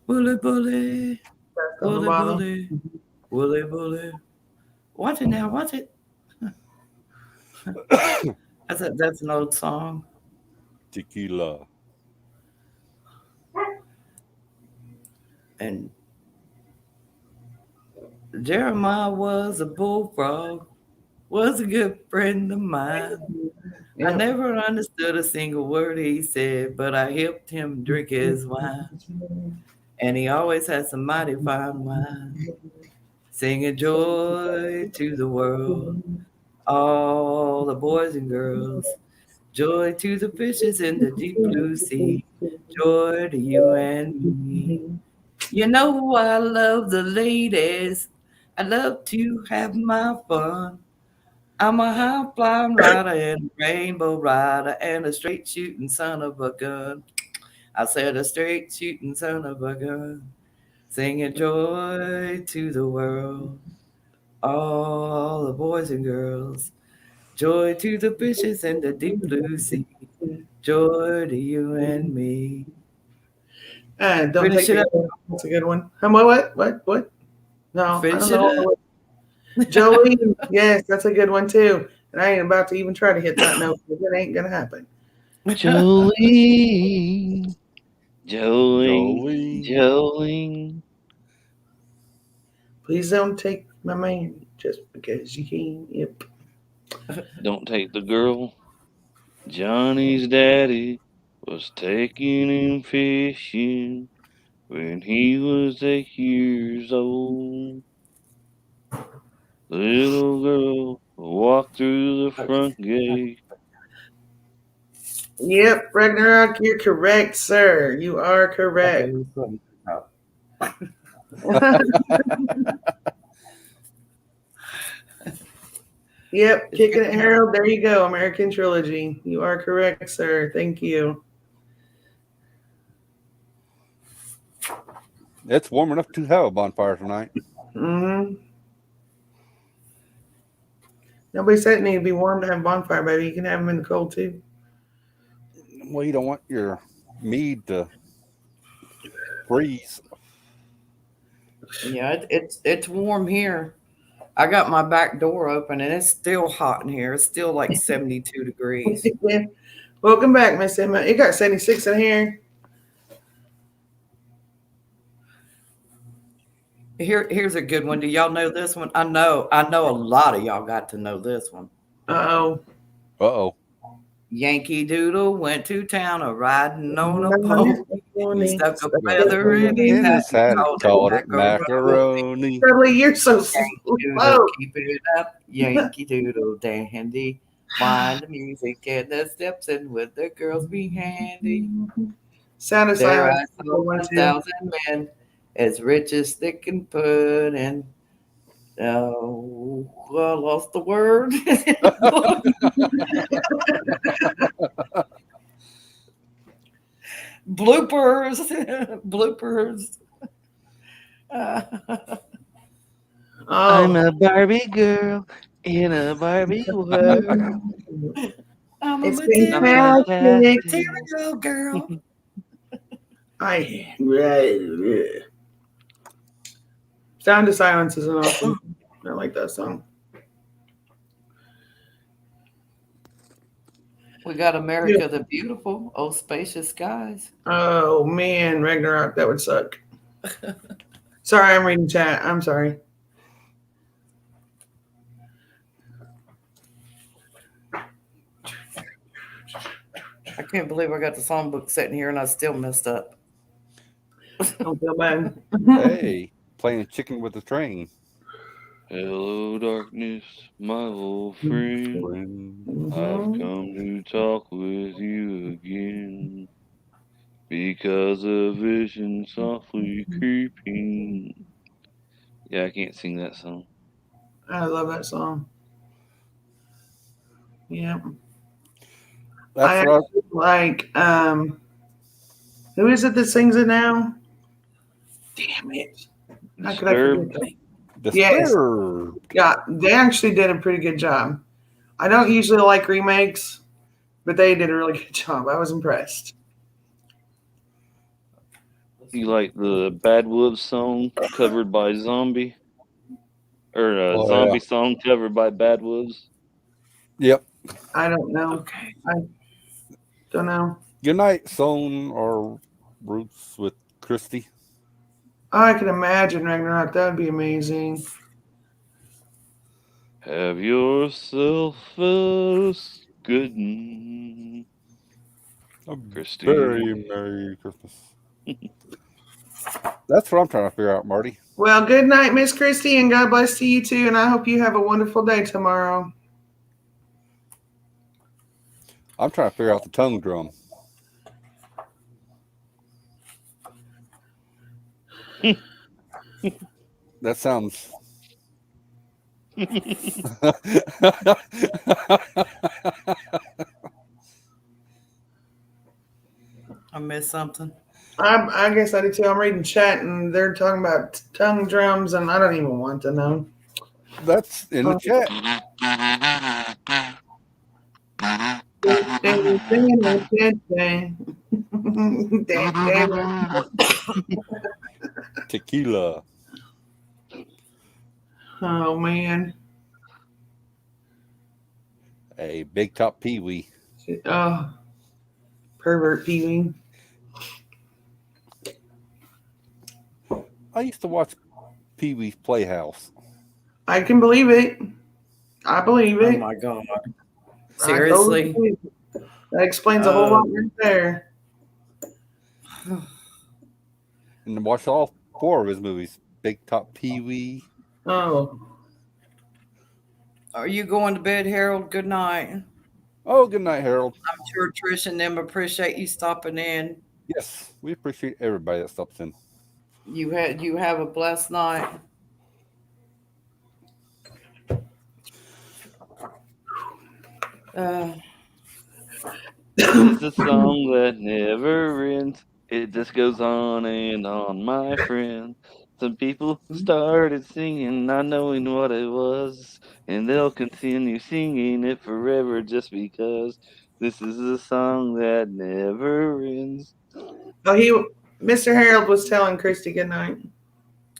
bully, bully, bully, bully, bully, bully. Watch it now, watch it. That's an old song. Tequila. And Jeremiah was a bullfrog, was a good friend of mine. I never understood a single word he said, but I helped him drink his wine. And he always had some mighty fine wine. Singing joy to the world, all the boys and girls. Joy to the fishes in the deep blue sea. Joy to you and me. You know I love the ladies. I love to have my fun. I'm a high flying rider and a rainbow rider and a straight shooting son of a gun. I said a straight shooting son of a gun. Singing joy to the world, all the boys and girls. Joy to the fishes in the deep blue sea. Joy to you and me. Don't take it. That's a good one. What? No, Finish I don't know. Jolene, yes, that's a good one too. And I ain't about to even try to hit that note because it ain't gonna happen. Jolene. Jolene. Please don't take my man just because you can. Yep. Don't take the girl. Johnny's daddy was taking him fishing when he was 8 years old. The little girl walked through the front gate. Yep, Ragnarok, you're correct, sir. You are correct. Yep, kicking it, Harold. There you go. American Trilogy. You are correct, sir. Thank you. It's warm enough to have a bonfire tonight. Mm-hmm. Nobody said it needed to be warm to have a bonfire, baby. You can have them in the cold too. Well, you don't want your mead to freeze. Yeah, it's warm here. I got my back door open and it's still hot in here. It's still like 72 degrees. Yeah. Welcome back, Miss Emma. It got 76 in here. Here's a good one. Do y'all know this one? I know a lot of y'all got to know this one. Uh-oh. Uh-oh. Yankee Doodle went to town a riding on a pony. He stuck a feather in In his his hat, hat. he called it macaroni. Dudley, you're so Yankee Doodle, slow. keep it up. Yankee Doodle dandy. Find the music and the steps and with the girls be handy. Sound of There I silence. saw 1,000 men, as rich as thick and pudding. Oh, I lost the word. Bloopers. Bloopers. I'm Oh, a Barbie girl in a Barbie world. I'm a it's material, fantastic. material girl. Sound of Silence is an awesome. I like that song. We got America the Beautiful, Oh Spacious Skies. Oh man, Ragnarok, that would suck. Sorry, I'm reading chat. I'm sorry. I can't believe I got the songbook sitting here and I still messed up. Don't feel bad. Hey, playing chicken with the train. Hello, darkness, my old friend. I've come to talk with you again because a vision softly creeping. Yeah, I can't sing that song. I love that song. Yeah. That's I what actually like who is it that sings it now? Damn it. How could I forget that? Yes. Disturbed. Yeah, they actually did a pretty good job. I don't usually like remakes, but they did a really good job. I was impressed. You like the Bad Wolves song covered by Zombie? Or a Oh, zombie yeah. song covered by Bad Wolves? Yep. I don't know. Okay. I don't know. Good night, Son or Roots with Christy. I can imagine Ragnarok. That would be amazing. Have yourself a good one, Christy. Very Merry Christmas. That's what I'm trying to figure out, Marty. Well, good night, Miss Christie, and God bless to you too. And I hope you have a wonderful day tomorrow. I'm trying to figure out the tongue drum. That sounds. I missed something. I guess I did too. I'm reading chat, and they're talking about tongue drums, and I don't even want to know. That's in the chat. Tequila. Oh man. A big top peewee. Oh, pervert Pee-wee. I used to watch Pee Wee's Playhouse. I can believe it. I believe Oh it. my God. I Seriously? totally believe it. That explains a whole lot right there. And watched all 4 of his movies. Big Top Pee-wee. Oh. Are you going to bed, Harold? Good night. Oh, good night, Harold. I'm sure Trish and them appreciate you stopping in. Yes, we appreciate everybody that stops in. You have a blessed night. It's a song that never ends. It just goes on and on, my friend. Some people started singing, not knowing what it was, and they'll continue singing it forever just because this is a song that never ends. Oh, Mr. Harold was telling Christy good night.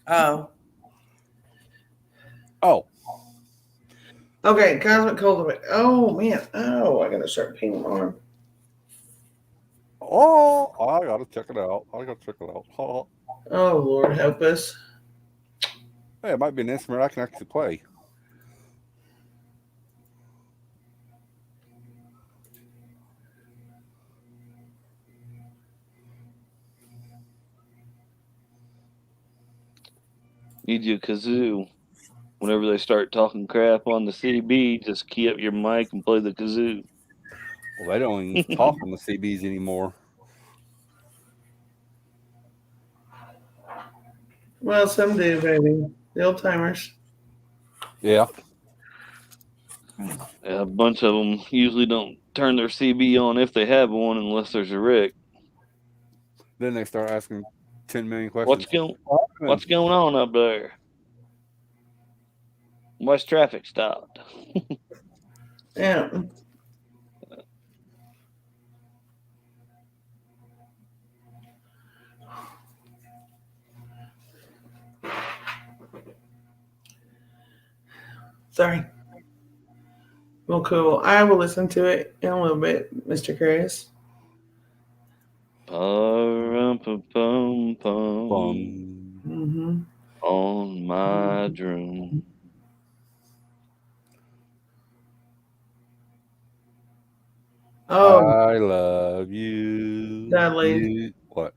Oh, Oh, Okay, Cosmic Cultivate. Oh man. Oh, I gotta start painting my arm. I gotta check it out. Oh, Oh Lord, help us. hey, it might be an instrument I can actually play. Need you a kazoo. Whenever they start talking crap on the CB, just key up your mic and play the kazoo. Well, they don't even talk on the CBs anymore. Well, some do, baby. The old timers. Yeah. A bunch of them usually don't turn their CB on if they have one unless there's a wreck. Then they start asking 10 million questions. What's going on up there? Why's traffic stopped? Yeah. Sorry. Well, cool. I will listen to it in a little bit, Mr. Chris. Pum-pum-pum Mm-hmm. on my drum. Oh, I love you. Dudley. What?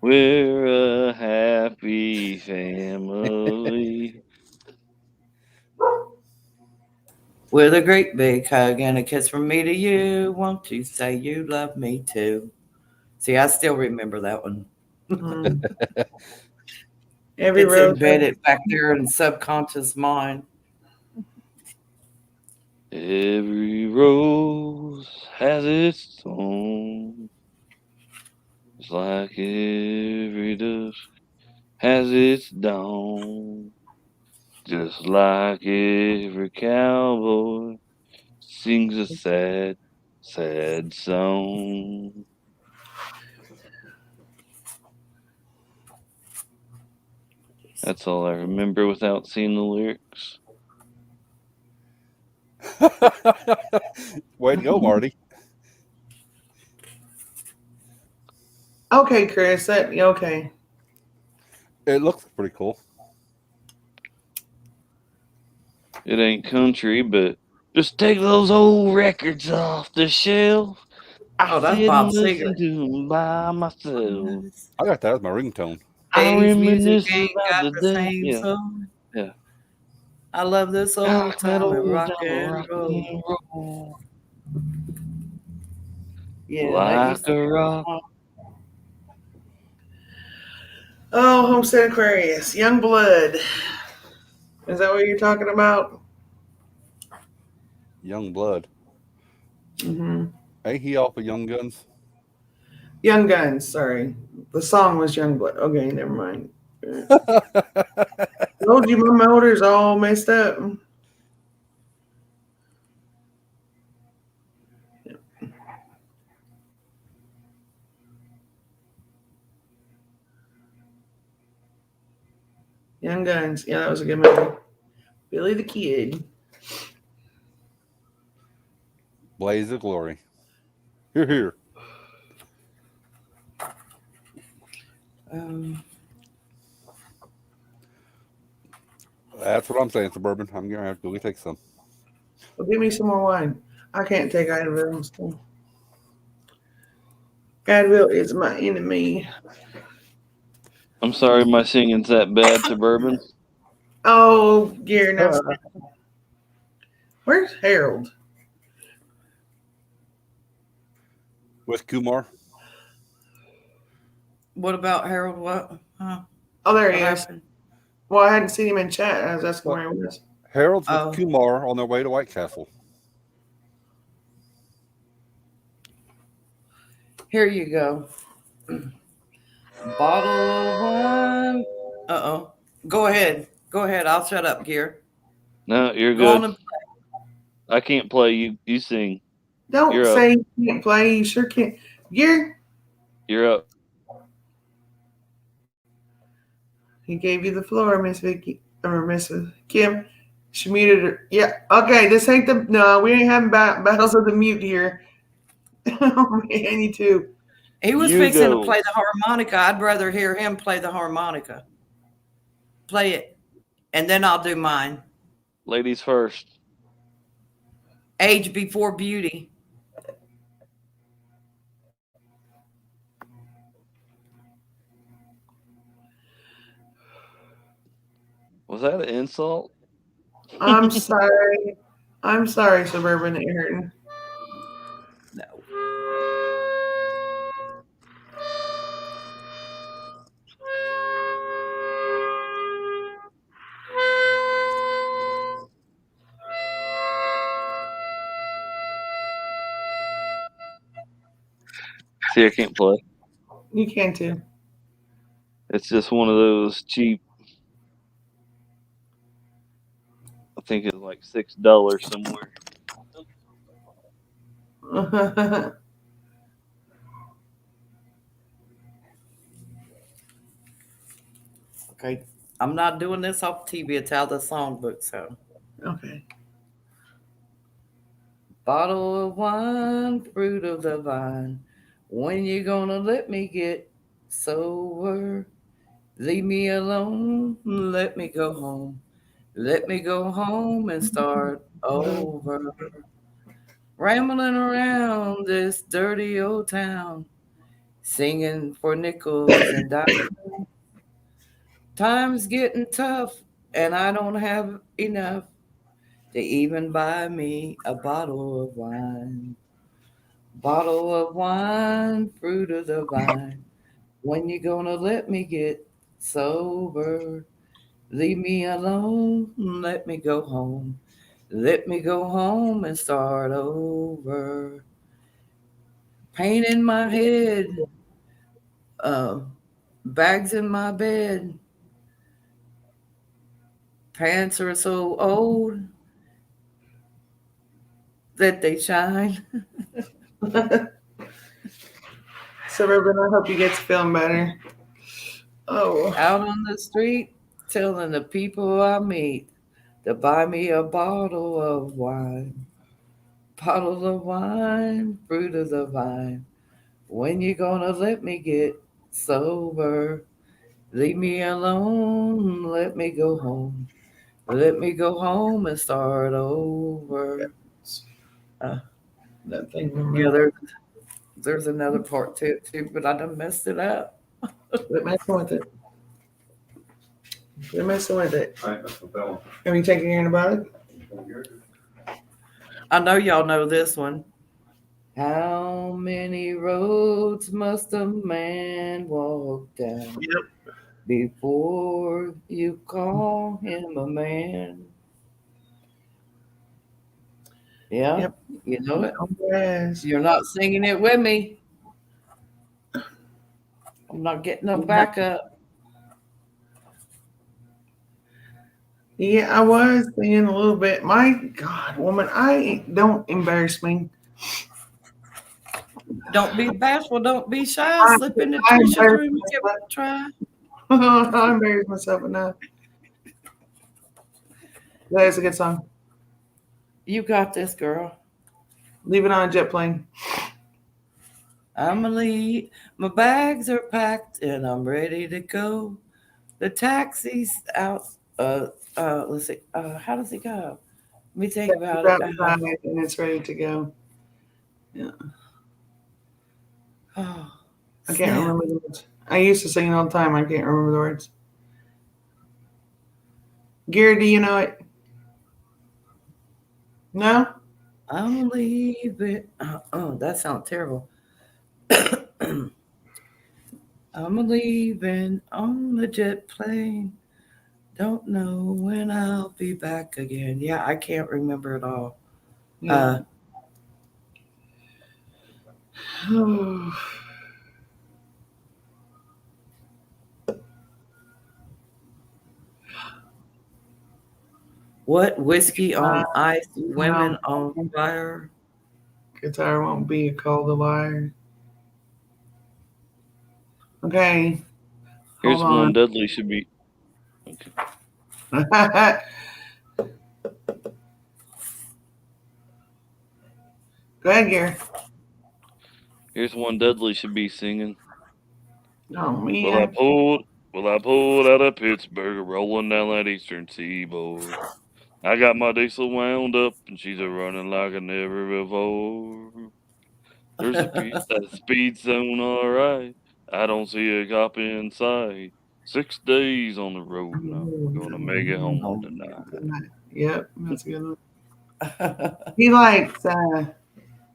We're a happy family. with a great big hug and a kiss from me to you. Won't you say you love me too? See, I still remember that one. Mm. Every It's rose. embedded back there in the subconscious mind. Every rose has its thorn, just like every dusk has its dawn, just like every cowboy sings a sad, sad song. That's all I remember without seeing the lyrics. Way to go, Marty. Okay, Chris. Okay. It looks pretty cool. It ain't country, but just take those old records off the shelf. I Oh, that's sit Bob and listen Seger. to them by myself. I got that as my ringtone. I 80s music reminisce ain't about got the the day. same Yeah, song. yeah. I love this old That time and old rock time and rock roll. and roll. Yeah, that used Like to a rock. Oh, Homestead Aquarius. Young Blood. Is that what you're talking about? Young Blood. Mm-hmm. Ain't he off of Young Guns? Young Guns. Sorry. The song was Young Blood. Okay, never mind. Told you my motor's all messed up. Young Guns. Yeah, that was a good movie. Billy the Kid. Blaze of Glory. Here, here. That's what I'm saying, Suburban. I'm going to have to go take some. Well, give me some more wine. I can't take Advil. So. Advil is my enemy. I'm sorry my singing's that bad, Suburban. Oh, Gary, now. Where's Harold? With Kumar. What about Harold? What? Huh? Oh, there What he is. happened? Well, I hadn't seen him in chat. I was asking where he was. Harold's with Oh. Kumar on their way to White Castle. Here you go. Bottle of wine. Uh-oh. Go ahead. Go ahead. I'll shut up, Gear. No, you're Go on good. and I can't play. You sing. Don't You're up. say you can't play. You sure can't. Gear. You're up. He gave you the floor, Miss Vicky or Miss Kim. She muted her. Yeah. Okay. This ain't the. No, we ain't having battles of the mute here. Oh man, you too. He was You fixing go. to play the harmonica. I'd rather hear him play the harmonica. Play it. And then I'll do mine. Ladies first. Age before beauty. Was that an insult? I'm sorry. I'm sorry, Suburban that you're hurting. No. See, I can't play. You can too. It's just one of those cheap. I think it's like $6 somewhere. Okay. I'm not doing this off TV. It's out of the songbook, so. Okay. Bottle of wine, fruit of the vine. When you gonna let me get sober? Leave me alone, let me go home. Let me go home and start over. Rambling around this dirty old town, singing for nickels and dimes. Time's getting tough, and I don't have enough to even buy me a bottle of wine. Bottle of wine, fruit of the vine. When you gonna let me get sober? Leave me alone, let me go home. Let me go home and start over. Pain in my head, bags in my bed. Pants are so old that they shine. Suburban, I hope you get to feeling better. Oh. Out on the street, telling the people I meet to buy me a bottle of wine. Bottle of wine, fruit of the vine. When you gonna let me get sober? Leave me alone, let me go home. Let me go home and start over. That thing. Yeah, there's another part to it too, but I done messed it up. Quit messing with it. Quit messing with it. Have you taken your antibiotic? I know y'all know this one. How many roads must a man walk down before you call him a man? Yeah, Yep. you know it. Oh, yes. You're not singing it with me. I'm not getting no backup. Yeah, I was singing a little bit. My God, woman, don't embarrass me. Don't be bashful. Don't be shy. Slip into I Trisha's embarrassed room and give it a try. I embarrassed myself enough. That is a good song. You got this, girl. Leave it on a jet plane. I'm gonna leave. My bags are packed and I'm ready to go. The taxi's out. Let's see. How does it go? Let me think about it. Outside and it's ready to go. Oh, I can't remember the words. I used to sing it all the time. I can't remember the words. Gary, do you know it? No? I'm leaving. Oh, that sounds terrible. I'm leaving on the jet plane. Don't know when I'll be back again. Yeah, I can't remember it all. Yeah. What? Whiskey on ice, women no. on fire. Guitar won't be called a liar. Okay, Here's hold one on. Dudley should be. Okay. Go ahead, Gary. Here's one Dudley should be singing. Oh, me. Well, I pulled out of Pittsburgh, rolling down that eastern seaboard. I got my diesel wound up, and she's a running like I never before. There's that speed zone, all right. I don't see a cop in sight. 6 days on the road, and I'm gonna make it home tonight. Yep, that's a good one. He likes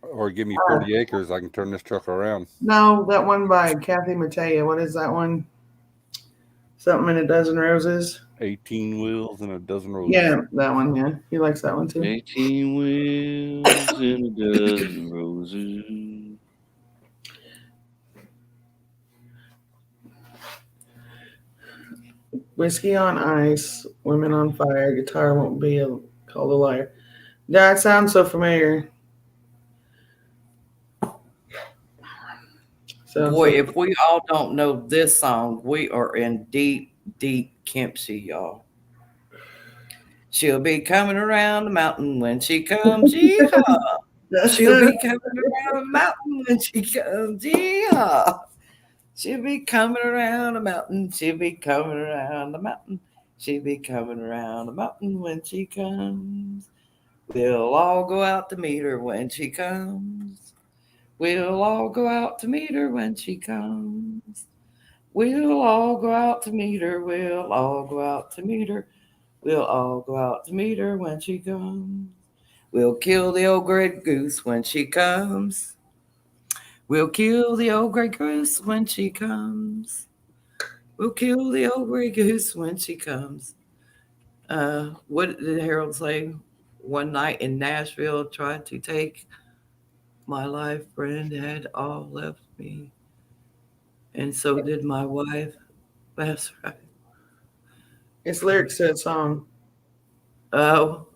Or give me 40 acres, I can turn this truck around. no, that one by Kathy Mattea. What is that one? Something in a dozen roses. 18 wheels and a dozen roses. Yeah, that one. Yeah, he likes that one too. 18 wheels and a dozen roses. Whiskey on ice, women on fire, guitar won't be called a liar. That sounds so familiar. So, Boy, if we all don't know this song, we are in deep, deep Kempsey, y'all. She'll be coming around the mountain when she comes, yeehaw. She'll be coming around the mountain when she comes, yeehaw. She'll be coming around the mountain. She'll be coming around the mountain. She'll be coming around the mountain when she comes. We'll all go out to meet her when she comes. We'll all go out to meet her when she comes. We'll all go out to meet her. We'll all go out to meet her. We'll all go out to meet her when she comes. We'll kill the old gray goose when she comes. We'll kill the old gray goose when she comes. We'll kill the old gray goose when she comes. What did Harold say? One night in Nashville, tried to take my life, friend had all left me. And so did my wife. That's right. it's lyrics to that song. Oh.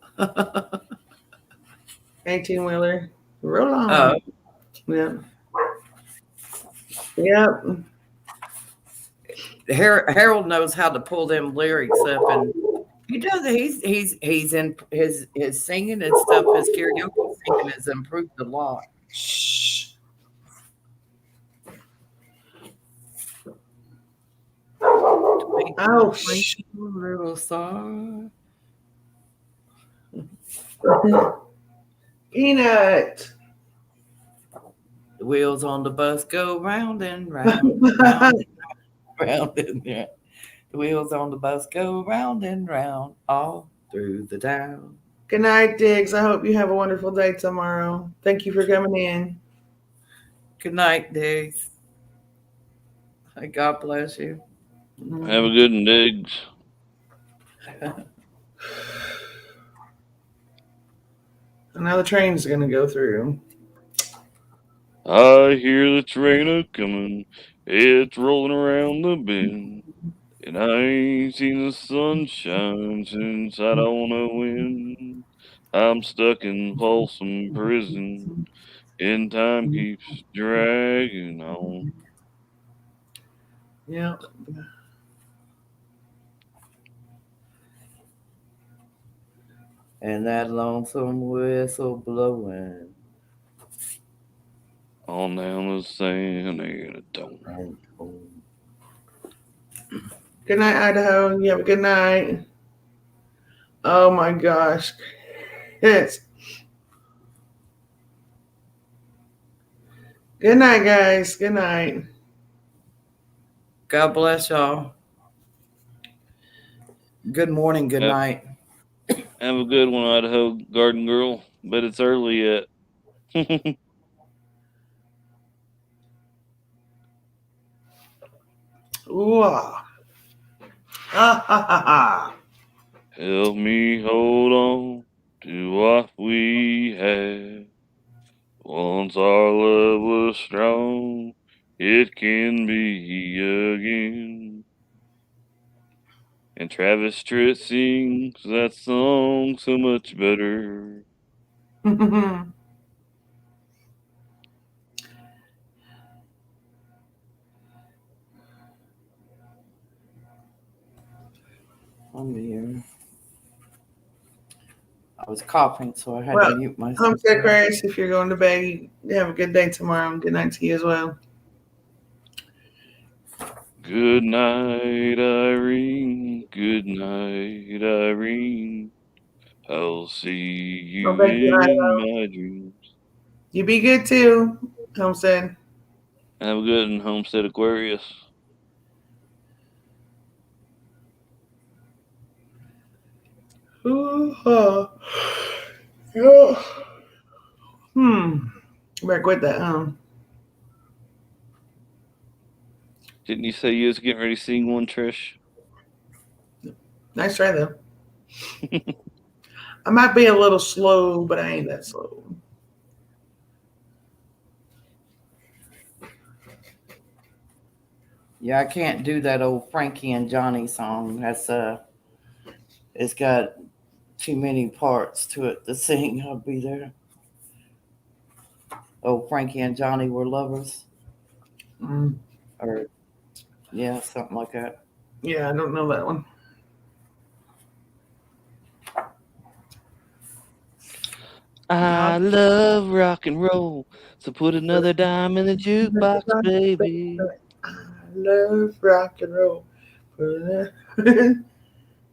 18 wheeler. Roll on. Oh. Yep. Yep. Harold knows how to pull them lyrics up, and he does. He's in his singing and stuff. His karaoke singing has improved a lot. Shh. Oh, little star. Peanut. The wheels on the bus go round and round, round and round and round. The wheels on the bus go round and round all through the town. Good night, Diggs. I hope you have a wonderful day tomorrow. Thank you for coming in. Good night, Diggs. God bless you. Have a good one, Diggs. Now the train's gonna go through. I hear the train a coming, it's rolling around the bend, and I ain't seen the sunshine since I don't know when. I'm stuck in Folsom Prison, and time keeps dragging on. Yeah. And that lonesome whistle blowing On down the San Antone. Good night, Idaho. You have a good night. Oh my gosh. It's good night, guys. Good night. God bless y'all. Good morning, good Yep. night. Have a good one, Idaho Garden Girl. But it's early yet. Ooh. Ah. Ha ha ha. Help me hold on to what we had. Once our love was strong, it can be again. And Travis Tritt sings that song so much better. I was coughing, so I had Well, to mute myself. Homestead Aquarius, if you're going to bed, you have a good day tomorrow. Good night to you as well. Good night, Irene. Good night, Irene. I'll see you Oh, thank you, in my dreams. You be good too, Homestead. Have a good one, Homestead Aquarius. Better quit that, Didn't you say you was getting ready to sing one, Trish? Nice try though. I might be a little slow, but I ain't that slow. Yeah, I can't do that old Frankie and Johnny song. That's it's got too many parts to it to sing. I'll be there. Oh, Frankie and Johnny were lovers, or yeah, something like that. Yeah, I don't know that one. I love rock and roll, so put another dime in the jukebox, baby. I love rock and roll.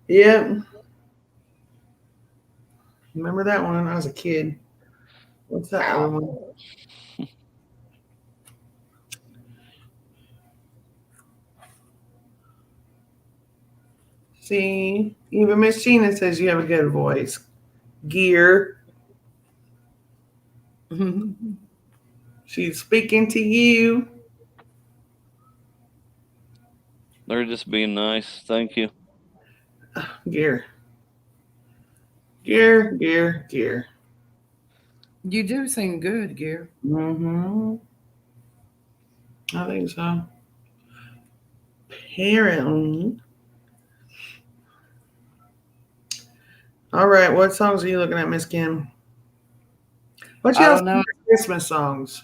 Yeah. Remember that one when I was a kid? What's that other one? See, even Miss Gina says you have a good voice. Gear. She's speaking to you. They're just being nice. Thank you. Gear. Gear. You do sing good, Gear. I think so. Apparently. All right, what songs are you looking at, Miss Kim? What's I your don't know. Christmas songs?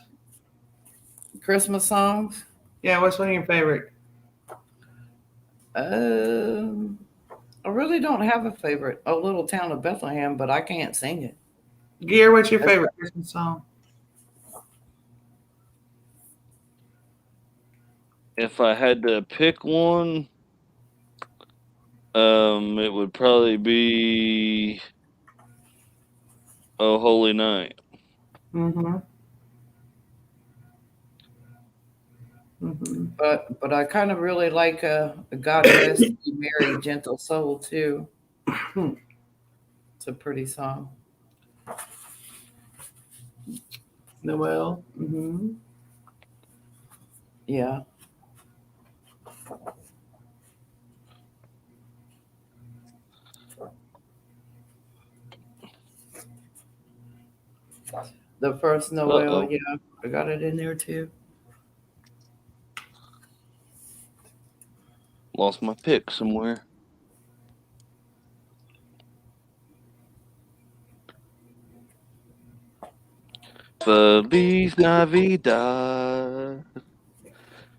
Christmas songs? Yeah, what's one of your favorite? I really don't have a favorite. A Little Town of Bethlehem, but I can't sing it. Gear, what's your favorite Christmas song? If I had to pick one, it would probably be "Oh Holy Night." But I kind of really like God Rest You Merry Gentle Soul too. It's a pretty song. Noel. Yeah. The first Noel, yeah, I got it in there too. Lost my pick somewhere. Feliz Navidad.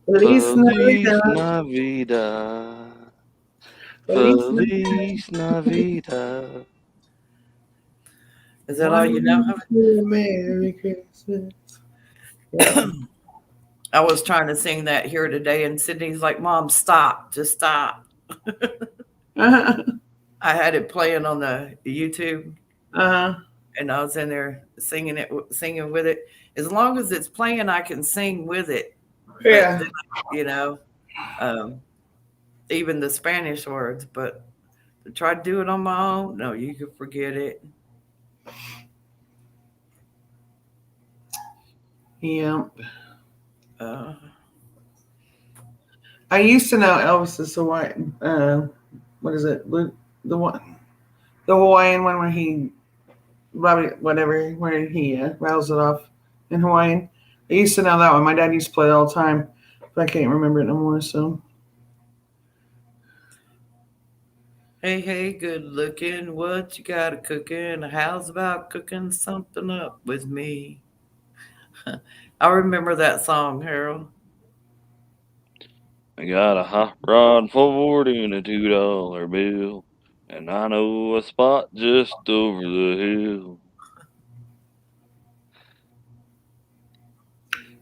Feliz Navidad. Feliz Navidad. Is that all you know? Merry Christmas. I was trying to sing that here today, and Sydney's like, "Mom, stop! Just stop!" I had it playing on the YouTube, and I was in there singing with it. As long as it's playing, I can sing with it. Yeah, then, even the Spanish words. But to try to do it on my own, no, you can forget it. Yeah. I used to know Elvis's Hawaiian. What is it? The Hawaiian one where he, whatever, where he rattles it off in Hawaiian. I used to know that one. My dad used to play it all the time, but I can't remember it no more. So Hey, hey, good looking. What you got a cooking? How's about cooking something up with me? I remember that song, Harold. I got a hot rod Ford and a $2 bill, and I know a spot just over the hill.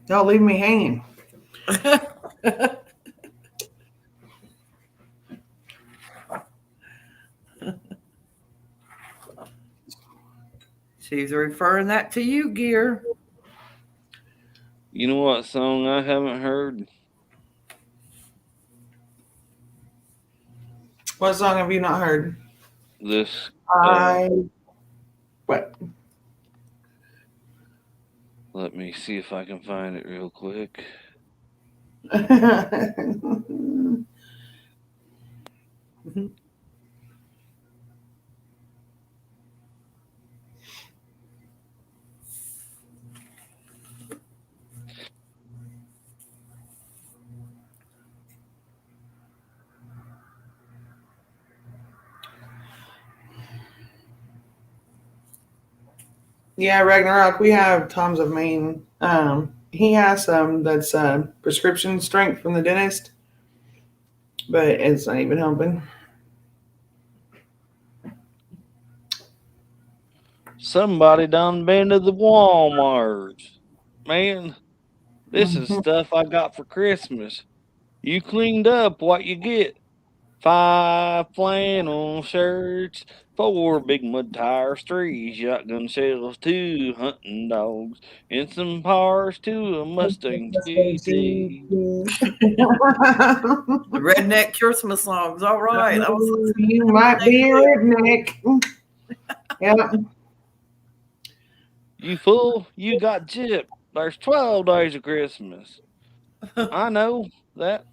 Don't leave me hanging. She's referring that to you, Gear. You know what song I haven't heard? What song have you not heard? This What? let me see if I can find it real quick. Yeah, Ragnarok, we have Tom's of Maine. He has some that's prescription strength from the dentist, but it's not even helping. Somebody done been to the Walmart. Man, this is stuff I got for Christmas. You cleaned up what you get. 5 flannel shirts, 4 big mud tires, 3 shotgun shells, 2 hunting dogs, and some parts to a Mustang GT. The redneck Christmas songs. All right. I was listening You to might that be a too. redneck. Yep. You fool, you got gypped. There's 12 days of Christmas. I know that.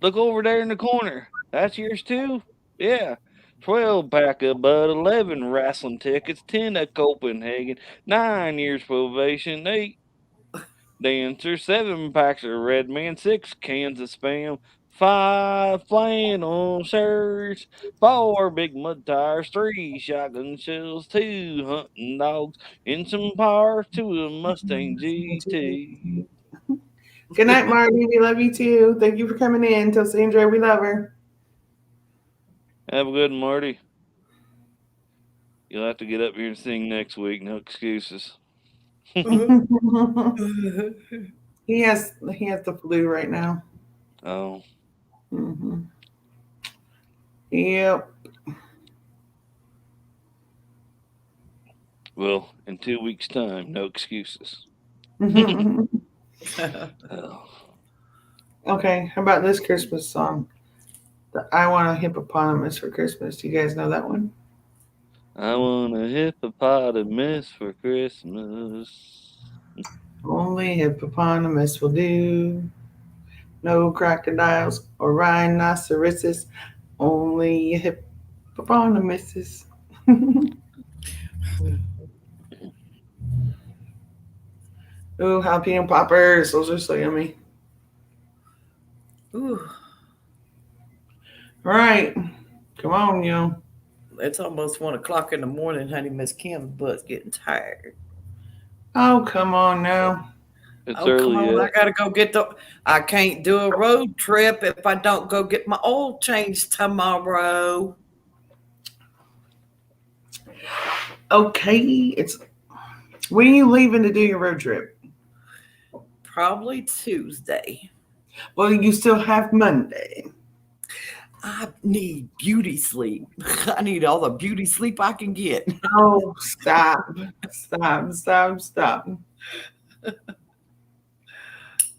Look over there in the corner. That's yours too? Yeah. 12 pack of Bud, 11 wrestling tickets, 10 of Copenhagen, 9 years probation, 8 dancers, 7 packs of Red Man, 6 cans of Spam, 5 flannel shirts, 4 big mud tires, 3 shotgun shells, 2 hunting dogs, and some parts to a Mustang GT. Good night, Marty. We love you too. Thank you for coming in. Tell Sandra we love her. Have a good one, Marty. You'll have to get up here and sing next week. No excuses. he has the flu right now. Oh, Mm-hmm. Yep. well, in 2 weeks' time, no excuses. Oh. Okay, how about this Christmas song? The I Want a Hippopotamus for Christmas. Do you guys know that one? I want a hippopotamus for Christmas. Only hippopotamus will do. No crocodiles or rhinoceroses. Only hippopotamuses. Ooh, jalapeno poppers. Those are so yummy. Ooh, All right. Come on, yo. it's almost 1 o'clock in the morning, honey. Miss Kim's butt's getting tired. Oh, come on now. It's Oh, come early on. I yet. got to go get I can't do a road trip if I don't go get my oil changed tomorrow. Okay. When are you leaving to do your road trip? Probably Tuesday. Well, you still have Monday. I need beauty sleep. I need all the beauty sleep I can get. Oh, stop. Stop.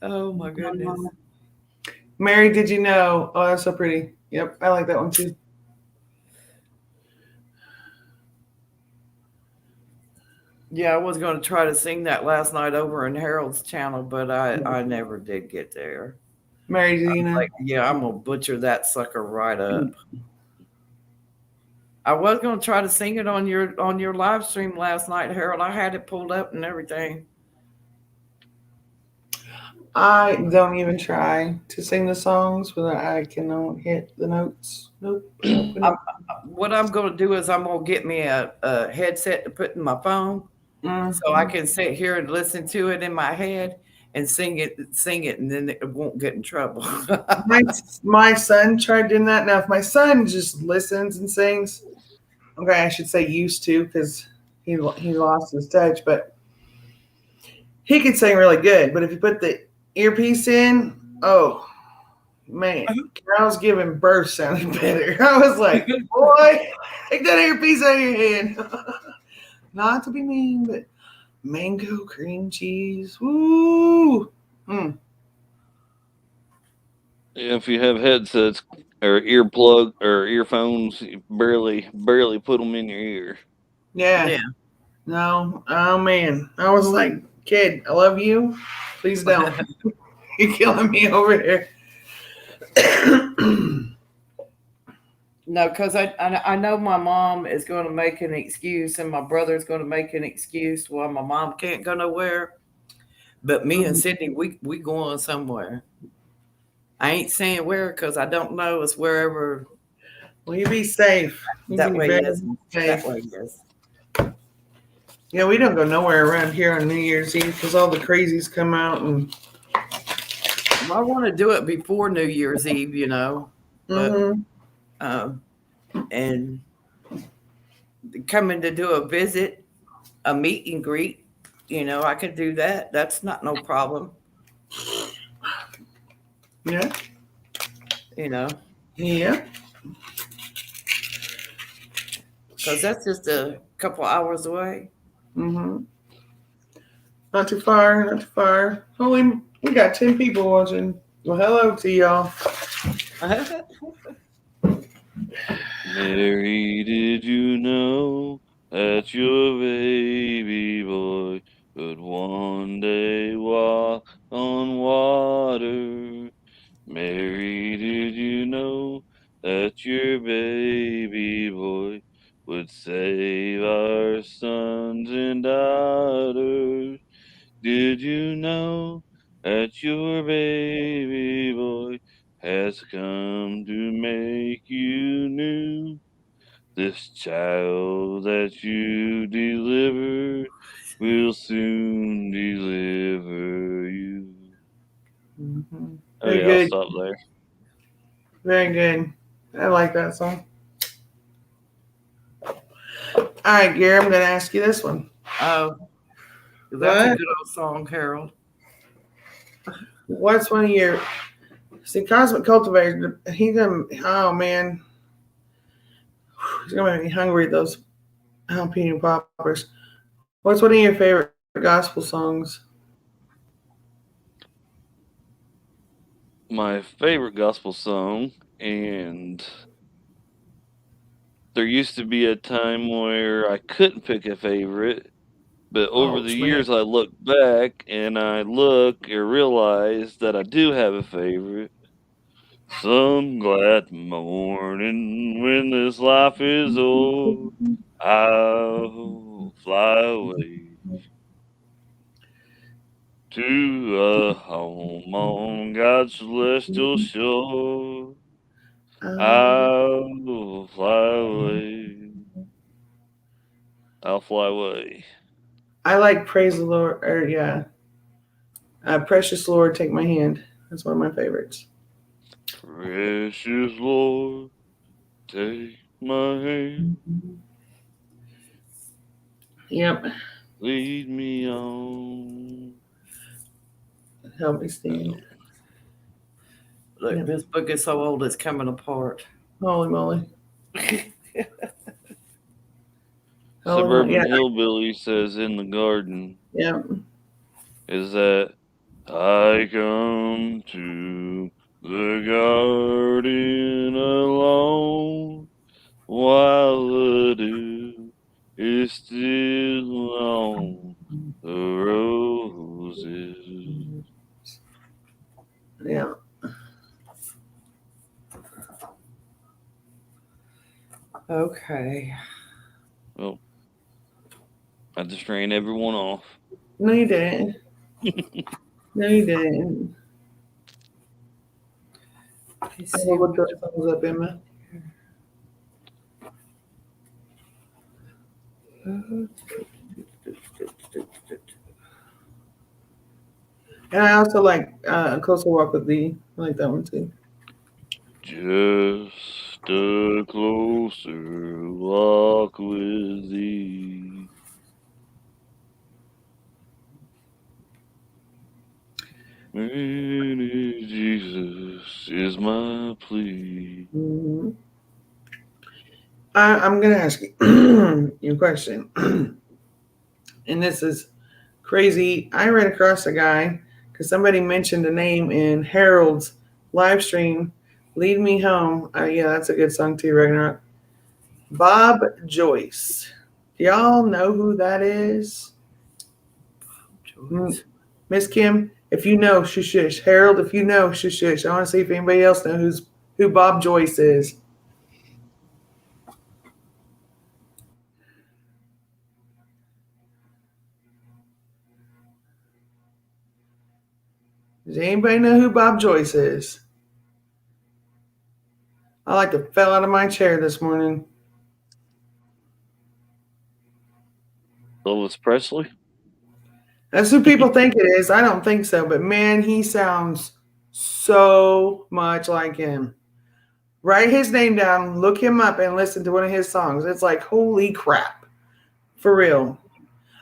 Oh, my goodness. Mary, did you know? Oh, that's so pretty. Yep, I like that one too. Yeah, I was going to try to sing that last night over in Harold's channel, but I never did get there. Mary, do you know? Yeah, I'm going to butcher that sucker right up. I was going to try to sing it on your live stream last night, Harold. I had it pulled up and everything. I don't even try to sing the songs, but I cannot hit the notes. Nope. What I'm going to do is I'm going to get me a headset to put in my phone so I can sit here and listen to it in my head and sing it, and then it won't get in trouble. My son tried doing that. Now, if my son just listens and sings, okay, I should say used to because he lost his touch, but he could sing really good. But if you put the earpiece in, oh man, Carol's giving birth sounded better. I was like, boy, take that earpiece out of your hand. Not to be mean, but mango cream cheese, woo. If you have headsets or earplug or earphones, you barely put them in your ear. Yeah. No. Oh man. I was like, kid, I love you. Please don't. You're killing me over here. No, because I know my mom is going to make an excuse and my brother is going to make an excuse while my mom can't go nowhere. But me and Sydney, we going somewhere. I ain't saying where because I don't know. It's wherever. Will you be safe? That way, yes. That way, yes. Yeah, we don't go nowhere around here on New Year's Eve because all the crazies come out and. Well, I want to do it before New Year's Eve, you know. But, and coming to do a visit, a meet and greet, you know, I could do that. That's not no problem. Yeah. You know. Yeah. Because that's just a couple hours away. Mm-hmm. Not too far, not too far. Holy, we got 10 people watching. Well, hello to y'all. Mary, did you know that your baby boy would one day walk on water? Mary, did you know that your baby boy would save our sons and daughters? Did you know that your baby boy has come to make you new? This child that you delivered will soon deliver you. Mm-hmm. Okay, Very I'll good. stop there. Very good. I like that song. All right, Gary, I'm going to ask you this one. Oh, that's a good old song, Harold. What's one of your... See, Cosmic Cultivator, he's going to... Oh, man. He's going to make me hungry, those jalapeno poppers. What's one of your favorite gospel songs? My favorite gospel song, and there used to be a time where I couldn't pick a favorite, but over the years I look back and I look and realize that I do have a favorite. Some glad morning when this life is o'er, I'll fly away to a home on God's celestial shore. I'll fly away. I'll fly away. I like Praise the Lord, or yeah. Precious Lord, Take My Hand. That's one of my favorites. Precious Lord, take my hand. Yep. Lead me on. Help me stand. Look, this book is so old it's coming apart. Holy moly. Suburban Hillbilly says in the garden. Yeah. Is that I come to the garden alone while the dew is still on the roses. Yeah. Okay. Well, I just ran everyone off. No, you didn't. No, you didn't. Let's I'm see gonna look what- those songs up, Emma. And I also like A Closer Walk with Thee. I like that one too. Just a closer walk with thee. Many Jesus is my plea. Mm-hmm. I'm gonna ask you a question, and this is crazy. I ran across a guy because somebody mentioned a name in Harold's live stream. "Lead Me Home." Yeah, that's a good song too, Ragnarok. Bob Joyce. Do y'all know who that is? Joyce. Miss Kim, if you know, shush shush. Harold, if you know, shush shush. I want to see if anybody else knows who Bob Joyce is. Does anybody know who Bob Joyce is? I like to fell out of my chair this morning. Elvis Presley? That's who people think it is. I don't think so, but man, he sounds so much like him. Write his name down, look him up, and listen to one of his songs. It's like, holy crap. For real.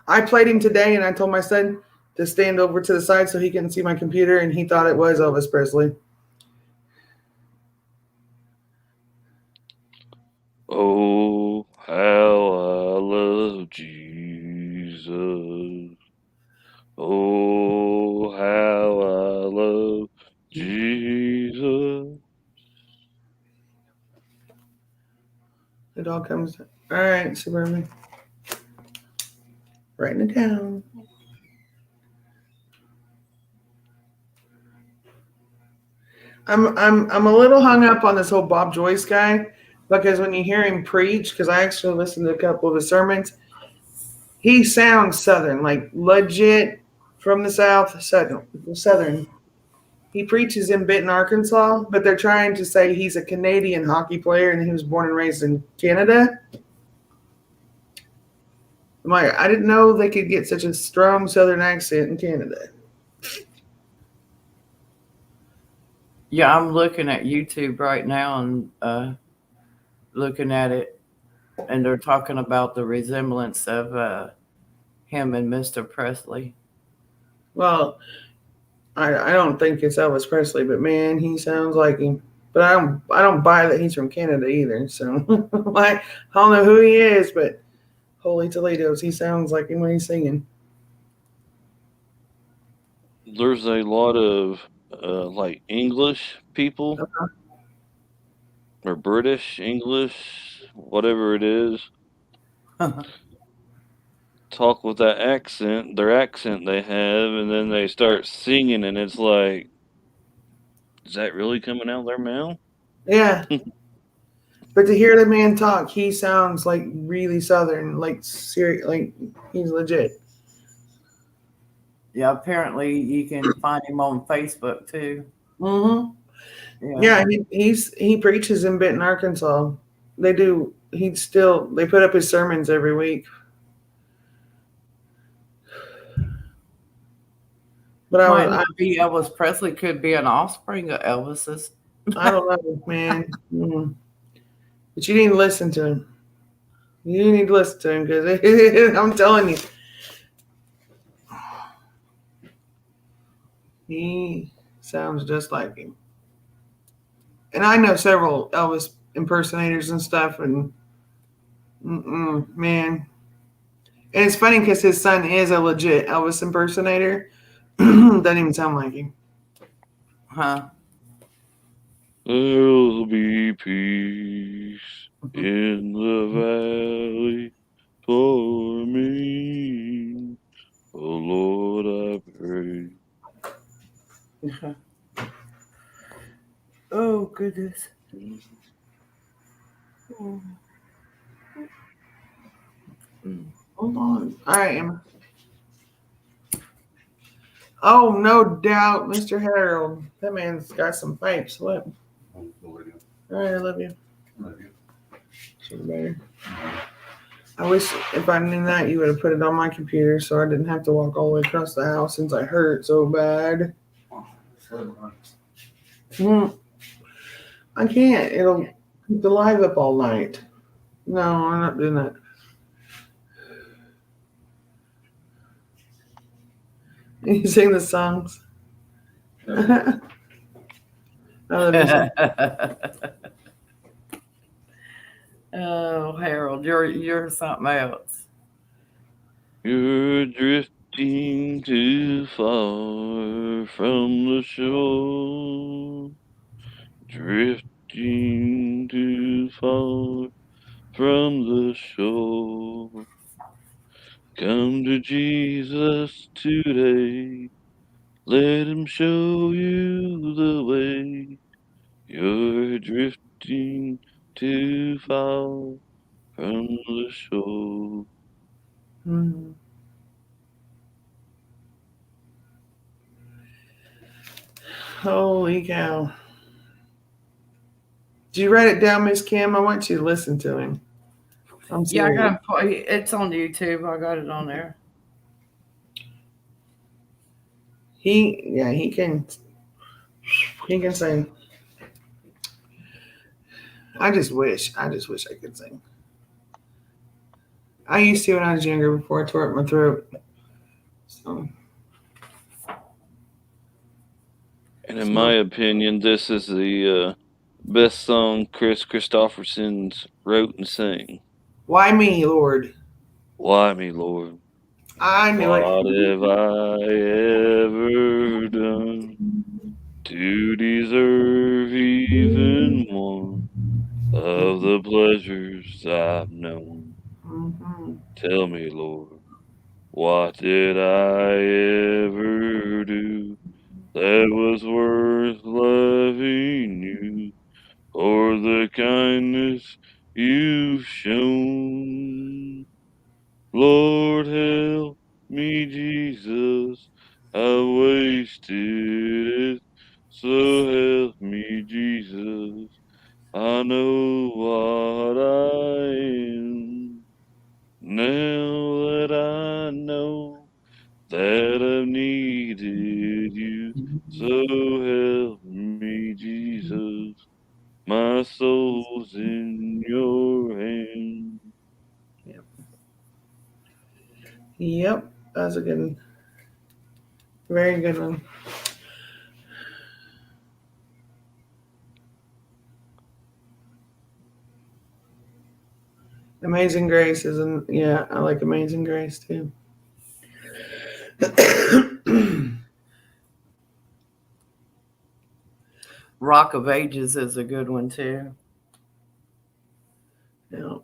I played him today, and I told my son to stand over to the side so he couldn't see my computer, and he thought it was Elvis Presley. Oh, how I love Jesus. Oh, how I love Jesus. It all comes. All right, Superman. Writing it down. I'm a little hung up on this whole Bob Joyce guy because when you hear him preach, because I actually listened to a couple of his sermons, he sounds Southern, like legit from the South, Southern. He preaches in Benton, Arkansas, but they're trying to say he's a Canadian hockey player and he was born and raised in Canada. I'm like, I didn't know they could get such a strong Southern accent in Canada. Yeah, I'm looking at YouTube right now and looking at it, and they're talking about the resemblance of him and Mr. Presley. Well, I don't think it's Elvis Presley, but man, he sounds like him. But I don't buy that he's from Canada either. So like I don't know who he is, but holy Toledo's, he sounds like him when he's singing. There's a lot of like English people or British English, whatever it is, talk with that accent, their accent they have, and then they start singing, and it's like, is that really coming out of their mouth? Yeah. But to hear the man talk, he sounds like really Southern, like serious, like he's legit. Yeah, apparently you can find him on Facebook too. Mm-hmm. Yeah, he preaches in Benton, Arkansas. They do. They put up his sermons every week. But Might not be Elvis Presley, could be an offspring of Elvis's. I don't know, man. But you need to listen to him. You need to listen to him because I'm telling you, he sounds just like him. And I know several Elvis impersonators and stuff, and man. And it's funny because his son is a legit Elvis impersonator. Doesn't even sound like him. Huh? There'll be peace in the valley for me. Oh Lord, I pray. Oh goodness. Hold on. All right, Emma. Oh, no doubt, Mr. Harold. That man's got some pipes. What? All right, I love you. Sugar better. I wish if I knew that you would have put it on my computer so I didn't have to walk all the way across the house since I hurt so bad. I can't. It'll keep the live up all night. No, I'm not doing that. You sing the songs. I love you. Oh, Harold, you're something else. You're drifting too far from the shore. Drifting too far from the shore. Come to Jesus today. Let him show you the way. You're drifting too far from the shore. Mhm. Holy cow. Did you write it down, Miss Kim? I want you to listen to him. I'm Yeah, I serious. got it's on YouTube. I got it on there. He can sing. I just wish I could sing. I used to when I was younger before I tore up my throat. So And in my opinion, this is the best song Chris Christopherson's wrote and sang. why me, Lord? Why me, Lord? I knew What it. have I ever done to deserve even one of the pleasures I've known? Mm-hmm. Tell me, Lord, what did I ever do that was worth loving you, or the kindness you've shown? Lord, help me, Jesus, I wasted it, so help me, Jesus, I know what I am. Now that I know that I've needed you, so help me, Jesus, my soul's in your hands. Yep, that's a good one. Very good one. Amazing Grace isn't. Yeah, I like Amazing Grace too. Rock of Ages is a good one too. Yeah.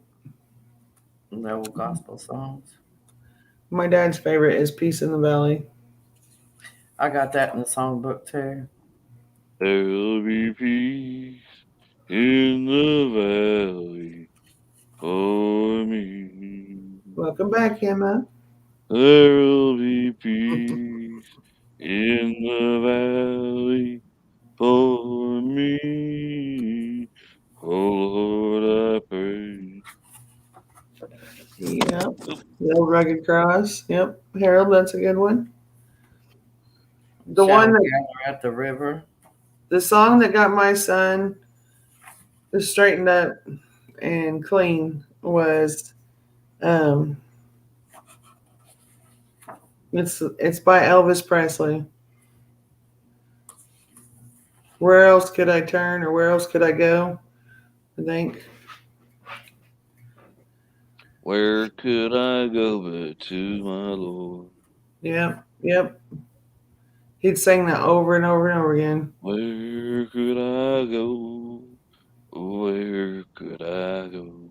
The old gospel songs. My dad's favorite is Peace in the Valley. I got that in the songbook too. There'll be peace in the valley for me. Welcome back, Emma. There'll be peace in the valley for me. Oh Lord, I pray. Yep. The old Rugged Cross. Yep. Harold, that's a good one. The Shadow one that Gather at the River. the song that got my son straightened up and clean was it's by Elvis Presley. Where else could I turn or where else could I go? I think. Where could I go but to my Lord? Yep. Yep. He'd sing that over and over and over again. Where could I go? Where could I go?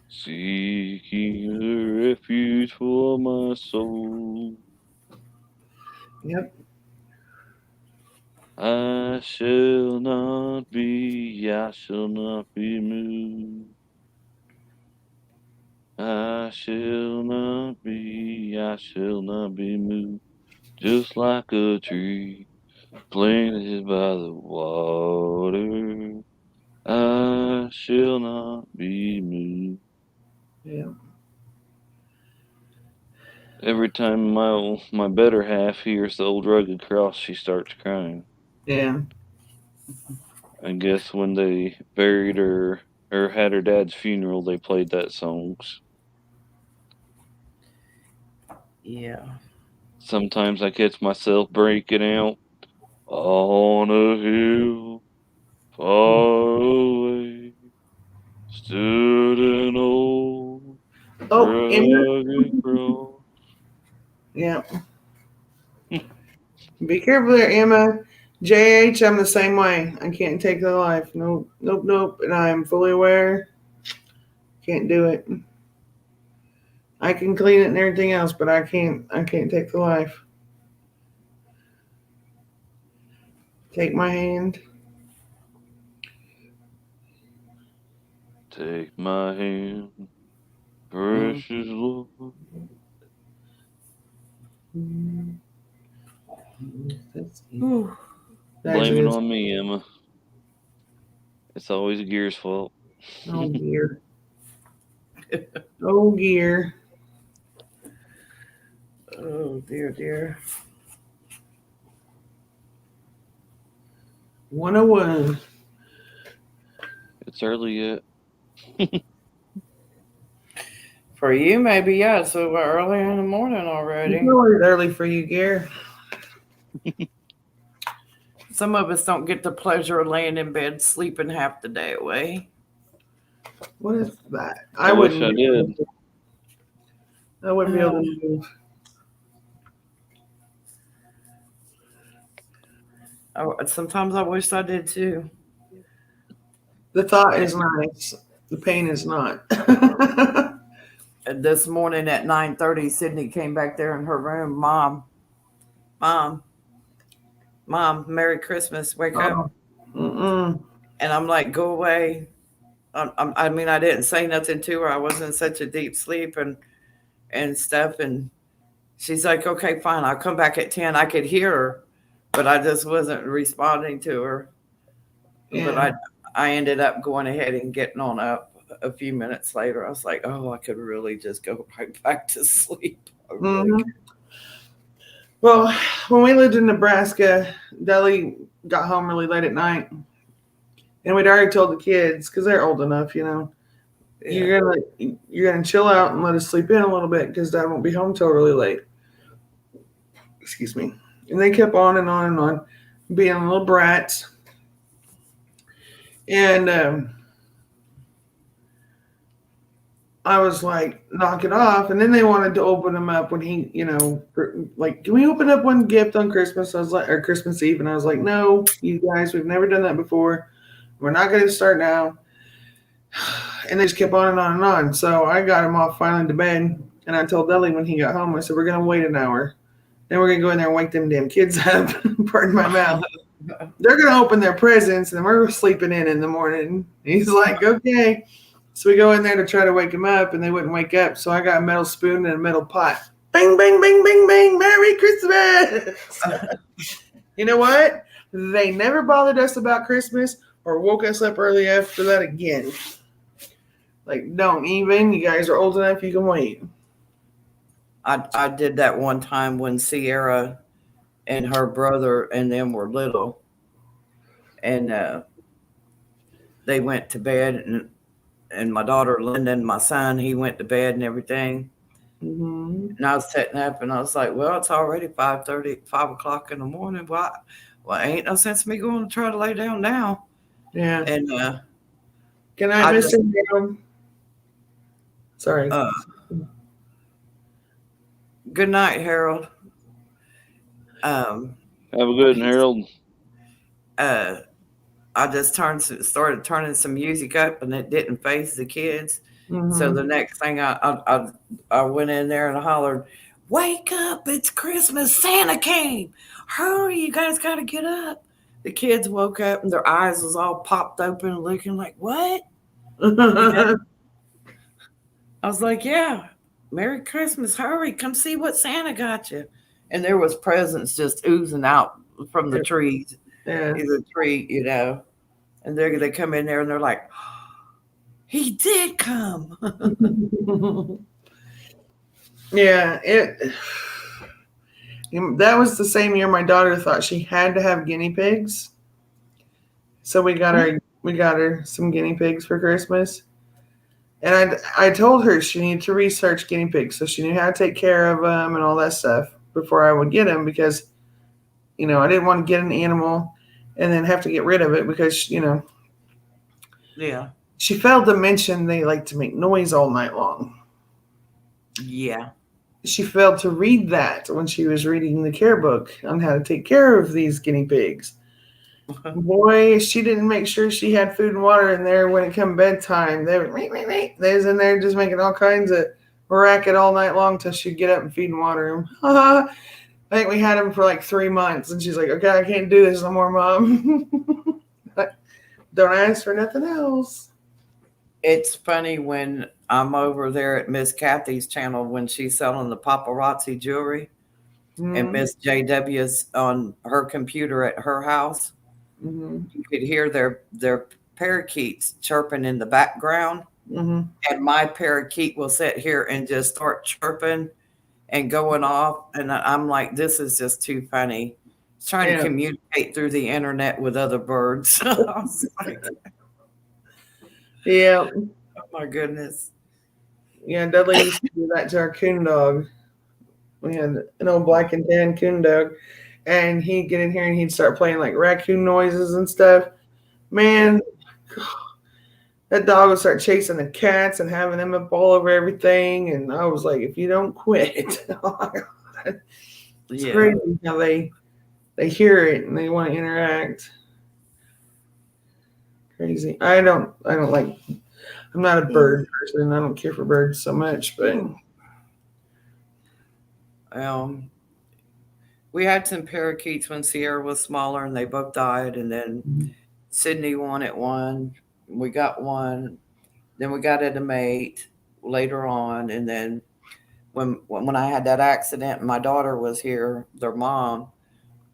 Seeking a refuge for my soul. Yep. I shall not be moved. I shall not be moved just like a tree planted by the water. I shall not be moved. Yeah. Every time my better half hears the old rugged cross, she starts crying. Yeah. I guess when they buried her or had her dad's funeral, they played that songs. Yeah. Sometimes I catch myself breaking out on a hill far away. Stood an old Oh, Emma. rugged cross. Yeah. Be careful there, Emma. JH, I'm the same way. I can't take the life. Nope, nope, nope. And I'm fully aware. Can't do it. I can clean it and everything else, but I can't take the life. Take my hand. Take my hand, precious Lord. Whew. Blame it on me, Emma. It's always Gear's fault. Oh, gear. Oh, gear. Oh, dear, dear. 101. It's early yet. For you, maybe, yeah. So we're early in the morning already. It's always early for you, Gear. Some of us don't get the pleasure of laying in bed sleeping half the day away. What is that? I wish I did. I wouldn't be able to move. Sometimes I wish I did too. The thought is nice. The pain is not. And this morning at 9:30, Sydney came back there in her room. Mom, Merry Christmas. Wake up. Mm-mm. And I'm like, go away. I mean, I didn't say nothing to her. I was in such a deep sleep and stuff. And she's like, okay, fine. I'll come back at 10. I could hear her, but I just wasn't responding to her. Yeah. But I ended up going ahead and getting on up a few minutes later. I was like, oh, I could really just go right back to sleep. Mhm. Well, when we lived in Nebraska, Deli got home really late at night. And we'd already told the kids, because they're old enough, you know, you're gonna chill out and let us sleep in a little bit because Dad won't be home till really late. Excuse me. And they kept on and on and on, being little brats. And I was like, knock it off. And then they wanted to open them up when he, you know, like, can we open up one gift on Christmas? I was like, or Christmas Eve. And I was like, no, you guys, we've never done that before. We're not going to start now. And they just kept on and on and on. So I got him off finally to bed. And I told Deli when he got home, I said, we're going to wait an hour. Then we're going to go in there and wake them damn kids up. Pardon my mouth. They're going to open their presents and we're sleeping in the morning. He's like, okay. So we go in there to try to wake him up and they wouldn't wake up. So I got a metal spoon and a metal pot. Bang, bang, bang, bang, bang. Merry Christmas. You know what? They never bothered us about Christmas or woke us up early after that again. Like, don't even. You guys are old enough. You can wait. I did that one time when Sierra and her brother and them were little. And they went to bed and my daughter Lyndon, my son, he went to bed and everything. Mm-hmm. And I was sitting up and I was like, well, it's already 5:30, 5 o'clock in the morning. Well, ain't no sense me going to try to lay down now. Yeah. And Good night, Mr. Harold. Sorry. Good night, Harold. Have a good one, Harold. I just started turning some music up, and it didn't faze the kids. Mm-hmm. So the next thing I went in there and I hollered, "Wake up! It's Christmas! Santa came! Hurry! You guys got to get up!" The kids woke up and their eyes was all popped open, looking like, "What?" I was like, "Yeah, Merry Christmas! Hurry! Come see what Santa got you." and there was presents just oozing out from the trees. Yeah. The tree, you know, and they come in there and they're like, he did come. Yeah, that was the same year my daughter thought she had to have guinea pigs. So we got her some guinea pigs for Christmas. And I told her she needed to research guinea pigs so she knew how to take care of them and all that stuff before I would get them, because, you know, I didn't want to get an animal and then have to get rid of it because, you know. Yeah. She failed to mention they like to make noise all night long. Yeah. She failed to read that when she was reading the care book on how to take care of these guinea pigs. Boy, she didn't make sure she had food and water in there when it come bedtime. They was in there just making all kinds of racket all night long till she'd get up and feed and water them. I think we had them for like 3 months, and she's like, okay, I can't do this no more, Mom. Don't ask for nothing else. It's funny when I'm over there at Miss Kathy's channel when she's selling the paparazzi jewelry, and Miss JW's on her computer at her house. You could hear their parakeets chirping in the background, and my parakeet will sit here and just start chirping and going off, and I'm like, this is just too funny. It's trying to communicate through the internet with other birds. I was like, yeah. Oh my goodness. Yeah, Dudley used to do that to our coon dog. We had an old black and tan coon dog, and he'd get in here and he'd start playing like raccoon noises and stuff. Man, that dog would start chasing the cats and having them up all over everything. And I was like, if you don't quit, oh my God. It's crazy how they hear it and they want to interact. Crazy. I don't like, I'm not a bird person. I don't care for birds so much, but we had some parakeets when Sierra was smaller and they both died, and then Sydney wanted one. We got one. Then we got it a mate later on, and then when I had that accident and my daughter was here, their mom,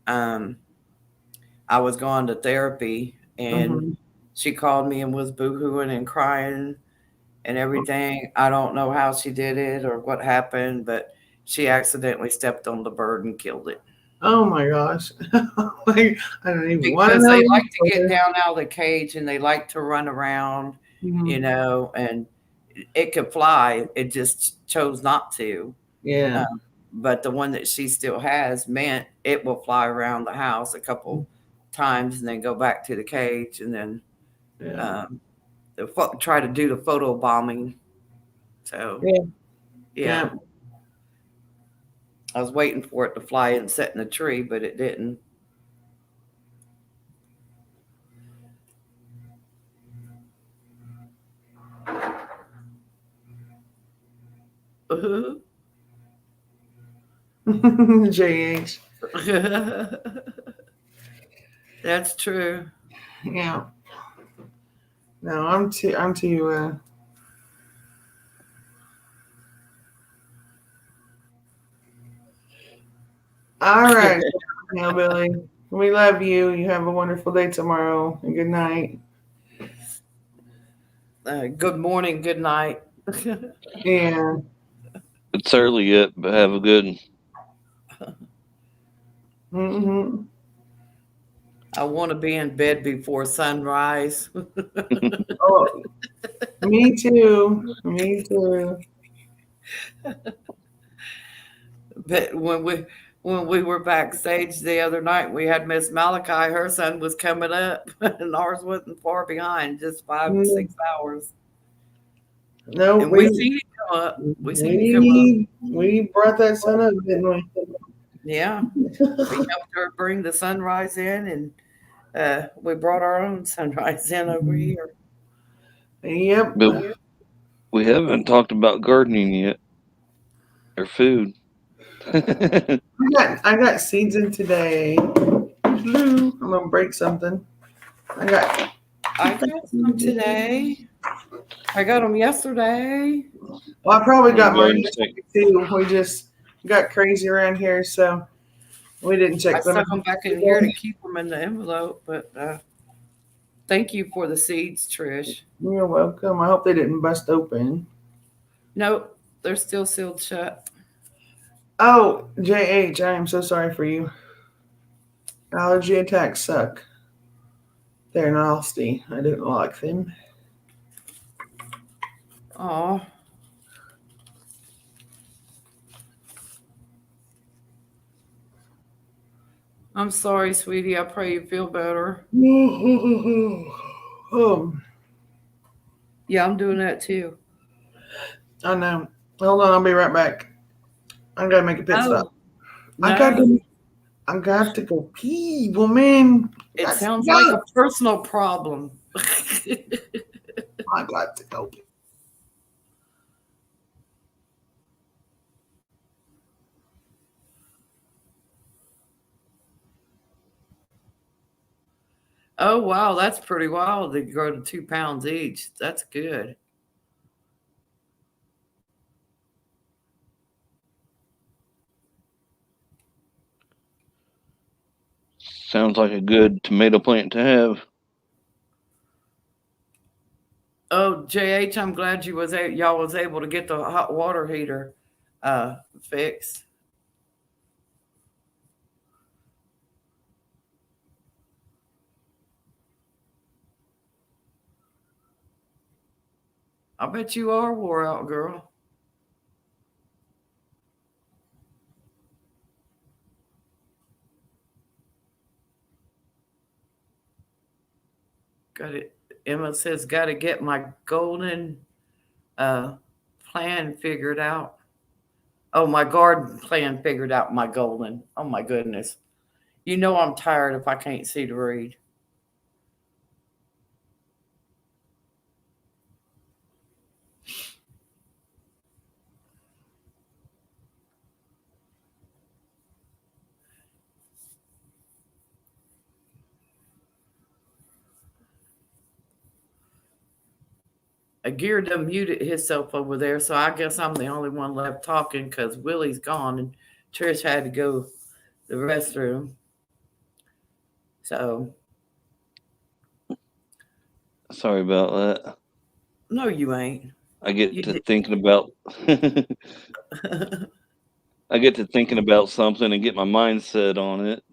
I was going to therapy, and she called me and was boo-hooing and crying and everything. I don't know how she did it or what happened, but she accidentally stepped on the bird and killed it. Oh my gosh. Like, I don't even want to Because know. they like to get down out of the cage and they like to run around, you know, and it could fly. It just chose not to. Yeah. But the one that she still has, meant it will fly around the house a couple times and then go back to the cage, and then try to do the photo bombing. So, yeah. I was waiting for it to fly and sit in the tree, but it didn't. JH. That's true. Yeah. No, I'm too all right, Billy. We love you. You have a wonderful day tomorrow, and good night. Good morning, good night. Yeah. It's early yet, but have a good one. I want to be in bed before sunrise. Oh, me too. Me too. But when we were backstage the other night, we had Miss Malachi. Her son was coming up, and ours wasn't far behind, just 5 6 hours. No, and we seen it come up. We brought that son up, didn't we? Yeah, we helped her bring the sunrise in, and we brought our own sunrise in over here. Yep. But we haven't talked about gardening yet, or food. I got seeds in today. I'm gonna break something. I got some today. I got them yesterday. Well, I probably got mine too. got crazy around here, so we didn't I check them stuck out. them back in here to keep them in the envelope, but thank you for the seeds, Trish. You're welcome. I hope they didn't bust open. Nope, they're still sealed shut. Oh, JH, I am so sorry for you. Allergy attacks suck. They're nasty. I didn't like them. Oh, I'm sorry, sweetie. I pray you feel better. Yeah, I'm doing that too. I know. Hold on, I'll be right back. I gotta make a pit stop. No, I got to go pee, woman. it That's sounds done. like a personal problem. I got to go pee. Oh, wow, that's pretty wild. They grow to 2 pounds each. That's good. Sounds like a good tomato plant to have. Oh, JH, I'm glad y'all was able to get the hot water heater fixed. I bet you are wore out, girl. Got it. Emma says, got to get my golden plan figured out. Oh, my garden plan figured out, my golden. Oh, my goodness. You know I'm tired if I can't see to read. Gear done muted himself over there, so I guess I'm the only one left talking because Willie's gone and Trish had to go to the restroom. So Sorry about that. no, you ain't. I get You to did- thinking about I get to thinking about something and get my mindset on it.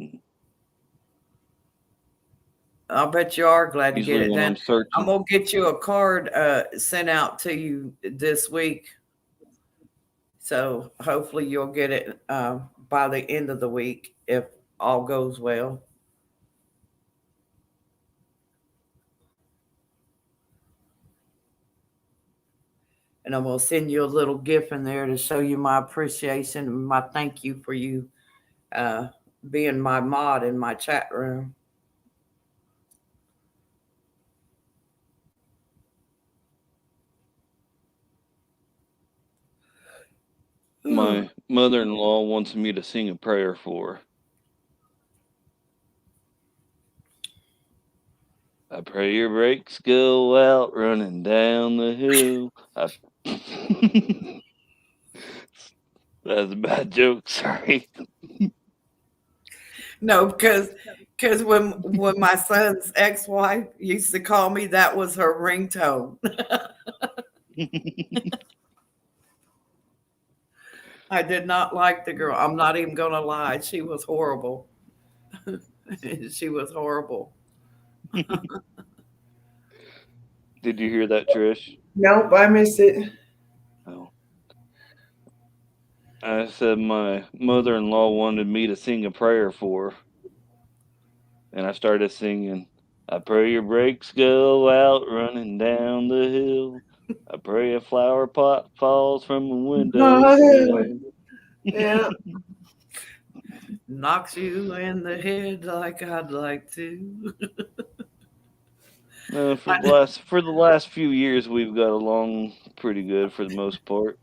I bet you are glad to Usually get it when done. I'm searching. I'm gonna get you a card sent out to you this week. So hopefully you'll get it by the end of the week if all goes well. And I'm gonna send you a little gift in there to show you my appreciation and my thank you for you being my mod in my chat room. My mother-in-law wants me to sing a prayer for her. I pray your brakes go out running down the hill. That's a bad joke. Sorry. No, because when my son's ex-wife used to call me, that was her ringtone. I did not like the girl. I'm not even gonna lie. She was horrible. She was horrible. Did you hear that, Trish? Nope, I missed it. Oh. I said my mother-in-law wanted me to sing a prayer for her. And I started singing, I pray your brakes go out running down the hill. I pray a flower pot falls from a window. Yeah. Knocks you in the head like I'd like to. For the last few years, we've got along pretty good for the most part.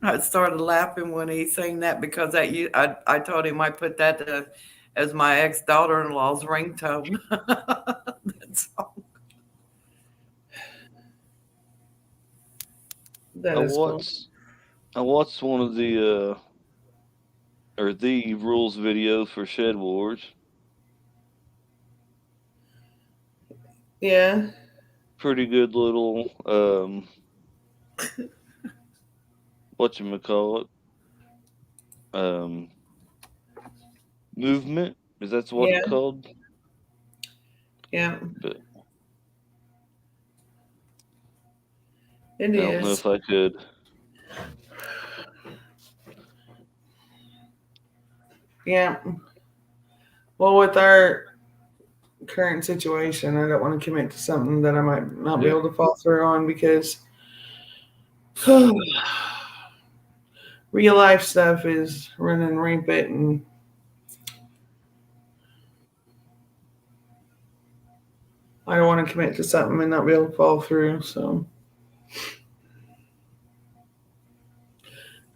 I started laughing when he sang that because I told him I put that as my ex-daughter-in-law's ringtone. That song. That is cool. I watched one of the rules videos for Shed Wars. Yeah. Pretty good little whatchamacallit, movement. Is that what Yeah. it's called? Yeah. But It I don't know is. if I could. Yeah. Well, with our current situation, I don't want to commit to something that I might not be Yeah. able to follow through on because real life stuff is running rampant, and I don't want to commit to something and not be able to follow through. So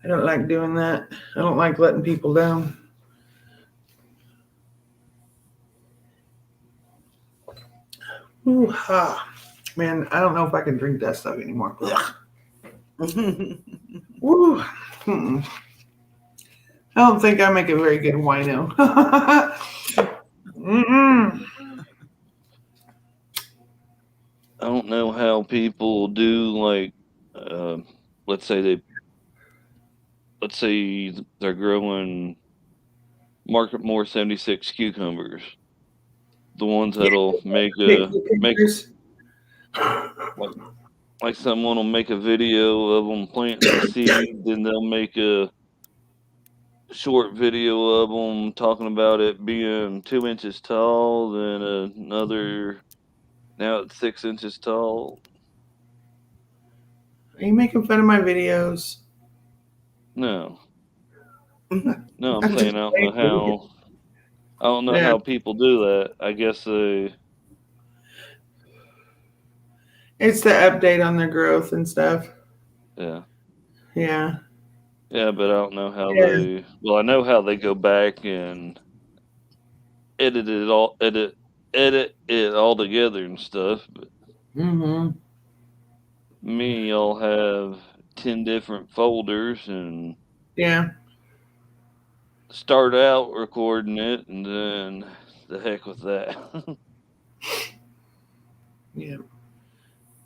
I don't like doing that. I don't like letting people down. Ooh, ha. Man, I don't know if I can drink that stuff anymore. Ugh. Woo. Mm-mm. I don't think I make a very good wino. Mm-mm. I don't know how people do, like, let's say they're growing Market More 76 cucumbers, the ones that'll make like someone will make a video of them planting the seed, then they'll make a short video of them talking about it being 2 inches tall, then another, now it's 6 inches tall. Are you making fun of my videos? No, I'm I'm saying just I don't know saying. Yeah. how people do that. I guess they, It's the update on their growth and stuff. yeah. Yeah. Yeah, but I don't know how Yeah. they. Well, I know how they go back and edit it all together and stuff. But Mm-hmm. me, I'll have 10 different folders and Yeah. start out recording it, and then the heck with that. Yep.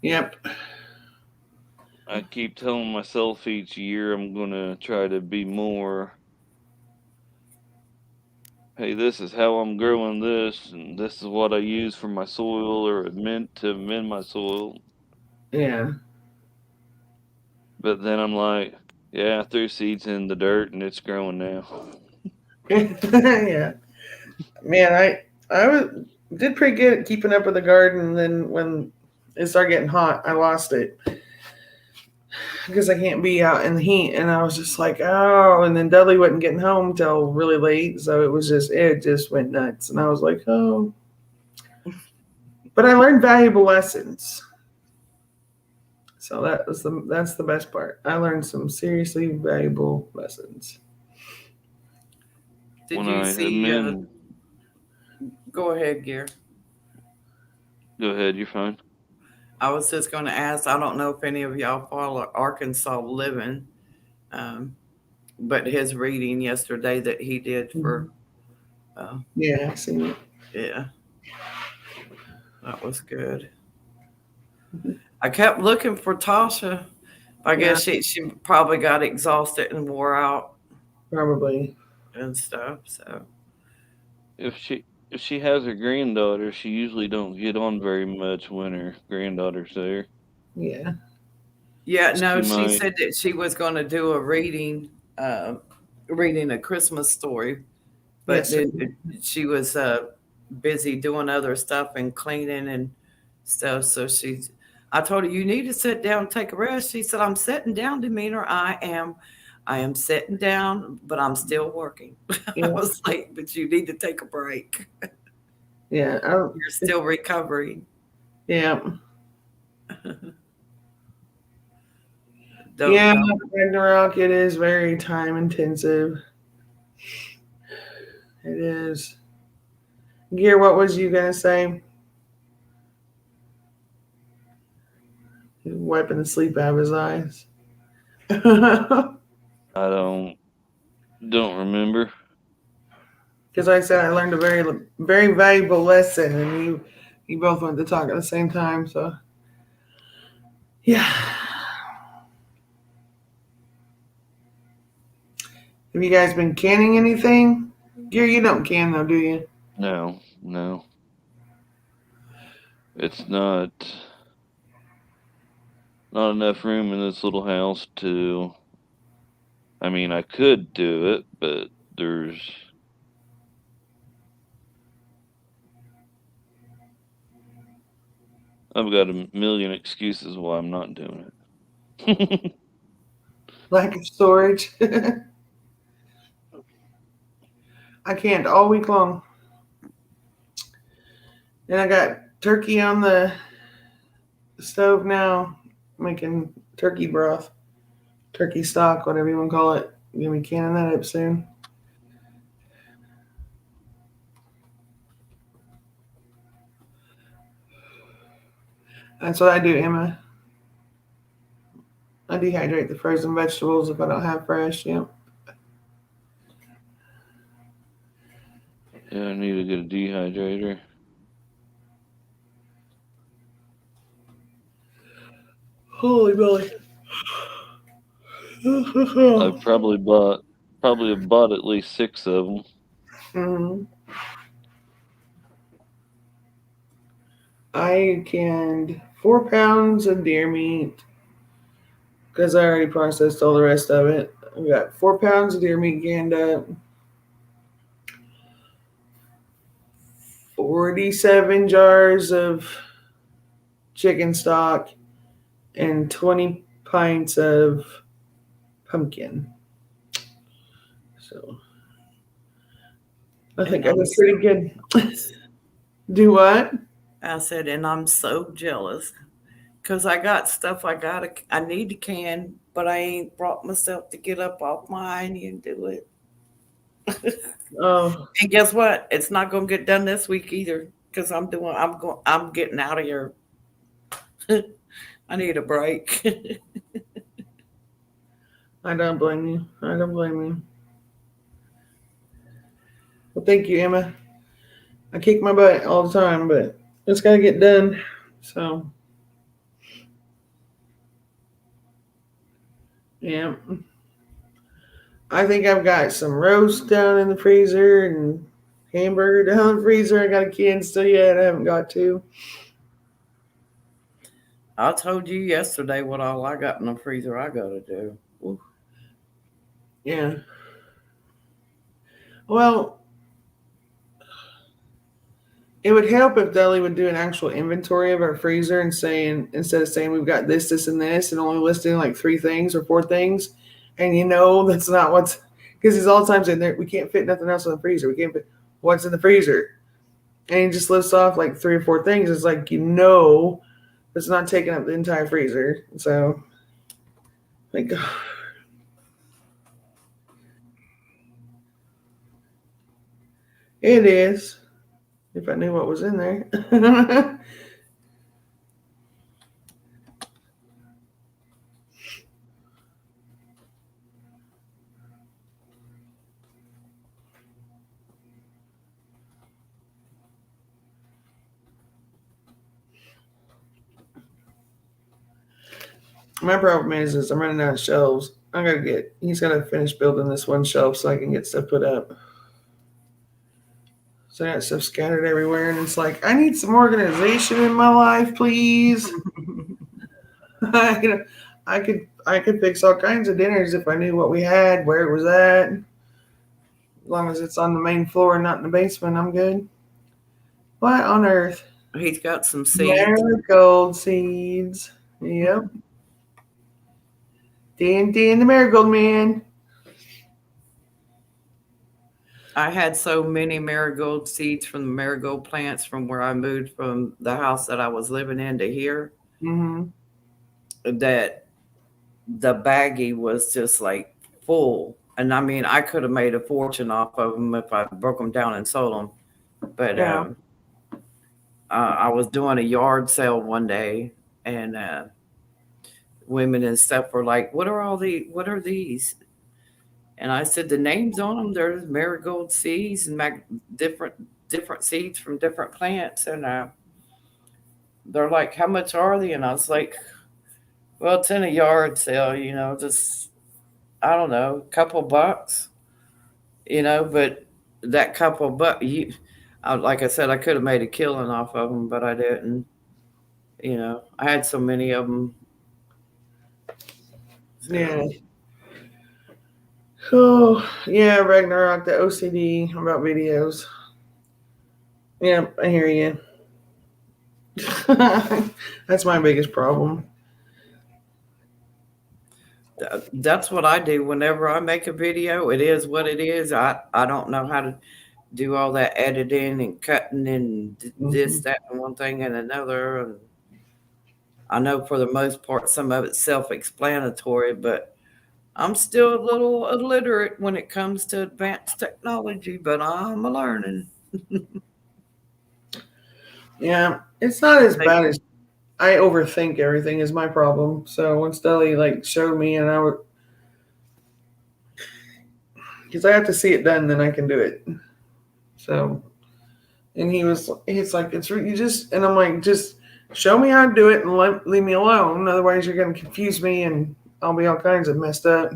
Yep. I keep telling myself each year I'm gonna try to be more. Hey, this is how I'm growing this, and this is what I use for my soil or meant to amend my soil. Yeah. But then I'm like, yeah, I threw seeds in the dirt and it's growing now. Yeah. Man, did pretty good at keeping up with the garden. And then when it started getting hot, I lost it because I can't be out in the heat. And I was just like, oh. And then Dudley wasn't getting home till really late, so it just went nuts. And I was like, oh. But I learned valuable lessons. So that's the best part. I learned some seriously valuable lessons. Did When you I see? amend, Go ahead, Gear. go ahead, you're fine. I was just going to ask. I don't know if any of y'all follow Arkansas Living, but his reading yesterday that he did for, Yeah, I've seen it. yeah, that was good. I kept looking for Tasha. I guess she probably got exhausted and wore out Probably. and stuff. So If she has her granddaughter, she usually don't get on very much when her granddaughter's there. Yeah. yeah, no, She she might. said that she was going to do a reading a Christmas story, but Yes, then she was busy doing other stuff and cleaning and stuff. So I told her, you need to sit down and take a rest. She said, I'm sitting down, Demeanor. I am sitting down, but I'm still working. Yeah. I was like, but you need to take a break. Yeah. You're still recovering. Yeah. Don't Yeah, know. Ragnarok, it is very time intensive. It is. Gear, what was you gonna say? He's wiping the sleep out of his eyes. I don't remember. Because like I said, I learned a very, very valuable lesson, and you both went to talk at the same time. So, yeah. Have you guys been canning anything? Gary, you don't can though, do you? No. It's not enough room in this little house to. I mean, I could do it, but I've got a million excuses why I'm not doing it. Lack of storage. I can't all week long. And I got turkey on the stove now, making turkey broth, turkey stock, whatever you want to call it. Gonna be canning that up soon. That's what I do, Emma. I dehydrate the frozen vegetables if I don't have fresh. Yep. Yeah, I need to get a dehydrator. Holy moly. I probably have bought at least 6 of them. Mhm. I canned 4 pounds of deer meat because I already processed all the rest of it. I got 4 pounds of deer meat canned up, 47 jars of chicken stock, and 20 pints of pumpkin. So I think I was pretty good. Do what? I said, and I'm so jealous because I got stuff I need to can, but I ain't brought myself to get up off my hiney and do it. Oh, And guess what? It's not going to get done this week either because I'm getting out of here. I need a break. I don't blame you. I don't blame you. Well, thank you, Emma. I kick my butt all the time, but it's got to get done. So, yeah. I think I've got some roast down in the freezer and hamburger down in the freezer. I got a can still yet. I haven't got to. I told you yesterday what all I got in the freezer I got to do. Ooh. Yeah. Well, it would help if Deli would do an actual inventory of our freezer and saying, instead of saying we've got this, this, and this, and only listing like 3 things or 4 things, and that's not what's, because he's all the times in there. We can't fit nothing else in the freezer. We can't fit what's in the freezer, and he just lists off like 3 or 4 things. It's like it's not taking up the entire freezer. So, like, it is. If I knew what was in there. My problem is I'm running out of shelves. He's got to finish building this one shelf so I can get stuff put up. So I got stuff scattered everywhere, and it's like, I need some organization in my life, please. I could fix all kinds of dinners if I knew what we had, where it was at. As long as it's on the main floor and not in the basement, I'm good. What on earth? He's got some seeds. Marigold seeds. Yep. Dan the Marigold Man. I had so many marigold seeds from the marigold plants from where I moved from the house that I was living in to here that the baggie was just like full. And I mean, I could have made a fortune off of them if I broke them down and sold them. But I was doing a yard sale one day, and women and stuff were like, what are these? And I said the names on them, there's marigold seeds and different seeds from different plants. And they're like, how much are they? And I was like, well, it's in a yard sale, just, I don't know, a couple bucks, but that couple bucks, like I said, I could have made a killing off of them, but I didn't. I had so many of them. So, Yeah. Oh, yeah, Ragnarok, the OCD about videos. Yeah, I hear you. That's my biggest problem. that's what I do whenever I make a video. It is what it is. I don't know how to do all that editing and cutting and this, that, and one thing and another. And I know for the most part, some of it's self-explanatory, but I'm still a little illiterate when it comes to advanced technology, but I'm learning. Yeah, it's not as bad as I overthink everything is my problem. So once Deli like showed me and I would, because I have to see it done, then I can do it. So, and he's like, you just, and I'm like, just show me how to do it and leave me alone. Otherwise you're going to confuse me and I'll be all kinds of messed up.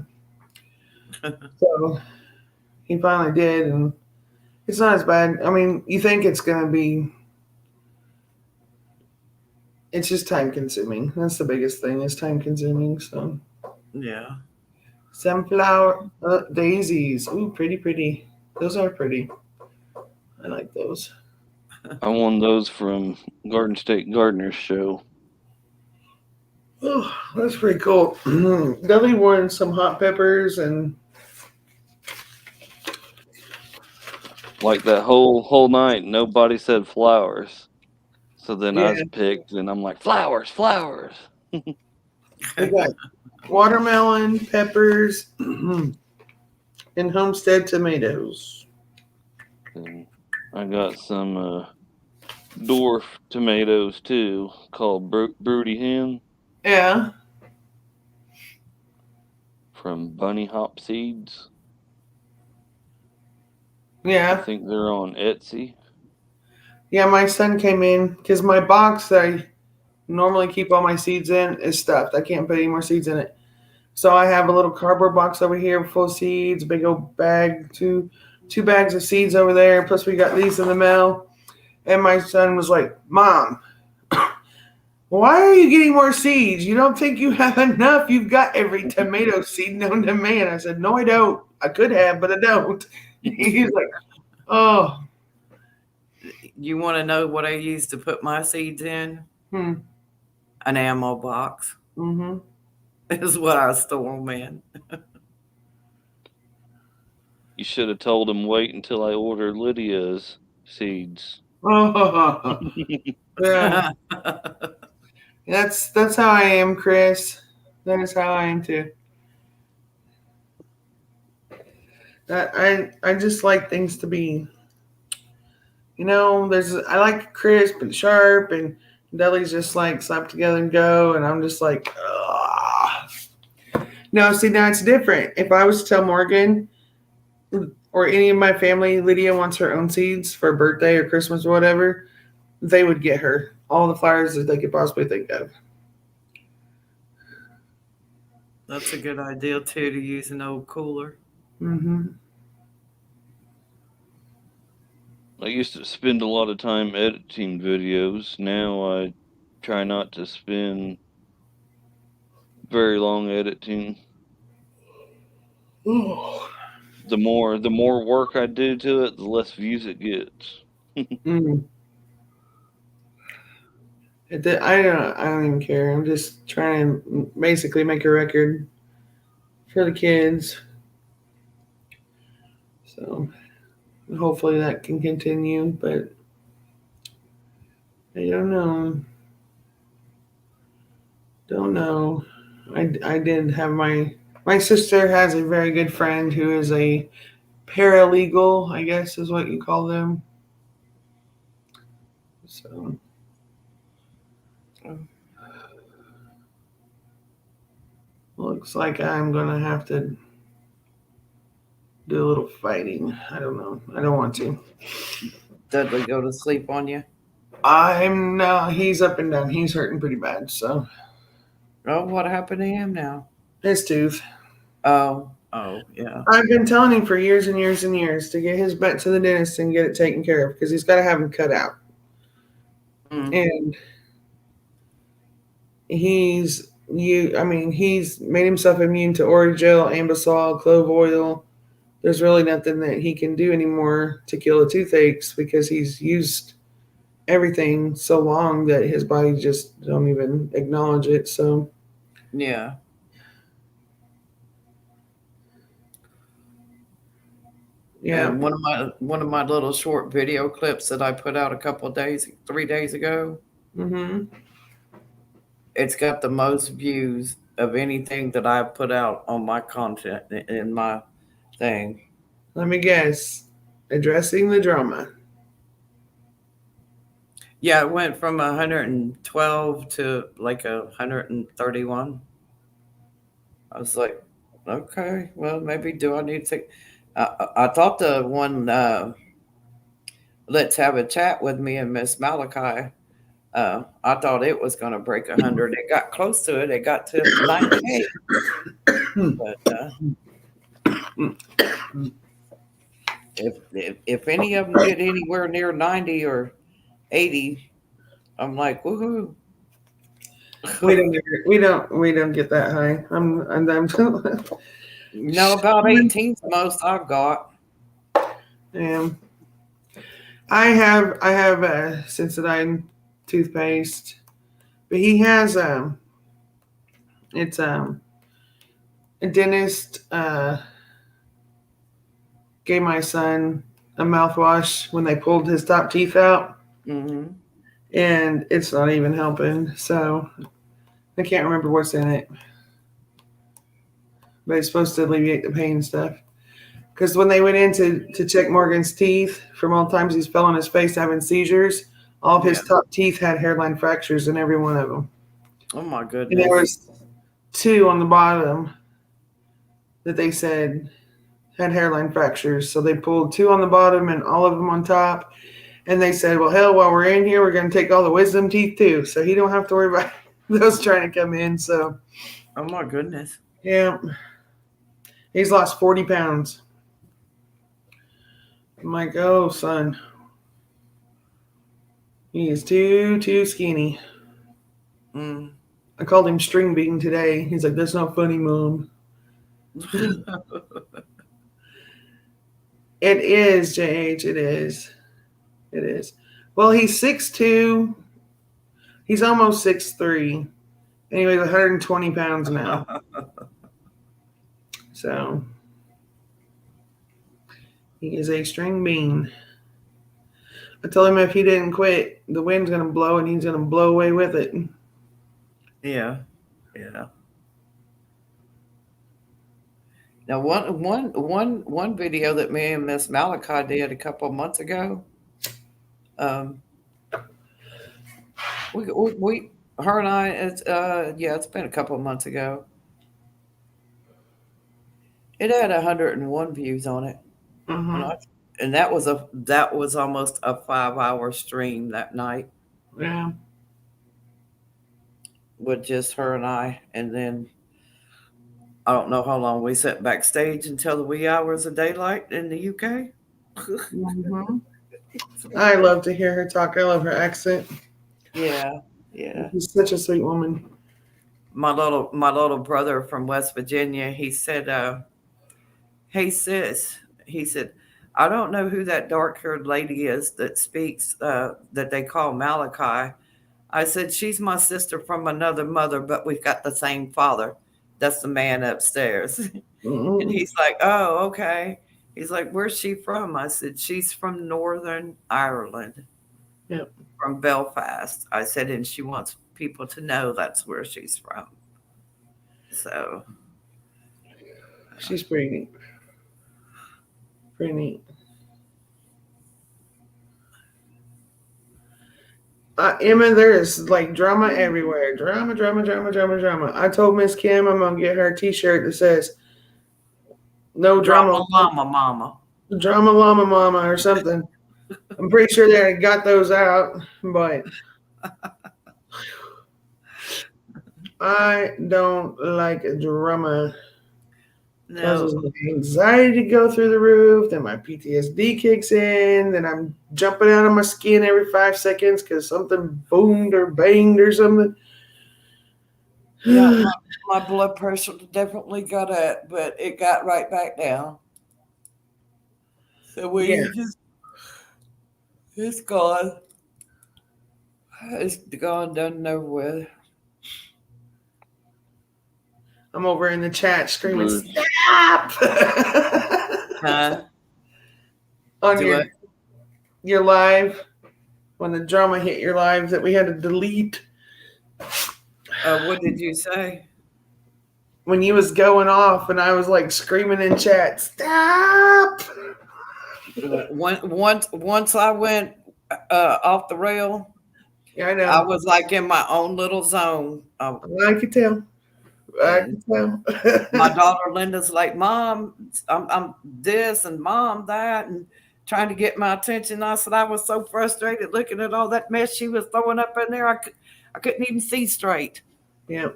So he finally did. And it's not as bad. I mean, you think it's going to be, it's just time consuming. That's the biggest thing is time consuming. So Yeah. sunflower daisies. Ooh, pretty, pretty. Those are pretty. I like those. I won those from Garden State Gardener's show. Oh, that's pretty cool. Deli won some hot peppers and Like that whole night, nobody said flowers. So then I Yeah. was picked, and I'm like, flowers. we got watermelon, peppers, and homestead tomatoes. And I got some dwarf tomatoes too, called Broody Hen Yeah. from Bunny Hop Seeds. I Yeah. think they're on Etsy. Yeah, my son came in because my box that I normally keep all my seeds in is stuffed. I can't put any more seeds in it. So I have a little cardboard box over here full of seeds, a big old bag, two bags of seeds over there. Plus we got these in the mail. And my son was like, Mom, why are you getting more seeds? You don't think you have enough? You've got every tomato seed known to man. I said, no, I don't. I could have, but I don't. He's like, oh. You want to know what I used to put my seeds in? Hmm. An ammo box. Mm-hmm. Is what I store them in. Oh. You should have told him wait until I order Lydia's seeds. Yeah. That's how I am, Chris. That is how I am too. I just like things to be, I like crisp and sharp, and Deli's just like slap together and go, and I'm just like, ugh. No, see, now it's different. If I was to tell Morgan or any of my family, Lydia wants her own seeds for a birthday or Christmas or whatever, they would get her all the flowers that they could possibly think of. That's a good idea too, to use an old cooler. Mm-hmm. I used to spend a lot of time editing videos. Now I try not to spend very long editing. Oh. The more work I do to it, the less views it gets. Mm. I don't even care. I'm just trying to basically make a record for the kids. So hopefully that can continue, but I don't know. Don't know. I did have my sister has a very good friend who is a paralegal, I guess is what you call them. So looks like I'm gonna have to do a little fighting. I don't know. I don't want to. Dudley go to sleep on you? I'm no. He's up and down. He's hurting pretty bad. So Oh, what happened to him now? his tooth. Oh, yeah. I've been telling him for years and years and years to get his butt to the dentist and get it taken care of because he's got to have him cut out. And he's made himself immune to Orajel, Ambisol, clove oil. There's really nothing that he can do anymore to kill the toothaches because he's used everything so long that his body just don't even acknowledge it. So Yeah. yeah. And one of my little short video clips that I put out 3 days ago, Mm-hmm. it's got the most views of anything that I've put out on my content in my thing. Let me guess. Addressing the drama. Yeah, it went from 112 to like 131. I was like, okay, well, maybe do I need to? I thought the one, let's have a chat with me and Miss Malachi. I thought it was going to break 100. It got close to it. It got to 98. But if any of them get anywhere near 90 or 80, I'm like, woohoo. We don't get that high. I'm No, about 18's the most I've got. I have Sensodyne toothpaste, but he has it's a dentist gave my son a mouthwash when they pulled his top teeth out, Mm-hmm. and it's not even helping. So I can't remember what's in it, but it's supposed to alleviate the pain and stuff. Because when they went in to check Morgan's teeth, from all the times he's fell on his face having seizures, all of his top teeth had hairline fractures in every one of them. Oh my goodness. And there was 2 on the bottom that they said had hairline fractures. So they pulled 2 on the bottom and all of them on top. And they said, well, hell, while we're in here, we're going to take all the wisdom teeth too. So he don't have to worry about those trying to come in. So, oh my goodness. yeah. He's lost 40 pounds. I'm like, oh, son. He is too skinny. Mm. I called him string bean today. He's like, that's not funny, Mom. It is, JH. It is. It is. Well, he's 6'2". He's almost 6'3". And he weighs 120 pounds now. So he is a string bean. I told him if he didn't quit, the wind's going to blow and he's going to blow away with it. Yeah. Yeah. Now, one video that me and Miss Malachi did a couple of months ago, her and I, it's been a couple of months ago. It had 101 views on it, and that was almost a 5-hour stream that night. Yeah. With just her and I, and then I don't know how long we sat backstage until the wee hours of daylight in the UK. I love to hear her talk. I love her accent. Yeah. She's such a sweet woman. My little brother from West Virginia, he said, hey sis, he said, I don't know who that dark-haired lady is that speaks, that they call Malachi. I said, she's my sister from another mother, but we've got the same father. That's the man upstairs. And he's like, oh, okay. He's like, where's she from? I said, she's from Northern Ireland. Yep. From Belfast. I said, and she wants people to know that's where she's from. So. She's pretty neat. Pretty neat. Emma, there is like drama everywhere. Drama. I told Miss Kim I'm going to get her a t-shirt that says, No drama. Llama mama. Drama Llama Mama or something. I'm pretty sure they got those out, but I don't like drama. Causes No. my anxiety to go through the roof, then my PTSD kicks in, then I'm jumping out of my skin every 5 seconds because something boomed or banged or something. Yeah, my blood pressure definitely got up, but it got right back down. So Yeah. it's gone. It's gone, done, and over with. I'm over in the chat screaming, Bruce. stop! Huh? On Do it. your live, when the drama hit your live that we had to delete. What did you say? When you was going off and I was like screaming in chat, stop! Once I went off the rail, Yeah, I know. I was like in my own little zone. I could tell. I could tell. My daughter Linda's like, Mom, I'm this and Mom that, and trying to get my attention. I said I was so frustrated looking at all that mess she was throwing up in there. I couldn't even see straight. Yeah.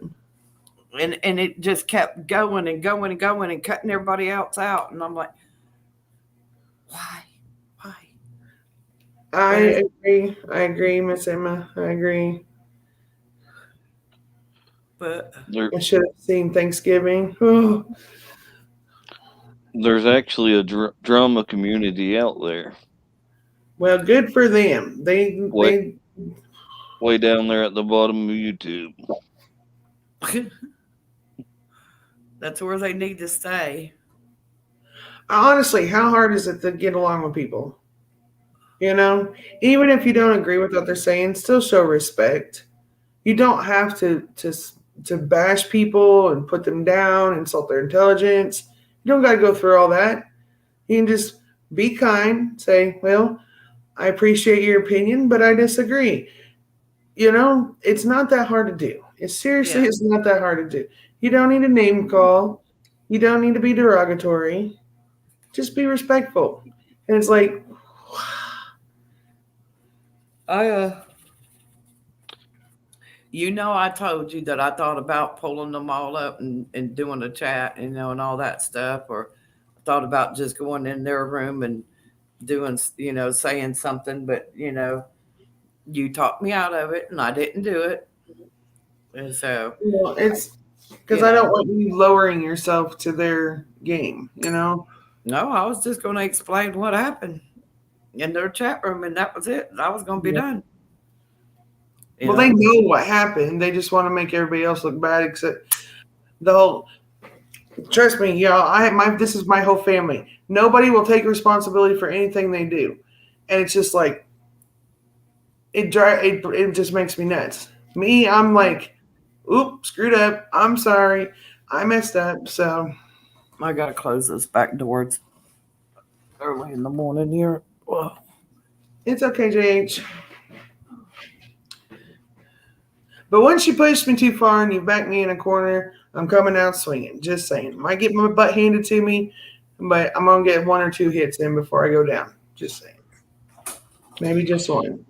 And it just kept going and going and going and cutting everybody else out. And I'm like, why? I agree, Miss Emma. I agree. But I should have seen Thanksgiving. Oh. There's actually a drama community out there. Well, good for them. They Way down there at the bottom of YouTube. that's where they need to stay. honestly, how hard is it to get along with people? You know, even if you don't agree with what they're saying, still show respect. You don't have to bash people and put them down, insult their intelligence. You don't got to go through all that. You can just be kind, say, well, I appreciate your opinion, but I disagree. You know, it's not that hard to do. It's not that hard to do. You don't need a name call. You don't need to be derogatory. Just be respectful. And it's like, I told you that I thought about pulling them all up and doing a chat, and all that stuff, or I thought about just going in their room and doing, saying something, but you talked me out of it and I didn't do it. And so it's because I don't want you lowering yourself to their game, No, I was just going to explain what happened in their chat room, and that was it. I was going to be done. Well, they know what happened. They just want to make everybody else look bad, except the whole. Trust me, y'all. This is my whole family. Nobody will take responsibility for anything they do, and it's just like it just makes me nuts. Me, I'm like, oop, screwed up. I'm sorry, I messed up. So I gotta close those back doors early in the morning here. Whoa. It's okay, JH. But once you push me too far and you back me in a corner, I'm coming out swinging. Just saying. Might get my butt handed to me, but I'm going to get 1 or 2 hits in before I go down. Just saying. Maybe just one.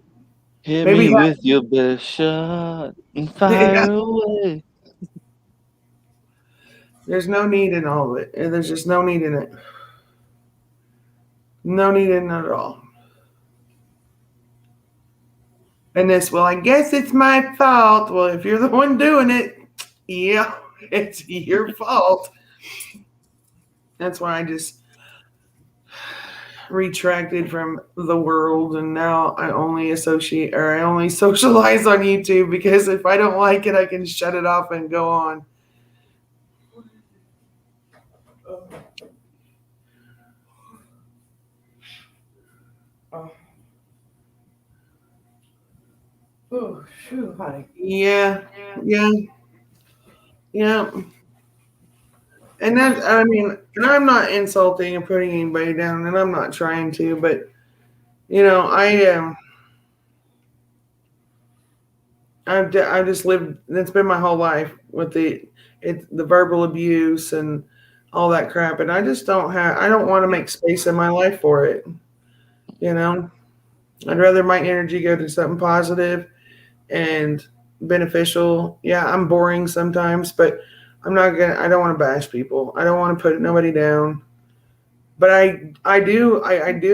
Hit me with your best shot and fire away. There's no need in all of it. There's just no need in it. No need in it at all. And this, well, I guess it's my fault. Well, if you're the one doing it, yeah, it's your fault. That's why I just retracted from the world, and now I only socialize on YouTube, because if I don't like it, I can shut it off and go on. Oh, shoot, honey. Yeah. And and I'm not insulting and putting anybody down, and I'm not trying to, but I've just lived. That's been my whole life with the verbal abuse and all that crap, and I just I don't want to make space in my life for it. You know, I'd rather my energy go to something positive and beneficial. Yeah, I'm boring sometimes, but I don't want to bash people. I don't want to put nobody down. But I do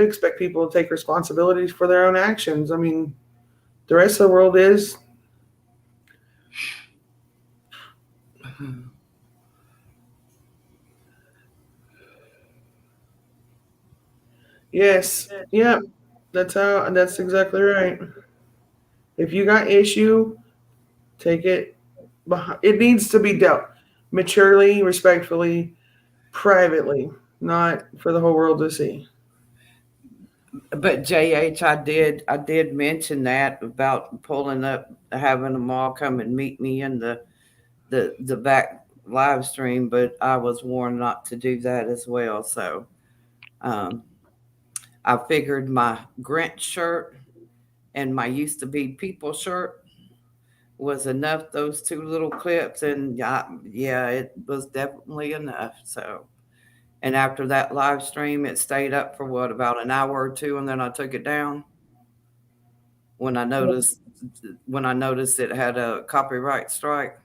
expect people to take responsibilities for their own actions. I mean, the rest of the world is. Yes. Yep. That's exactly right. If you got issue, take it behind. It needs to be dealt maturely, respectfully, privately, not for the whole world to see. But JH, I did mention that about pulling up, having them all come and meet me in the back live stream, but I was warned not to do that as well. So um, I figured my Grinch shirt and my used to be people shirt was enough. Those two little clips, and yeah, it was definitely enough. So. And after that live stream, it stayed up for what, about an hour or two, and then I took it down when I noticed it had a copyright strike.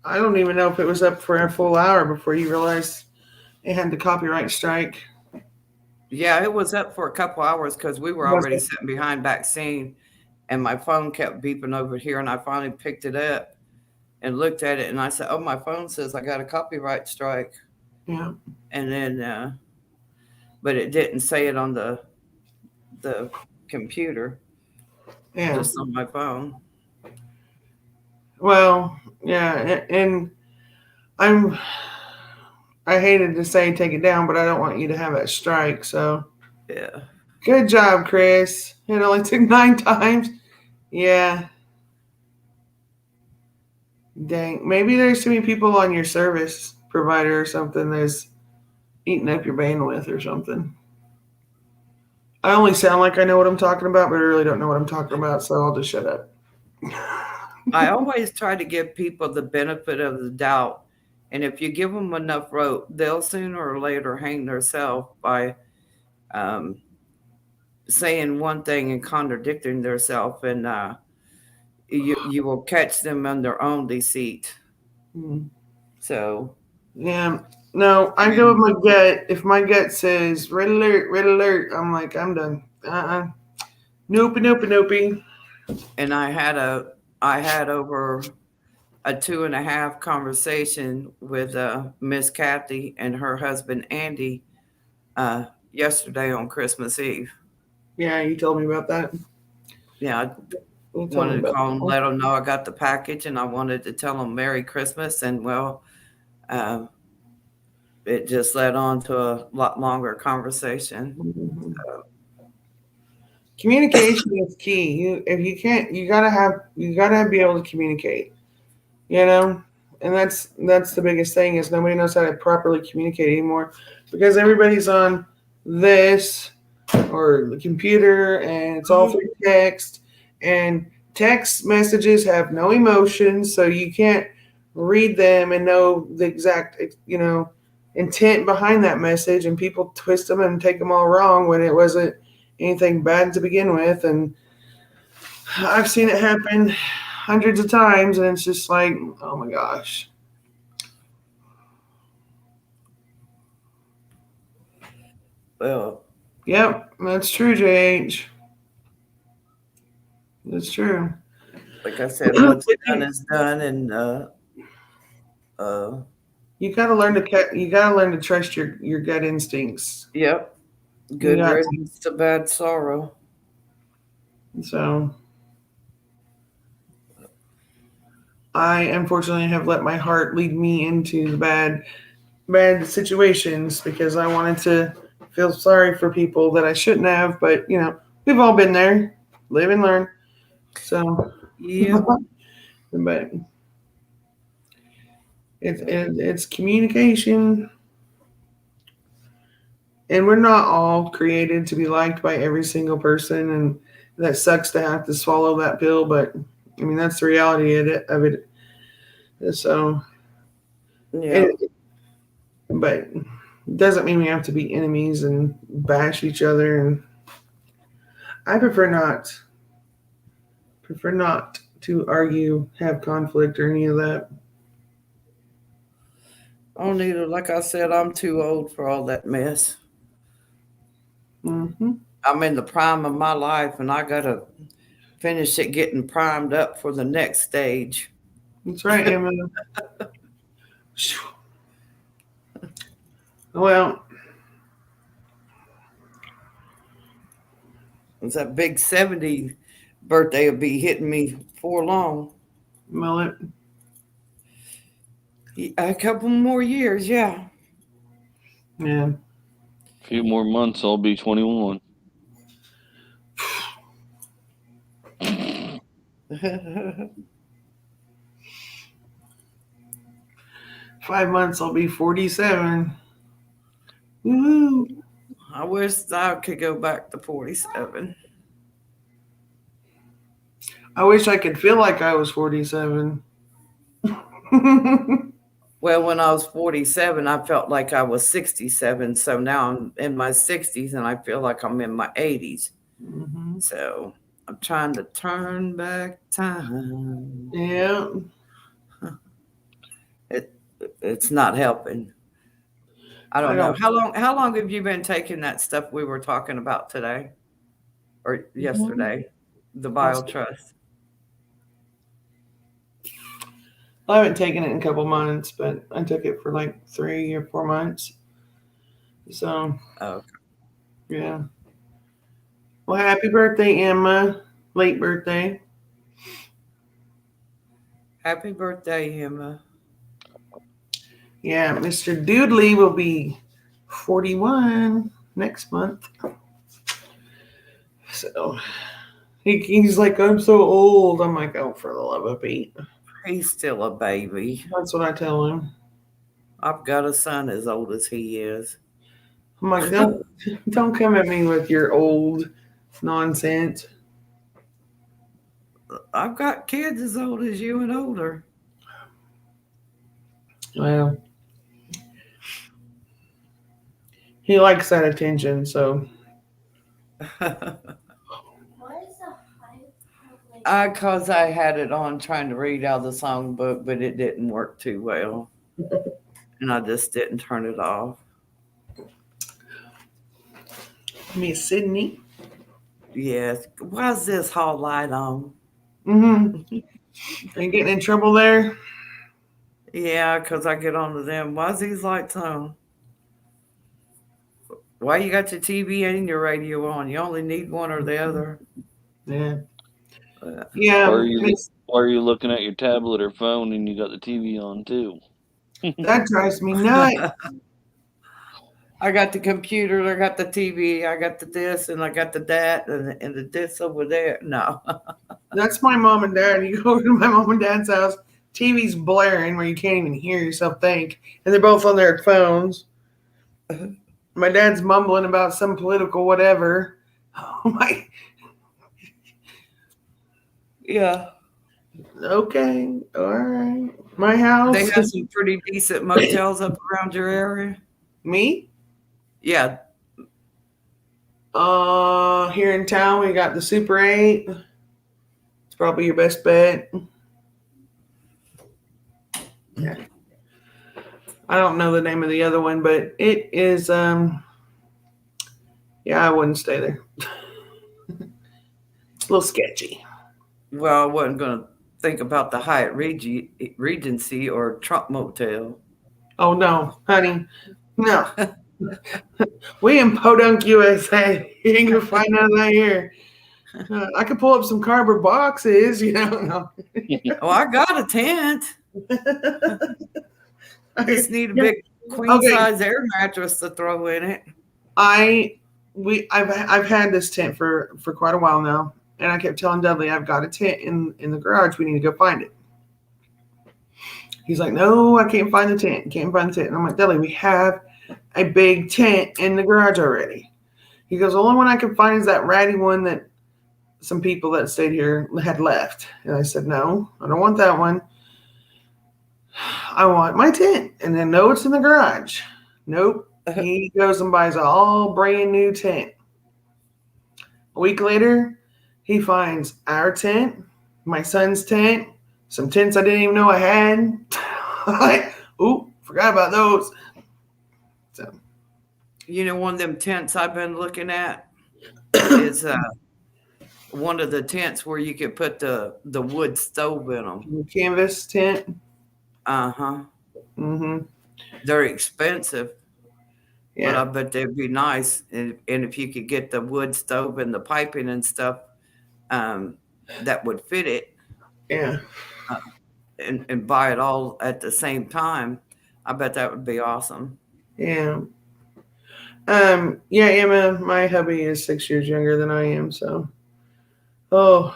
I don't even know if it was up for a full hour before you realized it had the copyright strike. Yeah, it was up for a couple hours because we were Was already it? sitting behind back scene, and my phone kept beeping over here, and I finally picked it up and looked at it, and I said, "Oh, my phone says I got a copyright strike," Yeah. and then, but it didn't say it on the computer, Yeah. just on my phone. Well, yeah, and I'm. I hated to say take it down, but I don't want you to have that strike. So Yeah. good job, Chris. It only took 9 times. Yeah. Dang. Maybe there's too many people on your service provider or something that's eating up your bandwidth or something. I only sound like I know what I'm talking about, but I really don't know what I'm talking about, so I'll just shut up. I always try to give people the benefit of the doubt. And if you give them enough rope, they'll sooner or later hang themselves by um, saying one thing and contradicting themselves. And you will catch them on their own deceit. Hmm. So, Yeah. No, I go with my gut. If my gut says red alert, I'm like, I'm done. Nope, nope, nope. and I had over a 2.5 conversation with Miss Kathy and her husband Andy yesterday on Christmas Eve. Yeah, you told me about that. Yeah, I You told me wanted to about call and that. let them know I got the package, and I wanted to tell them Merry Christmas. And well, uh, it just led on to a lot longer conversation. Mhm. Communication is key. If you can't, you gotta be able to communicate. You know, and that's the biggest thing is nobody knows how to properly communicate anymore because everybody's on this or the computer and it's all through text and text messages have no emotions, so you can't read them and know the exact intent behind that message, and people twist them and take them all wrong when it wasn't anything bad to begin with. And I've seen it happen hundreds of times, and it's just like, oh my gosh. Well, Yep, that's true, JH. That's true. like I said, what's done is done, and You gotta learn to trust your gut instincts. yep, You good got riddance to bad sorrow. So I unfortunately have let my heart lead me into the bad situations because I wanted to feel sorry for people that I shouldn't have, but we've all been there. Live and learn. So Yep. but it's communication, and we're not all created to be liked by every single person, and that sucks to have to swallow that pill, but I mean that's the reality of it. So Yeah. But doesn't mean we have to be enemies and bash each other. And I prefer not to argue, have conflict, or any of that. Oh, neither. Like I said, I'm too old for all that mess. Mm-hmm. I'm in the prime of my life, and I gotta finish it getting primed up for the next stage. That's right, Emma. Well, It's that big 70 birthday will be hitting me for long. Mullet. A couple more years, yeah. Yeah. A few more months, I'll be 21. 5 months, I'll be 47. Woo! I wish I could go back to 47. I wish I could feel like I was 47. Well, when I was 47, I felt like I was 67. So now I'm in my 60s and I feel like I'm in my 80s. Mm-hmm. So I'm trying to turn back time. Yeah. It's not helping. I don't know. How long have you been taking that stuff we were talking about today or yesterday? The BioTrust. I haven't taken it in a couple months, but I took it for like 3 or 4 months. So, Okay. yeah. Well, happy birthday, Emma. Late birthday. Happy birthday, Emma. Yeah, Mr. Doodley will be 41 next month. So, he's like, I'm so old. I'm like, oh, for the love of Pete. He's still a baby. That's what I tell him. I've got a son as old as he is. I'm like, don't come at me with your old nonsense. I've got kids as old as you and older. Well, he likes that attention, so. Because I had it on trying to read out the songbook, but it didn't work too well. And I just didn't turn it off. Miss Sydney. Yes. Why is this hall light on? Mm-hmm. Are you getting in trouble there? Yeah, because I get onto them. Why is these lights on? Why you got your TV and your radio on? You only need one or the other. Yeah. Yeah. Why are you looking at your tablet or phone and you got the TV on too? That drives me nuts. I got the computer, I got the TV, I got the this, and I got the that, and the this over there. No. That's my mom and dad. You go over to my mom and dad's house, TV's blaring where you can't even hear yourself think, and they're both on their phones. My dad's mumbling about some political whatever. Oh my. Yeah. Okay. All right. My house. They have some pretty decent motels up around your area. Me? Yeah. Here in town we got the Super 8. It's probably your best bet. Yeah. I don't know the name of the other one, but it is yeah, I wouldn't stay there. It's a little sketchy. Well, I wasn't gonna think about the Hyatt Regency or Trump Motel. Oh no, honey. No. We in Podunk, USA. You ain't gonna find none of that here. I could pull up some cardboard boxes, you know. No. Oh, I got a tent. I just need a big queen size air mattress to throw in it. I've had this tent for quite a while now, and I kept telling Dudley I've got a tent in the garage. We need to go find it. He's like, no, I can't find the tent. Can't find the tent. And I'm like, Dudley, we have a big tent in the garage already. He goes, the only one I can find is that ratty one that some people that stayed here had left. And I said, no, I don't want that one. I want my tent. And then, no, it's in the garage. Nope. He goes and buys an all brand new tent. A week later, he finds our tent, my son's tent, some tents I didn't even know I had. Like, oop, forgot about those. So, You know, one of them tents I've been looking at is one of the tents where you could put the wood stove in them. canvas tent. Uh-huh. Mm-hmm. They're expensive, but Yeah. I bet they'd be nice. And if you could get the wood stove and the piping and stuff that would fit it Yeah. and buy it all at the same time, I bet that would be awesome. Yeah. Yeah, Emma, my hubby is 6 years younger than I am, so. Oh.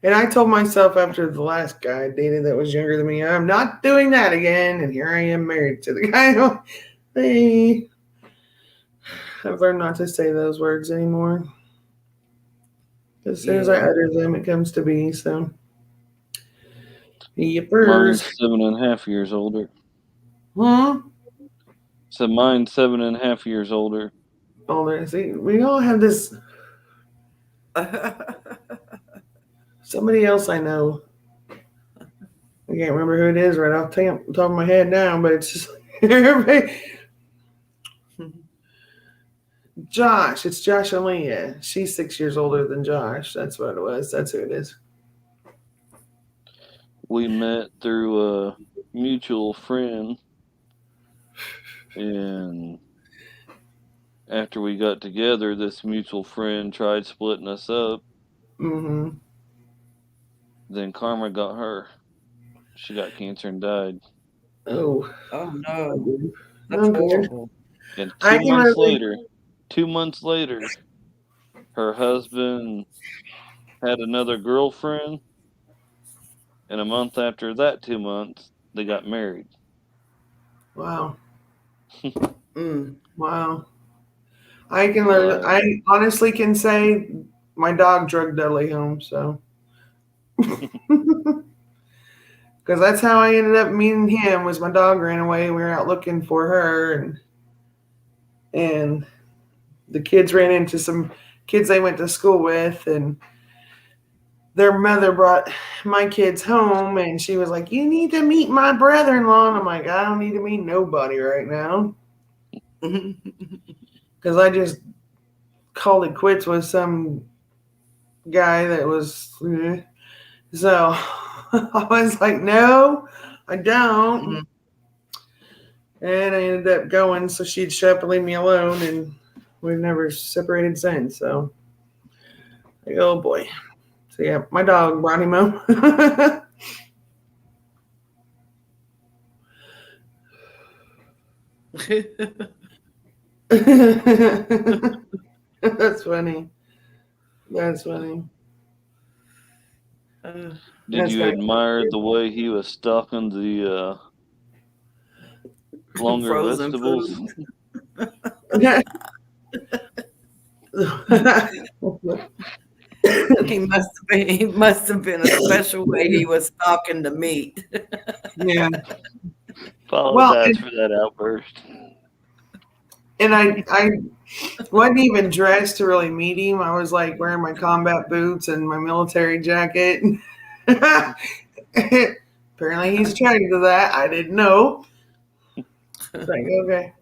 And I told myself after the last guy I dated that was younger than me, I'm not doing that again. And here I am married to the guy. Hey. I've learned not to say those words anymore. As soon as I utter them, it comes to be, so. Mine's Yippers. 7.5 years older. Huh? So mine's 7.5 years older. Older. See, we all have this. Somebody else I know. I can't remember who it is right off the top of my head now, but it's just everybody. Josh. It's Josh and Leah. She's 6 years older than Josh. That's what it was. That's who it is. We met through a mutual friend, and after we got together, this mutual friend tried splitting us up. Mm-hmm. Then Karma got her. She got cancer and died. Oh. Oh no. That's Okay. horrible. And I 2 can months only- later, 2 months later, her husband had another girlfriend. And a month after that, 2 months, they got married. Wow. Mm. Wow. I can learn. I honestly can say my dog drug Dudley home, so. Because that's how I ended up meeting him. Was my dog ran away. We were out looking for her, and the kids ran into some kids they went to school with, and their mother brought my kids home, and she was like, "You need to meet my brother-in-law." And I'm like, "I don't need to meet nobody right now," because I just called it quits with some guy that was. So I was like, "No, I don't." Mhm. And I ended up going, so she'd show up and leave me alone, and we've never separated since. So, like, oh boy. So yeah, my dog brought him home. That's funny. That's funny. Did That's you kinda admire the way he was stalking the longer Frozen vegetables? food. He must have been a special way he was stalking the meat. Yeah. Apologize for that outburst. And I wasn't even dressed to really meet him. I was like wearing my combat boots and my military jacket. Apparently he's attracted to that. I didn't know. Like, okay.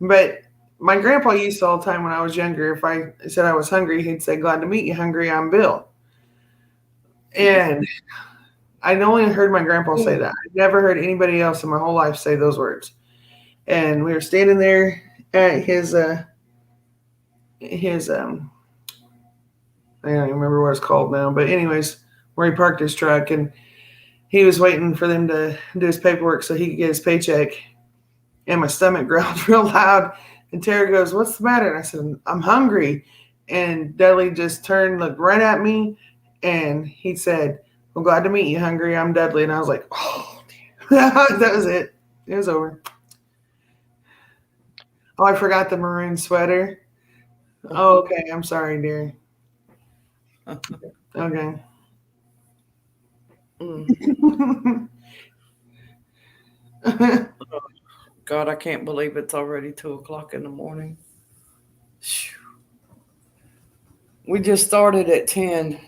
But my grandpa used to all the time when I was younger, if I said I was hungry, he'd say, "Glad to meet you, hungry, I'm Bill." And I'd only heard my grandpa say that. I'd never heard anybody else in my whole life say those words. And we were standing there at his I don't even remember what it's called now, but anyways, where he parked his truck, and he was waiting for them to do his paperwork so he could get his paycheck. And my stomach growled real loud. And Tara goes, "What's the matter?" And I said, "I'm hungry." And Dudley just turned, looked right at me, and he said, "I'm glad to meet you, hungry. I'm Dudley." And I was like, "Oh, damn." That was it. It was over. Oh, I forgot the maroon sweater. Oh, okay. I'm sorry, dear. Okay. Mm. God, I can't believe it's already 2:00 in the morning. Phew. We just started at 10.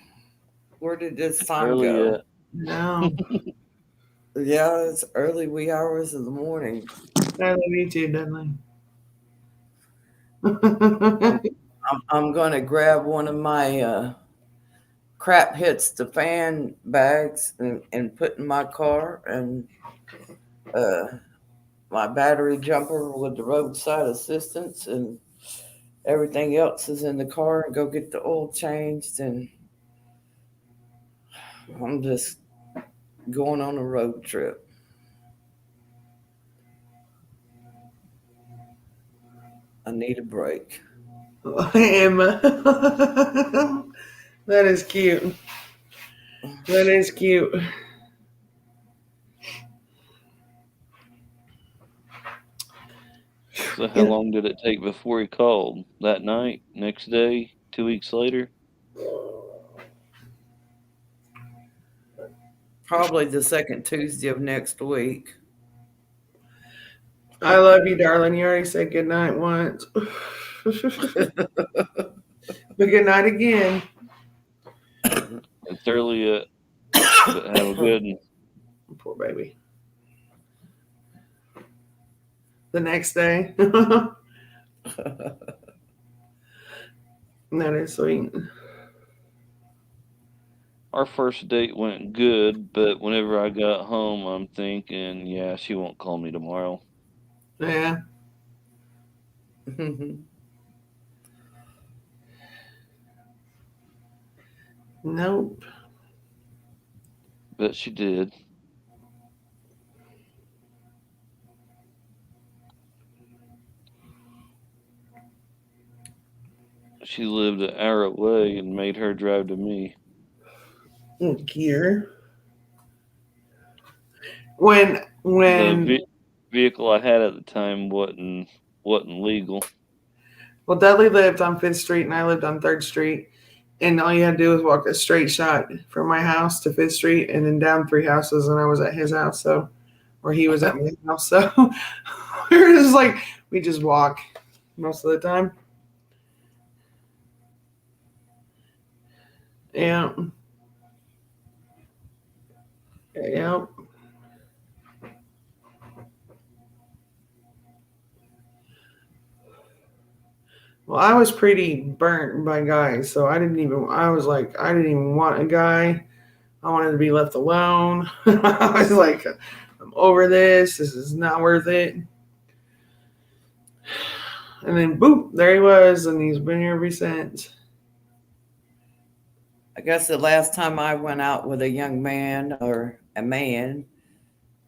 Where did this time Early go? yet. No, Yeah, it's early wee hours of the morning. I love you too, Dudley. I'm going to grab one of my crap hits the fan bags and put in my car, and my battery jumper with the roadside assistance, and everything else is in the car, and go get the oil changed. And I'm just going on a road trip. I need a break. Emma. That is cute. That is cute. So how long did it take before he called? That night? Next day? 2 weeks later? Probably the second Tuesday of next week. I love you, darling. You already said good night once. But good night again. It's early yet, but have a good one. Poor baby. The next day. That is sweet. Our first date went good, but whenever I got home, I'm thinking, yeah, she won't call me tomorrow. Yeah. Nope. But she did. She lived an hour away and made her drive to me. Gear. When The vehicle I had at the time wasn't legal. well, Dudley lived on 5th Street and I lived on 3rd Street. And all you had to do was walk a straight shot from my house to 5th Street and then down 3 houses, and I was at his house, so, or he was at my house. So we were just like, we just walk most of the time. Yeah. Yeah. Well, I was pretty burnt by guys, so I didn't even want a guy. I wanted to be left alone. I was like, I'm over this. This is not worth it. And then, boop, there he was, and he's been here ever since. I guess the last time I went out with a young man or a man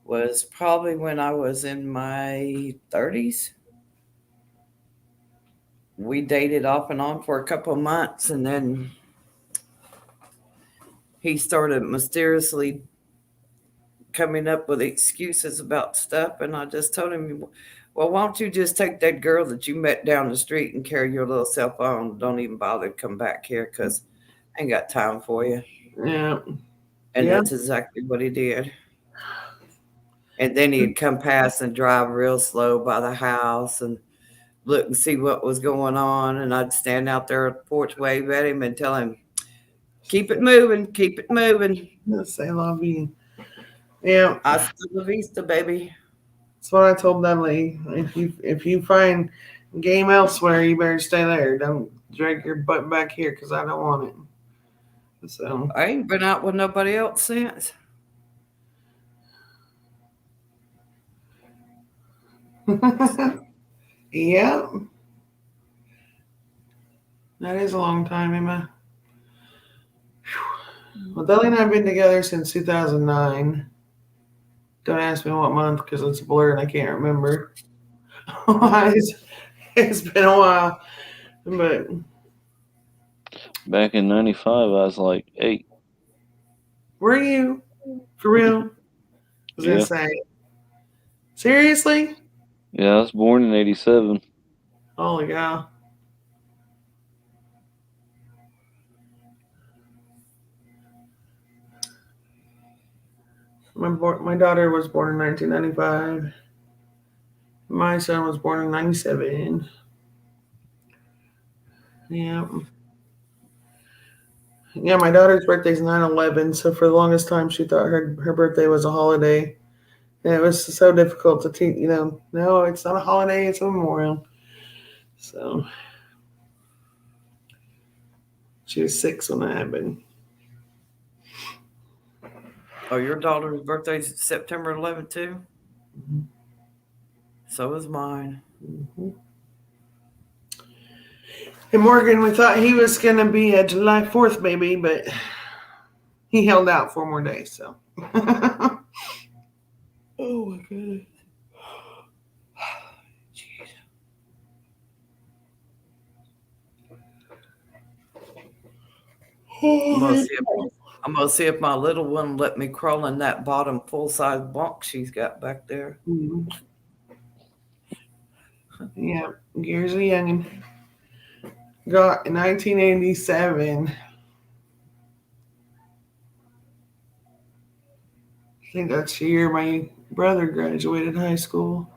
was probably when I was in my 30s. We dated off and on for a couple of months, and then he started mysteriously coming up with excuses about stuff. And I just told him, well, why don't you just take that girl that you met down the street and carry your little cell phone? Don't even bother to come back here, because I ain't got time for you. Yeah. And Yeah. that's exactly what he did. And then he'd come past and drive real slow by the house and look and see what was going on. And I'd stand out there at the porch, wave at him and tell him, keep it moving, keep it moving. Say love you. Yeah. Hasta la vista, baby. That's what I told Dudley. If you find game elsewhere, you better stay there. Don't drag your butt back here, because I don't want it. So I ain't been out with nobody else since. yeah. That is a long time, Emma. Well, Dudley and I have been together since 2009. Don't ask me what month, because it's a blur and I can't remember. It's been a while. But Back in 95, I was like 8. were you? For real? I was going Yeah. to say. Seriously? Yeah, I was born in 87. Holy cow. My daughter was born in 1995. My son was born in 97. Yeah. Yeah, my daughter's birthday's 9/11, so for the longest time she thought her birthday was a holiday. And it was so difficult to teach, no, it's not a holiday, it's a memorial. So she was 6 when that happened. Oh, your daughter's birthday's September 11th too? Mhm. So is mine. Mhm. And Morgan, we thought he was going to be a July 4th baby, but he held out 4 more days, so. Oh my goodness. Jeez. I'm gonna see if my little one let me crawl in that bottom full size bunk she's got back there. Mhm. Yeah, Gears a youngin. Got in 1987. I think that's the year my brother graduated high school.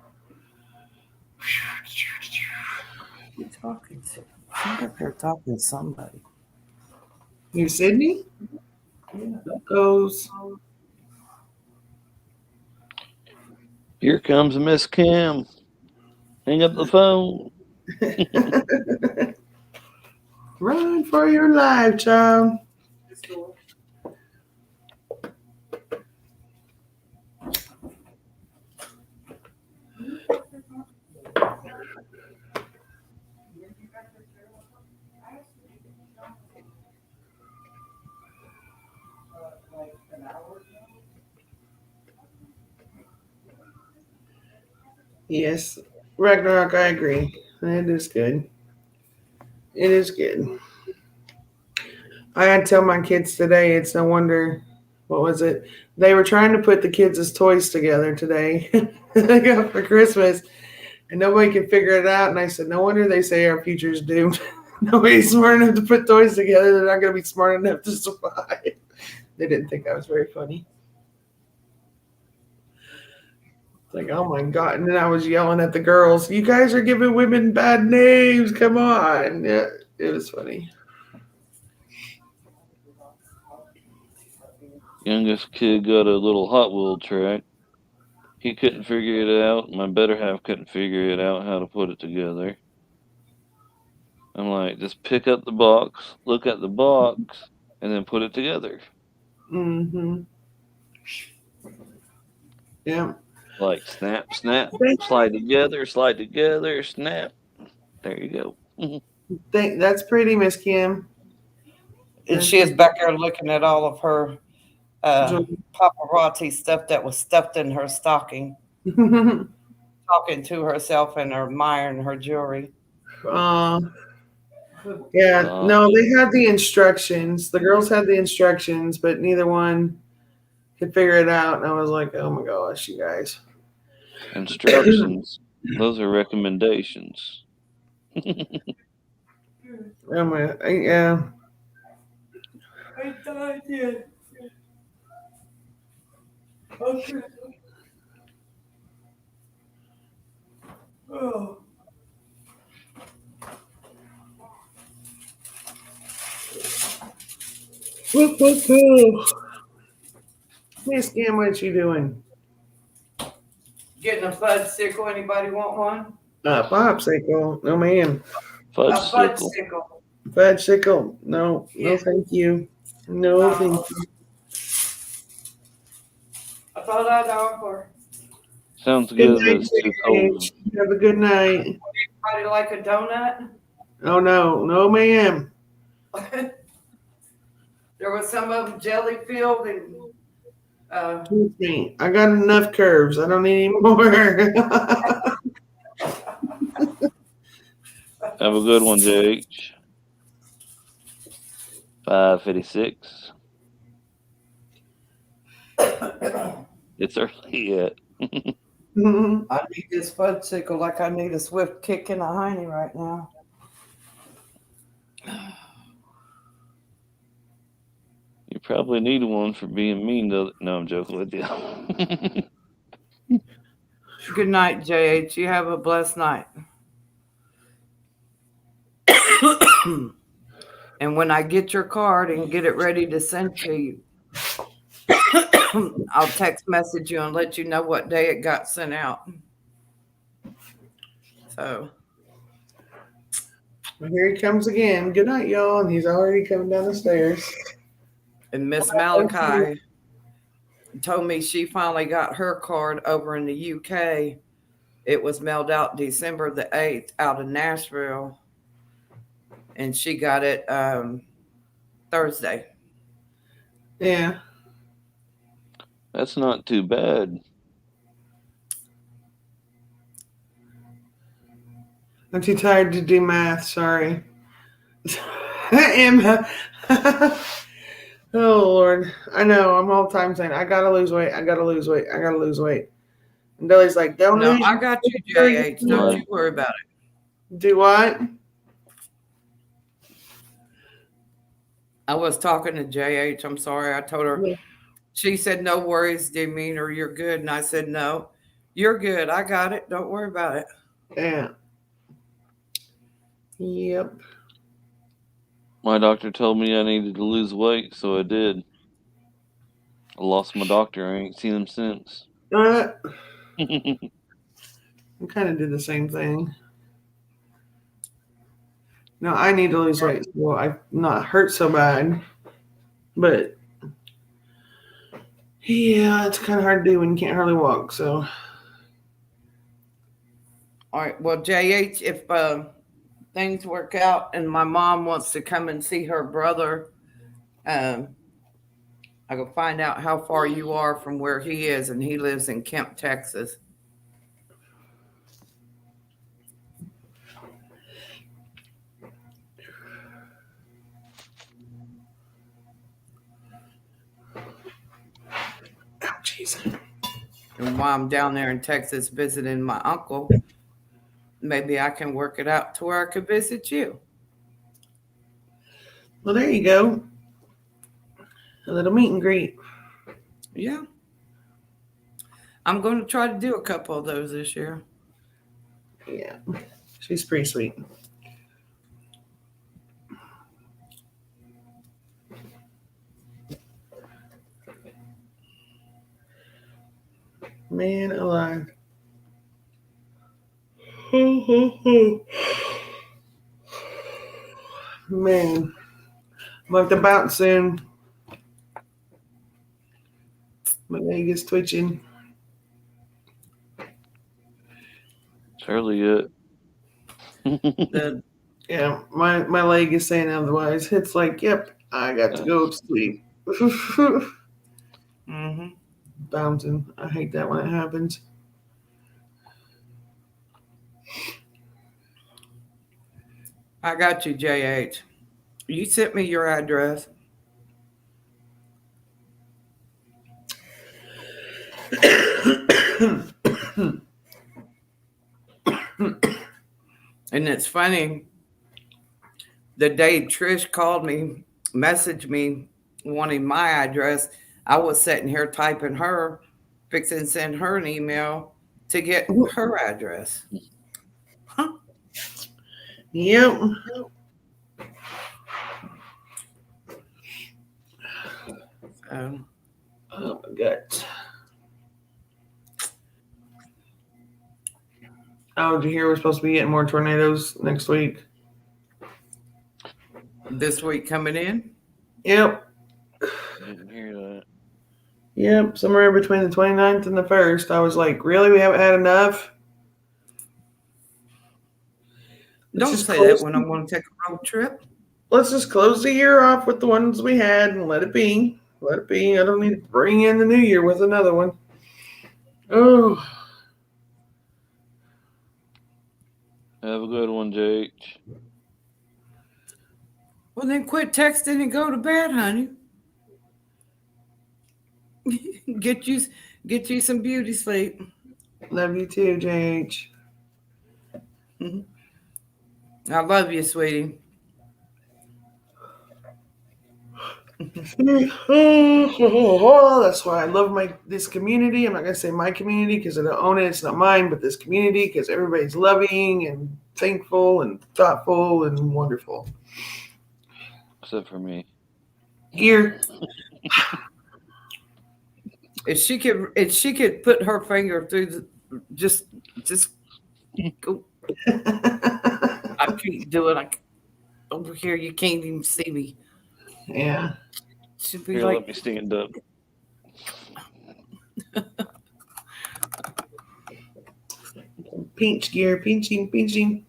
You talking to? I'm up here talking to somebody. You Sydney? Goes. Here comes Miss Kim. Hang up the phone. Run for your life, child. Yes, Ragnarok, I agree. It is good. It is good. I had to tell my kids today, it's no wonder, what was it? They were trying to put the kids' toys together today. They got for Christmas, and nobody could figure it out. And I said, no wonder they say our future's doomed. Nobody's smart enough to put toys together. They're not going to be smart enough to survive. They didn't think I was very funny. Like, oh my God. And then I was yelling at the girls, you guys are giving women bad names. Come on. Yeah, it was funny. Youngest kid got a little Hot Wheel track. He couldn't figure it out. My better half couldn't figure it out how to put it together. I'm like, just pick up the box, look at the box, and then put it together. Mm-hmm. Yeah. Like snap, snap, slide together, snap. There you go. That's pretty, Miss Kim. And she is back there looking at all of her paparazzi stuff that was stuffed in her stocking, talking to herself and admiring her jewelry. Yeah, no, they had the instructions. The girls had the instructions, but neither one could figure it out. And I was like, oh my gosh, you guys. Instructions. Those are recommendations. Oh my, yeah. I died yet. Okay. Oh. Miss Kim, what you doing? Getting a fudgesicle. Anybody want one? Popsicle. No, ma'am. Fudgesicle. Fudgesicle. No, Yeah. no, thank you. No, thank you. I thought I'd offer. Sounds Good good, but night, it's too Paige. cold. Have a good night. Anybody like a donut? Oh, no. No, ma'am. There was some of them jelly filled and Excuse me. I got enough curves. I don't need any more. Have a good one, JH. 5:56. It's early yet. I need this fudgesicle like I need a swift kick in the hiney right now. You probably need one for being mean to. No, I'm joking with you. Good night, JH. You have a blessed night. And when I get your card and get it ready to send to you, I'll text message you and let you know what day it got sent out. So Well, here he comes again. Good night, y'all. And he's already coming down the stairs. And Miss Malachi told me she finally got her card over in the UK. It was mailed out December the 8th out of Nashville. And she got it Thursday. Yeah. That's not too bad. I'm too tired to do math. Sorry. Emma. Oh, Lord. I know. I'm all the time saying, I got to lose weight. I got to lose weight. I got to lose weight. And Billy's like, don't No, lose. I got you, JH. Don't Right. you worry about it. Do what? I was talking to JH. I'm sorry. I told her. Yeah. She said, no worries, Demeanor. You're good. And I said, no, you're good. I got it. Don't worry about it. Yeah. Yep. My doctor told me I needed to lose weight, so I did. I lost my doctor. I ain't seen him since. I kind of did the same thing. No, I need to lose weight so I'm not hurt so bad. But yeah, it's kind of hard to do when you can't hardly walk. So All right. Well, JH, if things work out and my mom wants to come and see her brother, I can find out how far you are from where he is, and he lives in Kemp, Texas. oh, jeez. And while I'm down there in Texas visiting my uncle, maybe I can work it out to where I could visit you. Well, there you go. A little meet and greet. Yeah. I'm going to try to do a couple of those this year. Yeah, she's pretty sweet. Man alive. Man, I'm going to bounce soon. My leg is twitching. It's early yet. The Yeah, my leg is saying otherwise. It's like, yep, I got to go to sleep. mm-hmm. Bouncing. I hate that when it happens. I got you, JH. You sent me your address. And it's funny, the day Trish called me, messaged me wanting my address, I was sitting here typing her, fixing to send her an email to get her address. Yep. Oh my God. Oh, did you hear we're supposed to be getting more tornadoes next week? This week coming in? Yep. Didn't hear that. Yep. Somewhere between the 29th and the 1st. I was like, really? We haven't had enough? Don't say that when I'm going to take a road trip. Let's just close the year off with the ones we had and let it be. Let it be. I don't need to bring in the new year with another one. Oh. Have a good one, JH. Well, then quit texting and go to bed, honey. Get you some beauty sleep. Love you too, JH. I love you, sweetie. That's why I love this community. I'm not gonna say my community because I don't own it. It's not mine, but this community because everybody's loving and thankful and thoughtful and wonderful. Except for me. Here, If she could put her finger through just go. I can't do it. Over here, you can't even see me. yeah. Should be Here, like let me stand up. Pinch gear, pinching.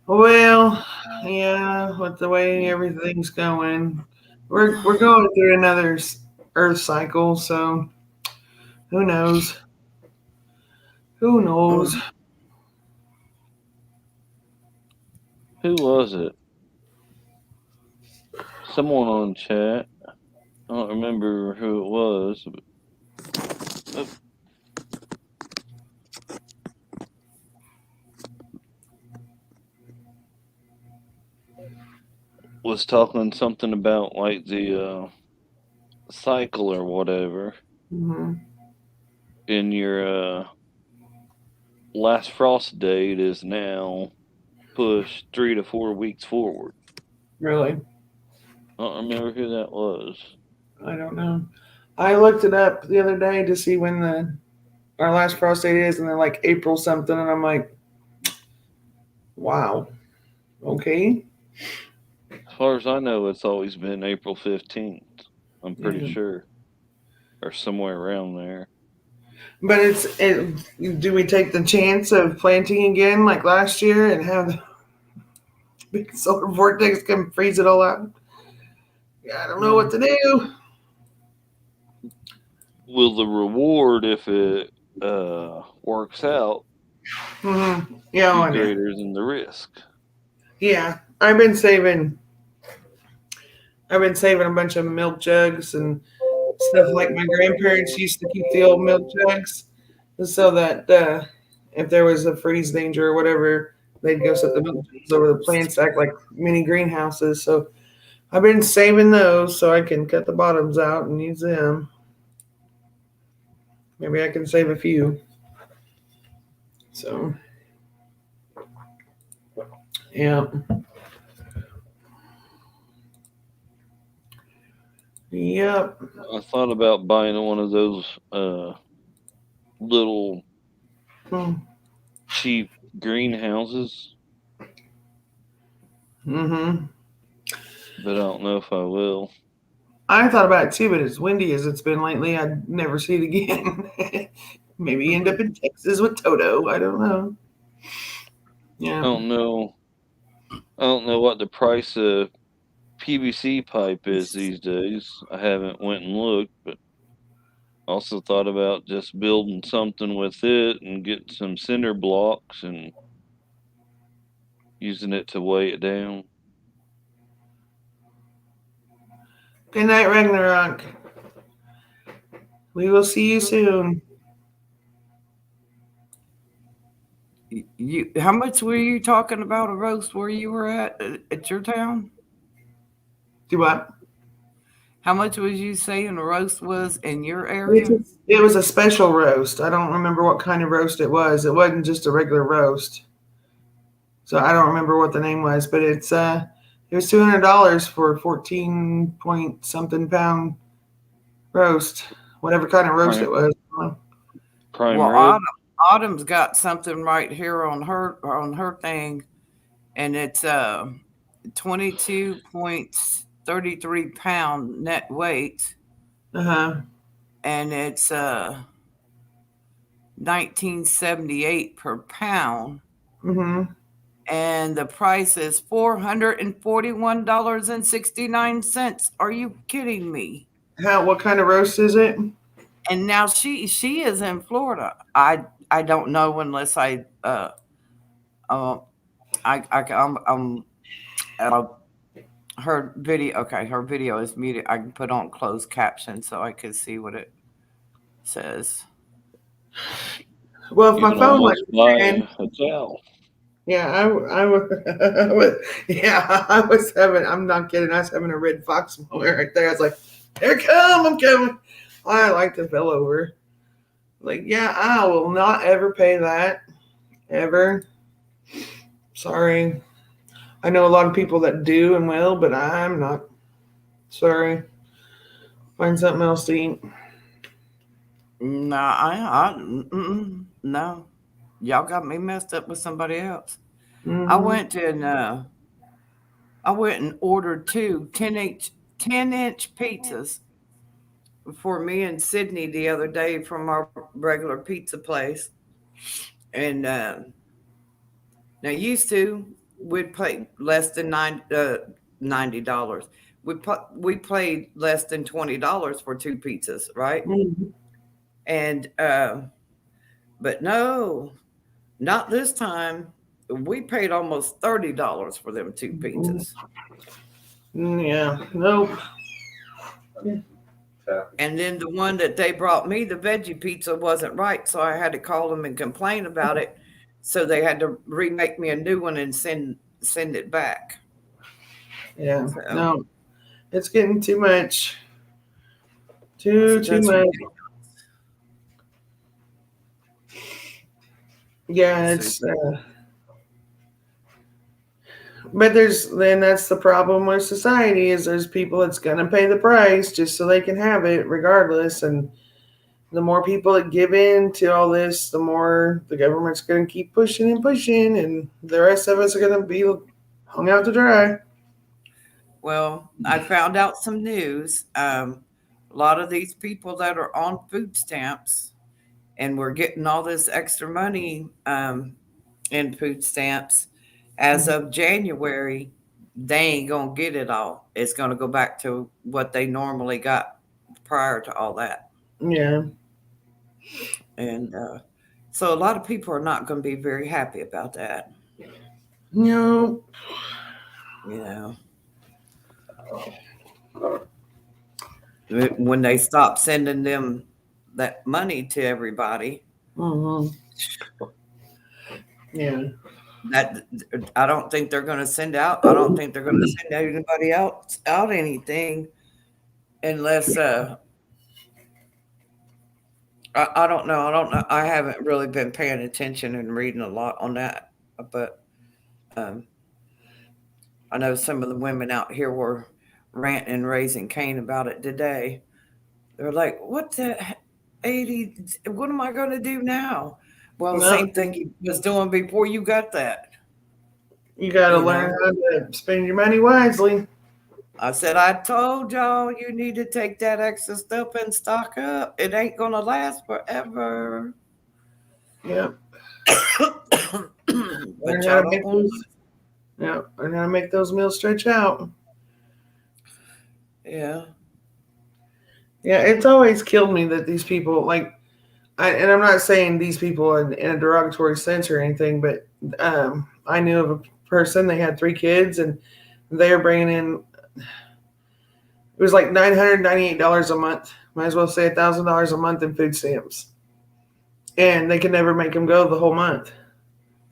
Well, yeah, with the way everything's going, we're going through another Earth cycle, so who knows? Who knows? Who was it? Someone on chat. I don't remember who it was. But... was talking something about like the cycle or whatever. Mm-hmm. In your last frost date is now pushed 3 to 4 weeks forward. Really? I don't remember who that was. I don't know. I looked it up the other day to see when our last frost date is, and they're like April something, and I'm like, wow. Okay. As far as I know, it's always been April 15th. I'm pretty sure. Or somewhere around there. But do we take the chance of planting again like last year and have the big solar vortex come freeze it all out? Yeah, I don't know what to do. Will the reward, if it works out, Mm-hmm. Yeah, be greater than the risk? Yeah, I've been saving a bunch of milk jugs and stuff like my grandparents used to keep the old milk jugs so that if there was a freeze danger or whatever, they'd go set the milk jugs over the plants, act like mini greenhouses. So I've been saving those so I can cut the bottoms out and use them. Maybe I can save a few. So, yeah. Yep. I thought about buying one of those little cheap greenhouses. Mm-hmm. But I don't know if I will. I thought about it too, but as windy as it's been lately, I'd never see it again. Maybe end up in Texas with Toto. I don't know. Yeah. I don't know what the price of PVC pipe is these days. I haven't went and looked, but also thought about just building something with it and getting some cinder blocks and using it to weigh it down. Good night, Ragnarok. We will see you soon. How much were you talking about a roast where you were at your town? Do what? How much was you saying a roast was in your area? It was a special roast. I don't remember what kind of roast it was. It wasn't just a regular roast. So I don't remember what the name was, but it was $200 for 14-point-something pound roast, whatever kind of roast it was. Prime rib. Autumn's got something right here on her thing, and it's 22.33 pound net weight. Uh-huh. And it's $19.78 per pound. Mm-hmm. And the price is $441.69. Are you kidding me? What kind of roast is it? And now she is in Florida. I don't know unless her video. Okay, her video is muted. I can put on closed caption so I can see what it says. Well, if my phone was buy a hotel. Yeah, I was, yeah, I was having, I'm not kidding, I was having a red fox moment right there. I was like, here I'm coming. I like to fell over. Like, yeah, I will not ever pay that. Ever. Sorry. I know a lot of people that do and will, but I'm not. Sorry. Find something else to eat. No, no. Y'all got me messed up with somebody else. I Mhm. went and ordered 10-inch pizzas for me and Sydney the other day from our regular pizza place. And now used to we'd pay less than $90. We paid less than $20 for 2 pizzas, right? Mhm. And but no, not this time. We paid almost $30 for them 2 pizzas. Yeah. Nope. And then the one that they brought me, the veggie pizza, wasn't right, so I had to call them and complain about it. So they had to remake me a new one and send it back. Yeah. So No. It's getting too much. so Too that's much. ridiculous. Yeah, So it's but then that's the problem with society is there's people that's gonna pay the price just so they can have it regardless. And the more people that give in to all this, the more the government's gonna keep pushing and pushing, and the rest of us are gonna be hung out to dry. well, I found out some news. A lot of these people that are on food stamps and we're getting all this extra money in food stamps as of January, they ain't gonna get it all. It's gonna go back to what they normally got prior to all that. Yeah. And so a lot of people are not going to be very happy about that. No. You know, when they stop sending them that money to everybody, Hmm. Yeah. that I don't think they're going to send out. I don't think they're going to send anybody else out anything unless I don't know. I don't know. I haven't really been paying attention and reading a lot on that, but um, I know some of the women out here were ranting and raising Cain about it today. They're like, "What the 80? What am I going to do now?" Well, the No. same thing you was doing before you got that. You got to You learn know, how to spend your money wisely. I said, I told y'all you need to take that extra stuff and stock up. It ain't going to last forever. Yeah. But Learn how y'all to don't make want those. Yeah. Learn how to make those meals stretch out. to. Yeah. Yeah. It's always killed me that these people and I'm not saying these people in a derogatory sense or anything, but I knew of a person. They had 3 kids, and they were bringing in. It was like $998 a month. Might as well say $1,000 a month in food stamps, and they could never make them go the whole month.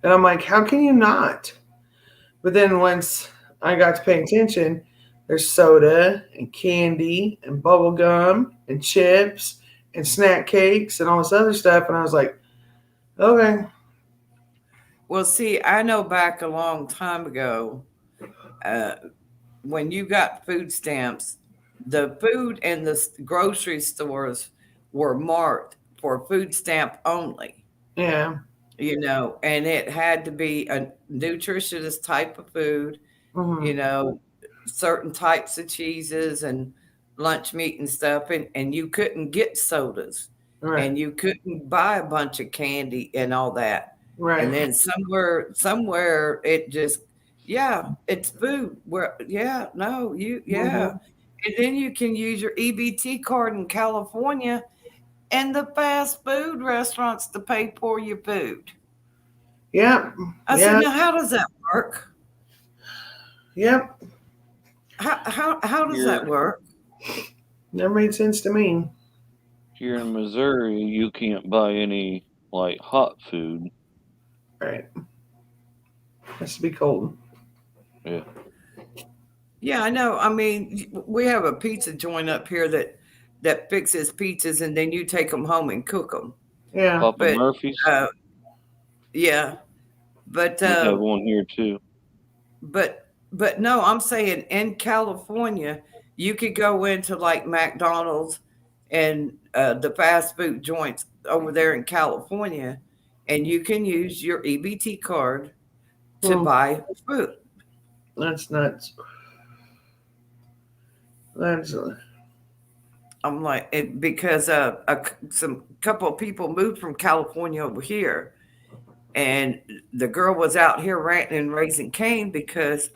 And I'm like, how can you not? But then once I got to pay attention, there's soda and candy and bubble gum and chips and snack cakes and all this other stuff, and I was like, okay. Well, see, I know back a long time ago, uh, when you got food stamps, the food in the grocery stores were marked for food stamp only, Yeah. and it had to be a nutritious type of food, you Hmm. know, certain types of cheeses and lunch meat and stuff, and you couldn't get sodas Right. and you couldn't buy a bunch of candy and all that. Right. And then somewhere it just, yeah, it's food. Where, yeah, no, yeah. Hmm. And then you can use your EBT card in California and the fast food restaurants to pay for your food. Yep. I said, Yeah. now how does that work? Yep. How does Here, that work? Never made sense to me. here in Missouri, you can't buy any like hot food. Right. has to be cold. Yeah. Yeah, I know. I mean, we have a pizza joint up here that fixes pizzas, and then you take them home and cook them. Yeah. Papa But Murphy's. yeah, but We have one here too. but no, I'm saying in California, you could go into like McDonald's and the fast food joints over there in California, and you can use your EBT card to buy food. That's nuts. That's I'm like, because some couple of people moved from California over here, and the girl was out here ranting and raising Cain because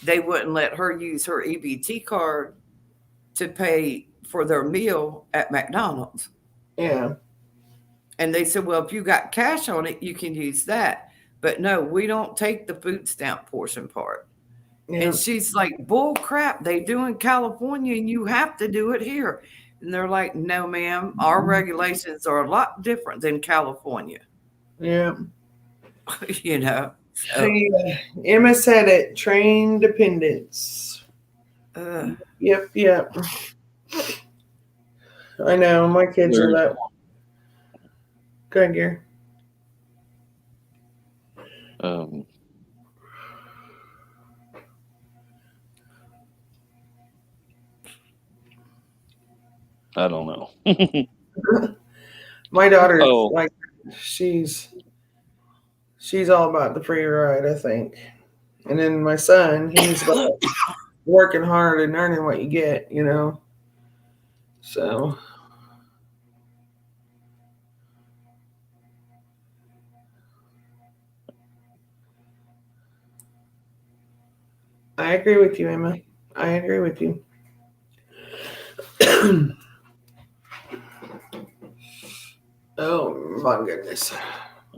they wouldn't let her use her EBT card to pay for their meal at McDonald's. yeah. And they said, well, if you got cash on it, you can use that. But no, we don't take the food stamp portion part. Yeah. And she's like, bull crap, they do in California and you have to do it here. And they're like, no, ma'am, our regulations are a lot different than California. Yeah. You know. So, Hey, Emma said it. Train dependence. Yep. I know. My kids are that. Go ahead, Gary. I don't know. My daughter, Oh. like, she's all about the free ride, I think. And then my son, he's about working hard and earning what you get, you know. So I agree with you, Emma. I agree with you. Oh my goodness.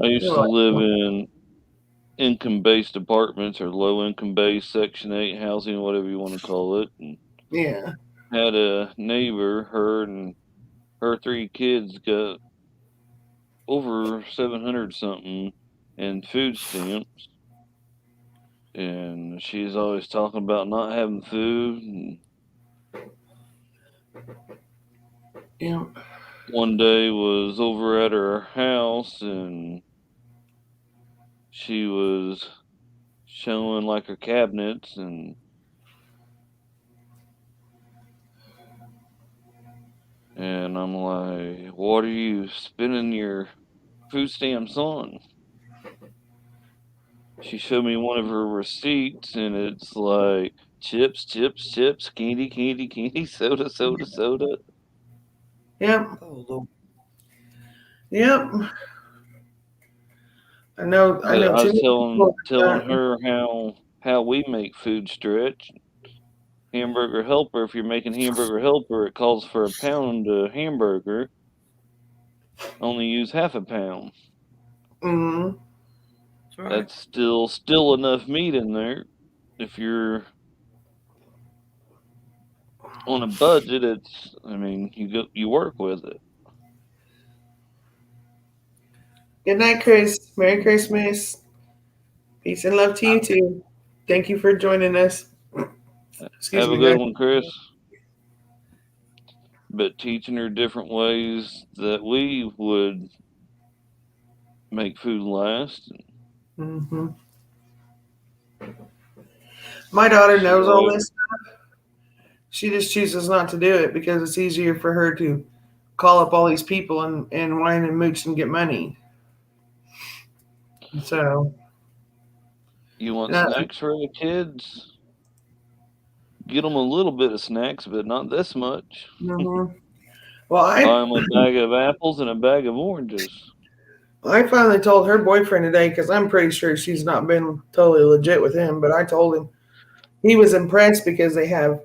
I used to live in income-based apartments or low-income-based Section 8 housing, whatever you want to call it. And Yeah. had a neighbor, her and her 3 kids got over 700 something in food stamps. And she's always talking about not having food. And Yeah. one day was over at her house and she was showing like her cabinets and I'm like, what are you spending your food stamps on? She showed me one of her receipts and it's like chips, candy, soda. Yep. oh, Lord. Yep. I know. I was too. telling her how we make food stretch. Hamburger Helper, if you're making Hamburger Helper, it calls for a pound of hamburger. Only use half a pound. Mm-hmm. That's right. That's still enough meat in there. If you're on a budget, you work with it. Good night, Chris. Merry Christmas. Peace and love to you too. Thank you for joining us. Have a good one, Chris. But teaching her different ways that we would make food last. Mm-hmm. My daughter knows all this stuff. She just chooses not to do it because it's easier for her to call up all these people and whine and mooch and get money. So you want snacks for the kids? Get them a little bit of snacks, but not this much. Mm-hmm. Well, buy them a bag of apples and a bag of oranges. I finally told her boyfriend today because I'm pretty sure she's not been totally legit with him, but I told him he was impressed because they have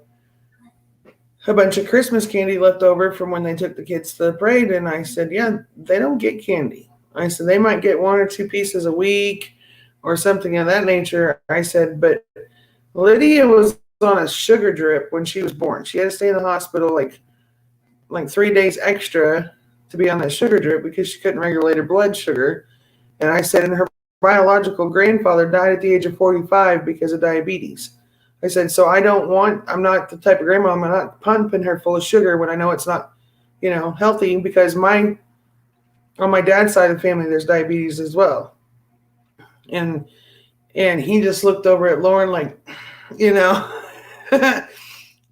a bunch of Christmas candy left over from when they took the kids to the parade. And I said, yeah, they don't get candy. I said, they might get 1 or 2 pieces a week or something of that nature. I said, but Lydia was on a sugar drip when she was born. She had to stay in the hospital like 3 days extra to be on that sugar drip because she couldn't regulate her blood sugar. And I said, and her biological grandfather died at the age of 45 because of diabetes. I said, so I'm not the type of grandma, I'm not pumping her full of sugar when I know it's not, healthy, because on my dad's side of the family, there's diabetes as well. And he just looked over at Lauren like, do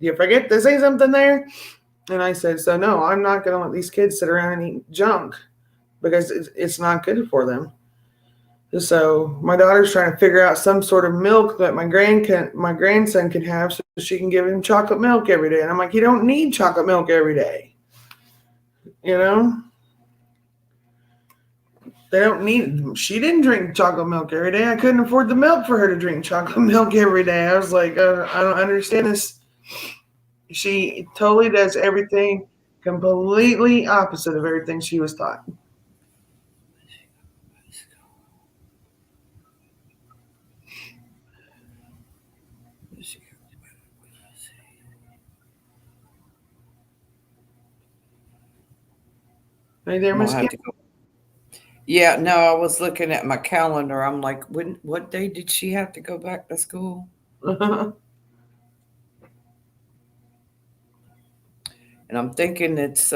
you forget to say something there? And I said, so no, I'm not going to let these kids sit around and eat junk because it's not good for them. So my daughter's trying to figure out some sort of milk that my grandson can have so she can give him chocolate milk every day. And I'm like, you don't need chocolate milk every day. They don't need. She didn't drink chocolate milk every day. I couldn't afford the milk for her to drink chocolate milk every day. I was like, I don't understand this. She totally does everything completely opposite of everything she was taught. Right there, Miss Kim? Yeah, no, I was looking at my calendar. I'm like, what day did she have to go back to school? And I'm thinking it's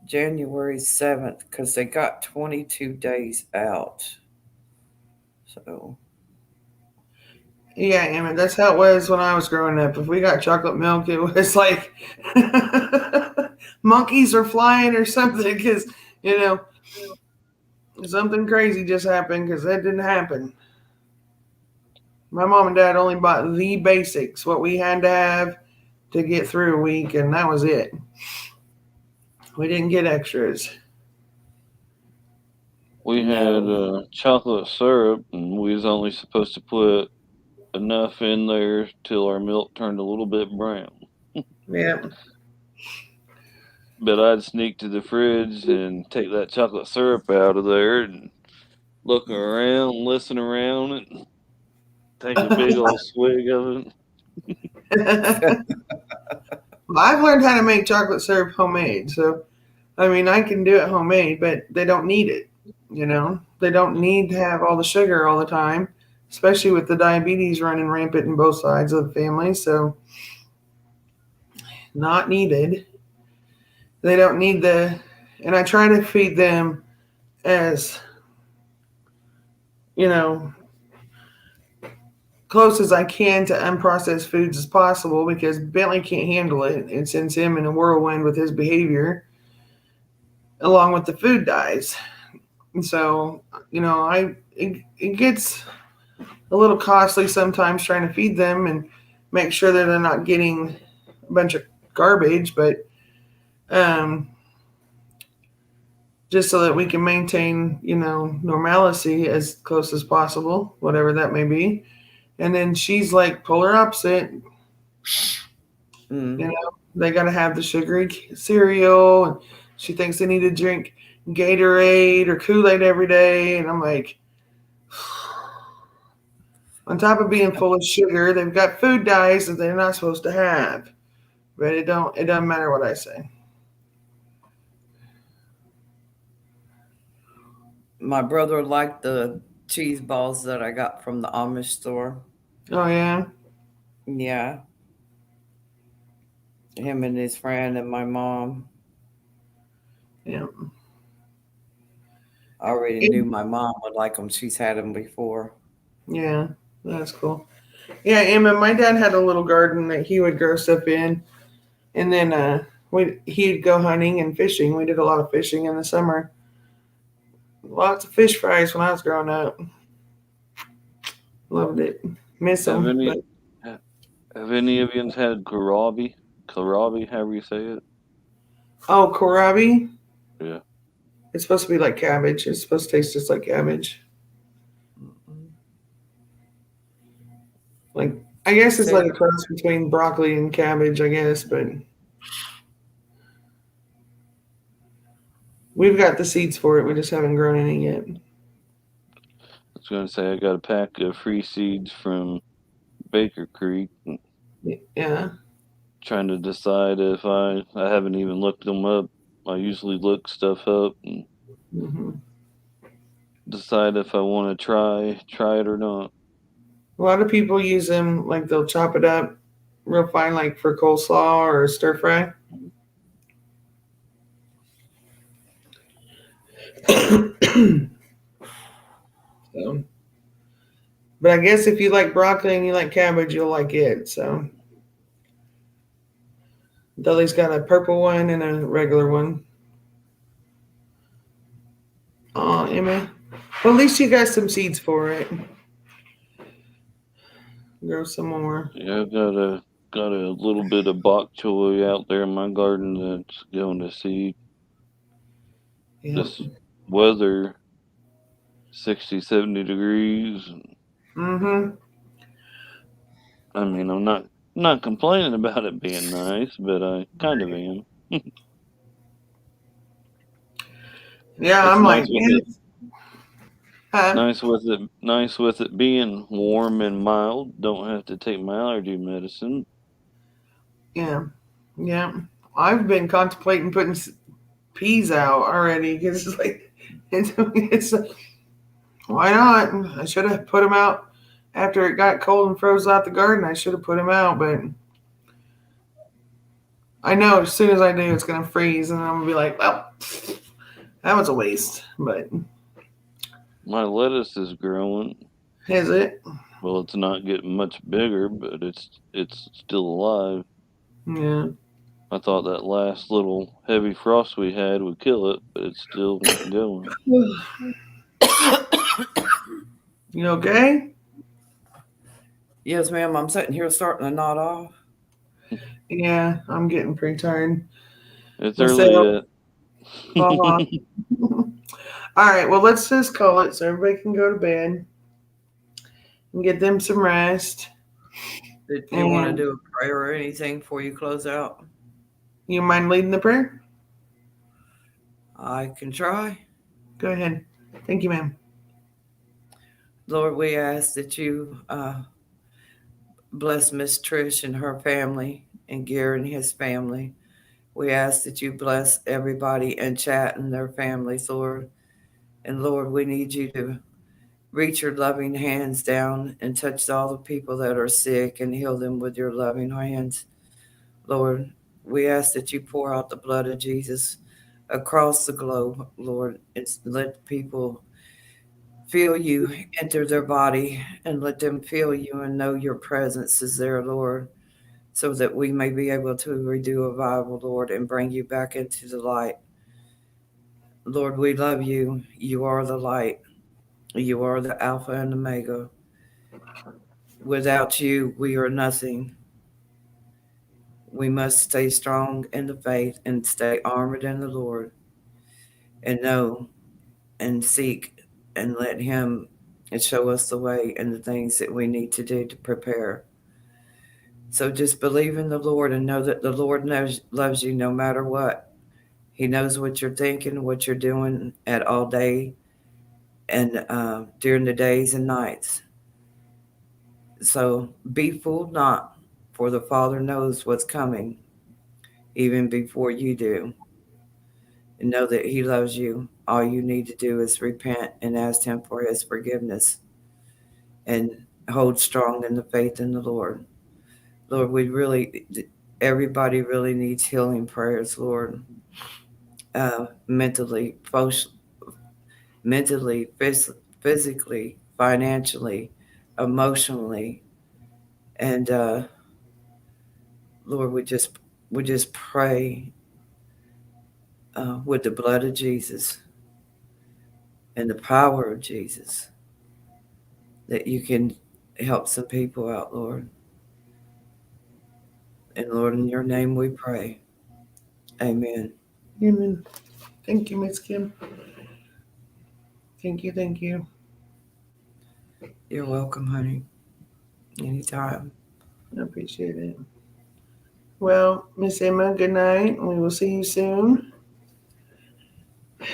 January 7th because they got 22 days out. So. Yeah, Emmett, that's how it was when I was growing up. If we got chocolate milk, it was like monkeys are flying or something because, something crazy just happened because that didn't happen. My mom and dad only bought the basics, what we had to have to get through a week, and that was it. We didn't get extras. We had chocolate syrup, and we was only supposed to put enough in there till our milk turned a little bit brown. Yeah. But I'd sneak to the fridge and take that chocolate syrup out of there and look around, listen around, and take a big old swig of it. Well, I've learned how to make chocolate syrup homemade. So, I can do it homemade, but they don't need it. They don't need to have all the sugar all the time, especially with the diabetes running rampant in both sides of the family. So, not needed. They don't need and I try to feed them as, close as I can to unprocessed foods as possible because Bentley can't handle it. It sends him in a whirlwind with his behavior along with the food dyes. And so, it gets a little costly sometimes trying to feed them and make sure that they're not getting a bunch of garbage, but just so that we can maintain, normalcy as close as possible, whatever that may be. And then she's like polar opposite. They got to have the sugary cereal, and she thinks they need to drink Gatorade or Kool-Aid every day. And I'm like, on top of being full of sugar, they've got food dyes that they're not supposed to have. But it doesn't matter what I say. My brother liked the cheese balls that I got from the Amish store. Oh, yeah? Yeah. Him and his friend and my mom. Yeah. I already knew my mom would like them. She's had them before. Yeah, that's cool. Yeah, Emma, my dad had a little garden that he would grow stuff in. And then he'd go hunting and fishing. We did a lot of fishing in the summer. Lots of fish fries when I was growing up. Loved it. Miss them. Have any of you had kohlrabi? Kohlrabi, however you say it. Oh, kohlrabi? Yeah. It's supposed to be like cabbage. It's supposed to taste just like cabbage. Like, I guess it's like a cross between broccoli and cabbage, I guess, but we've got the seeds for it. We just haven't grown any yet. I was going to say, I got a pack of free seeds from Baker Creek. Yeah. Trying to decide if I haven't even looked them up. I usually look stuff up. And decide if I want to try it or not. A lot of people use them, like they'll chop it up real fine, like for coleslaw or stir fry. So, but I guess if you like broccoli and you like cabbage, you'll like it. So, Dudley's got a purple one and a regular one. Oh, Emma. Well, at least you got some seeds for it. Grow some more. Yeah, I've got a little bit of bok choy out there in my garden that's going to seed. Yeah. This weather, 60, 70 degrees. Mm-hmm. I mean, I'm not complaining about it being nice, but I kind of am. Yeah, It's I'm nice like, with man, it. huh? Nice with it being warm and mild. Don't have to take my allergy medicine. Yeah, yeah. I've been contemplating putting peas out already because it's like, it's why not? I should have put them out after it got cold and froze out the garden. I should have put them out, but I know as soon as I do, it's gonna freeze, and I'm gonna be like, well, that was a waste. But My lettuce is growing. is it? Well, it's not getting much bigger, but it's still alive. Yeah. I thought that last little heavy frost we had would kill it, but it's still going. You okay? Yes, ma'am. I'm sitting here starting to nod off. Yeah, I'm getting pretty tired. It's Well, early so- yet. All right, well, let's just call it so everybody can go to bed and get them some rest. Did you want to And- do a prayer or anything before you close out? You mind leading the prayer? I can try. Go ahead. Thank you, ma'am. Lord, we ask that you bless Miss Trish and her family and Gary and his family. We ask that you bless everybody in chat and their families, Lord. And Lord, we need you to reach your loving hands down and touch all the people that are sick and heal them with your loving hands. Lord, we ask that you pour out the blood of Jesus across the globe, Lord. Let people feel you enter their body and let them feel you and know your presence is there, Lord, so that we may be able to redo a revival, Lord, and bring you back into the light. Lord, we love you. You are the light. You are the Alpha and Omega. Without you, we are nothing. We must stay strong in the faith and stay armored in the Lord and know and seek and let him show us the way and the things that we need to do to prepare. So just believe in the Lord and know that the Lord loves you no matter what. He knows what you're thinking, what you're doing at all day and during the days and nights. So be fooled not, for the Father knows what's coming even before you do. And know that he loves you. All you need to do is repent and ask him for his forgiveness and hold strong in the faith in the Lord. Lord, everybody really needs healing prayers, Lord. Mentally, physically, financially, emotionally. And Lord, we just pray with the blood of Jesus and the power of Jesus that you can help some people out, Lord. And Lord, in your name we pray. Amen. Amen. Thank you, Miss Kim. Thank you. Thank you. You're welcome, honey. Anytime. I appreciate it. Well, Miss Emma, good night. We will see you soon.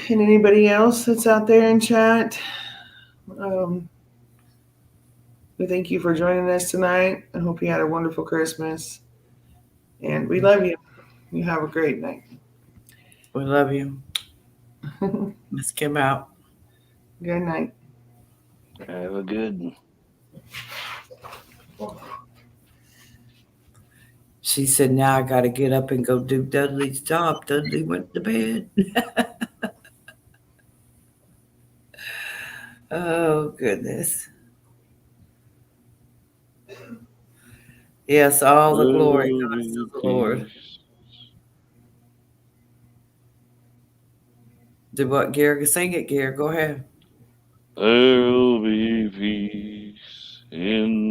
And anybody else that's out there in chat, we thank you for joining us tonight. I hope you had a wonderful Christmas. And we love you. You have a great night. We love you. Let's Kim out. Good night. Have a good one. She said, now I got to get up and go do Dudley's job. Dudley went to bed. Oh, goodness. Yes, all the glory goes to the Lord. Do what, Gary? Sing it, Gary. Go ahead. There'll be peace in